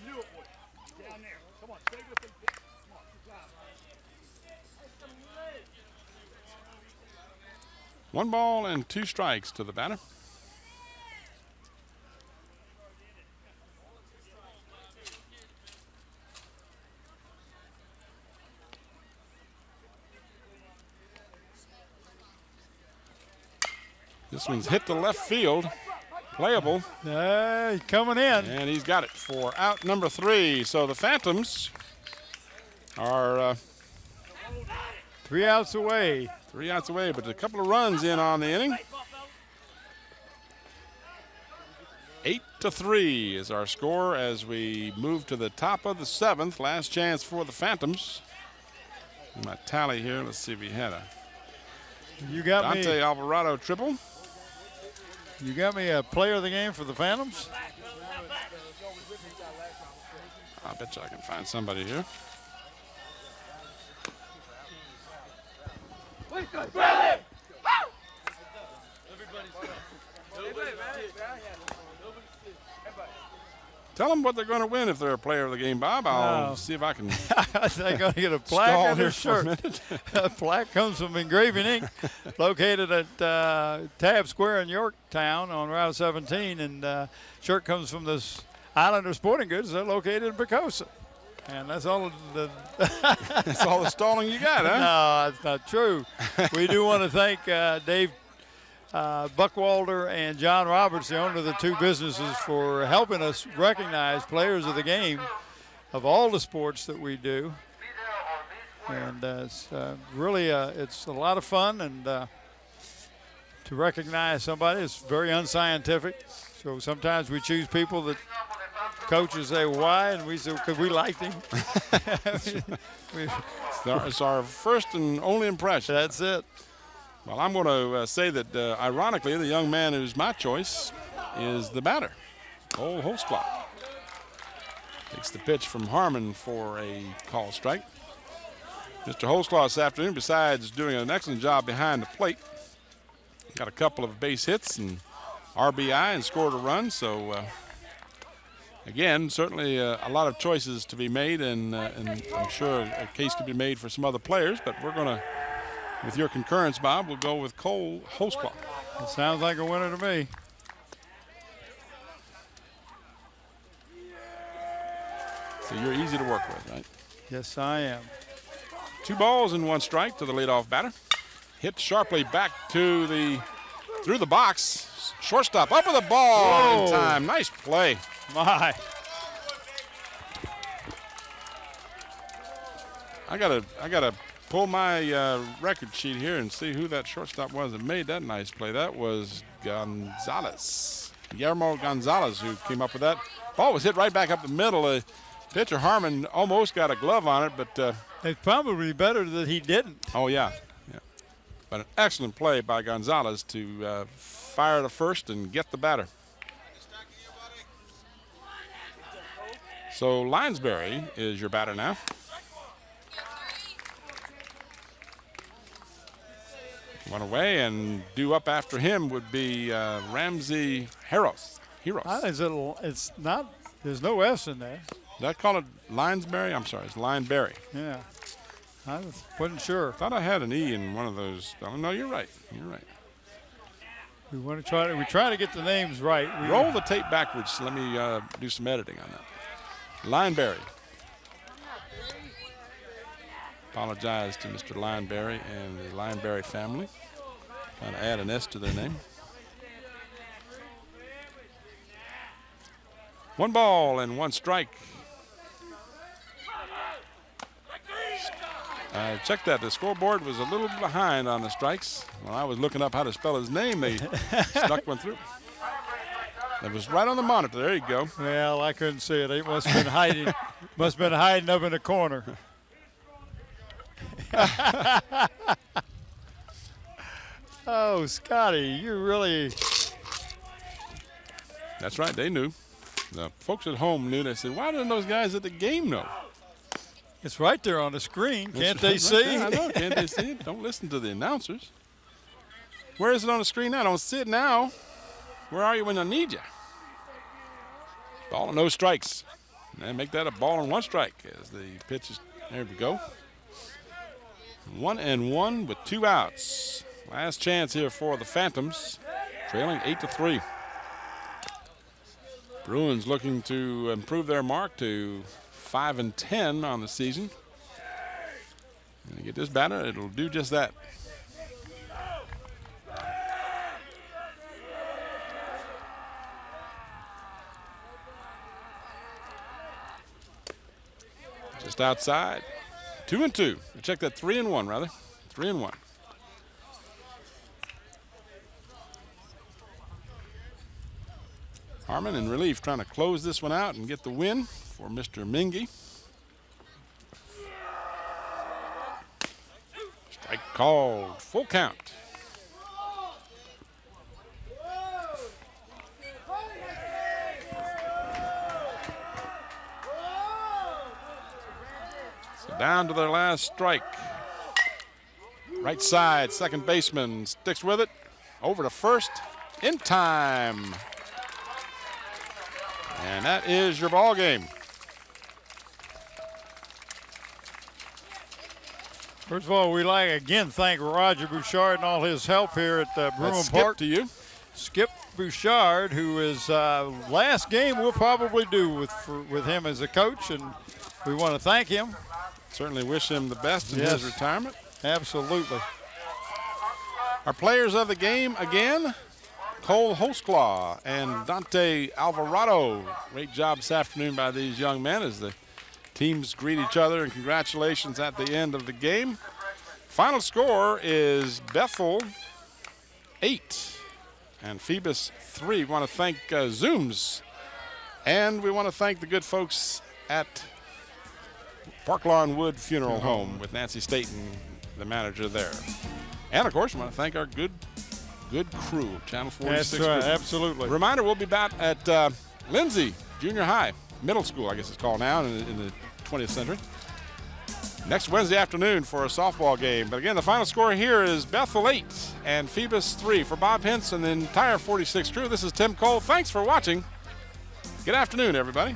knew it would. Down there. Come on, stay with them. Come on. One ball and 2 strikes to the batter. This one's hit to left field. Playable. He's coming in. And he's got it for out number 3. So the Phantoms are 3 outs away. 3 outs away, but a couple of runs in on the inning. 8-3 is our score as we move to the top of the 7th. Last chance for the Phantoms. My tally here. Let's see if we had a You got Dante me. Alvarado triple. You got me a player of the game for the Phantoms. I bet you I can find somebody here. Tell them what they're going to win if they're a player of the game, Bob. I'll see if I can They're going to get a plaque stall on here their for a shirt. minute. A plaque comes from Engraving Inc., located at Tab Square in Yorktown on Route 17, and shirt comes from this Islander Sporting Goods. They're located in Picosa, and that's all. That's all the stalling you got, huh? No, that's not true. We do want to thank Dave Buckwalder and John Roberts, the owner of the 2 businesses, for helping us recognize players of the game of all the sports that we do. And it's really it's a lot of fun, and to recognize somebody is very unscientific. So sometimes we choose people that coaches say why, and we say because we liked him. It's our first and only impression. That's it. Well, I'm going to say that, ironically, the young man who's my choice is the batter, Cole Holzclaw. Takes the pitch from Harmon for a call strike. Mr. Holzclaw this afternoon, besides doing an excellent job behind the plate, got a couple of base hits and RBI and scored a run. So, again, certainly a lot of choices to be made, and I'm sure a case could be made for some other players, but we're going to, with your concurrence, Bob, we'll go with Cole Holzclaw. It sounds like a winner to me. So you're easy to work with, right? Yes, I am. 2 balls and 1 strike to the leadoff batter. Hit sharply back to through the box. Shortstop up with the ball in Whoa. time. Nice play. My. I gotta pull my record sheet here and see who that shortstop was that made that nice play. That was Gonzalez, Guillermo Gonzalez, who came up with that. Ball was hit right back up the middle. Pitcher Harmon almost got a glove on it, but It's probably better that he didn't. oh yeah. But an excellent play by Gonzalez to fire to first and get the batter. So Linesbury is your batter now. One away, and due up after him would be Ramsey Heros. It's not. There's no S in there. Did I call it Linesbury? I'm sorry, it's Lineberry. Yeah. I wasn't sure. Thought I had an E in one of those. Oh, no, you're right. You're right. We want to try to. We try to get the names right. Roll the tape backwards. Let me do some editing on that. Lineberry. Apologize to Mr. Lineberry and the Lineberry family. Trying to add an S to their name. 1 ball and 1 strike. I checked that. The scoreboard was a little behind on the strikes. When I was looking up how to spell his name, they snuck one through. It was right on the monitor. There you go. Well, I couldn't see it. It must have been hiding. Must have been hiding up in the corner. Oh, Scotty, you really. That's right. They knew. The folks at home knew. They said, why didn't those guys at the game know? It's right there on the screen. Can't It's they right see? there. I know. Can't they see it? Don't listen to the announcers. Where is it on the screen now? I don't see it now. Where are you when I need you? Ball and no strikes. And make that a ball and 1 strike as the pitch is. There we go. 1-1 with 2 outs. Last chance here for the Phantoms, trailing 8-3. Bruins looking to improve their mark to 5-10 on the season. And to get this batter, it'll do just that. Just outside. 2-2. Check that. 3-1 rather. 3-1. Harmon in relief trying to close this one out and get the win for Mr. Mingy. Strike called. Full count. So down to their last strike. Right side, second baseman sticks with it. Over to first in time. And that is your ball game. First of all, we like again thank Roger Bouchard and all his help here at Bruin That's Park. Skip to you. Skip Bouchard, who is last game we'll probably do with him as a coach, and we want to thank him. Certainly wish him the best in Yes. his retirement. Absolutely. Our players of the game again, Cole Hosklaw and Dante Alvarado. Great job this afternoon by these young men as the teams greet each other, and congratulations at the end of the game. Final score is Bethel 8 and Phoebus 3. We want to thank Zooms, and we want to thank the good folks at Park Lawn Wood Funeral Home with Nancy Staten, the manager there. And of course, we want to thank our good crew, Channel 46. That's right, crew. absolutely. Reminder, we'll be back at Lindsay Junior High, middle school, I guess it's called now in the 20th century. Next Wednesday afternoon for a softball game. But again, the final score here is Bethel 8 and Phoebus 3. For Bob Hintz and the entire 46 crew, this is Tim Cole. Thanks for watching. Good afternoon, everybody.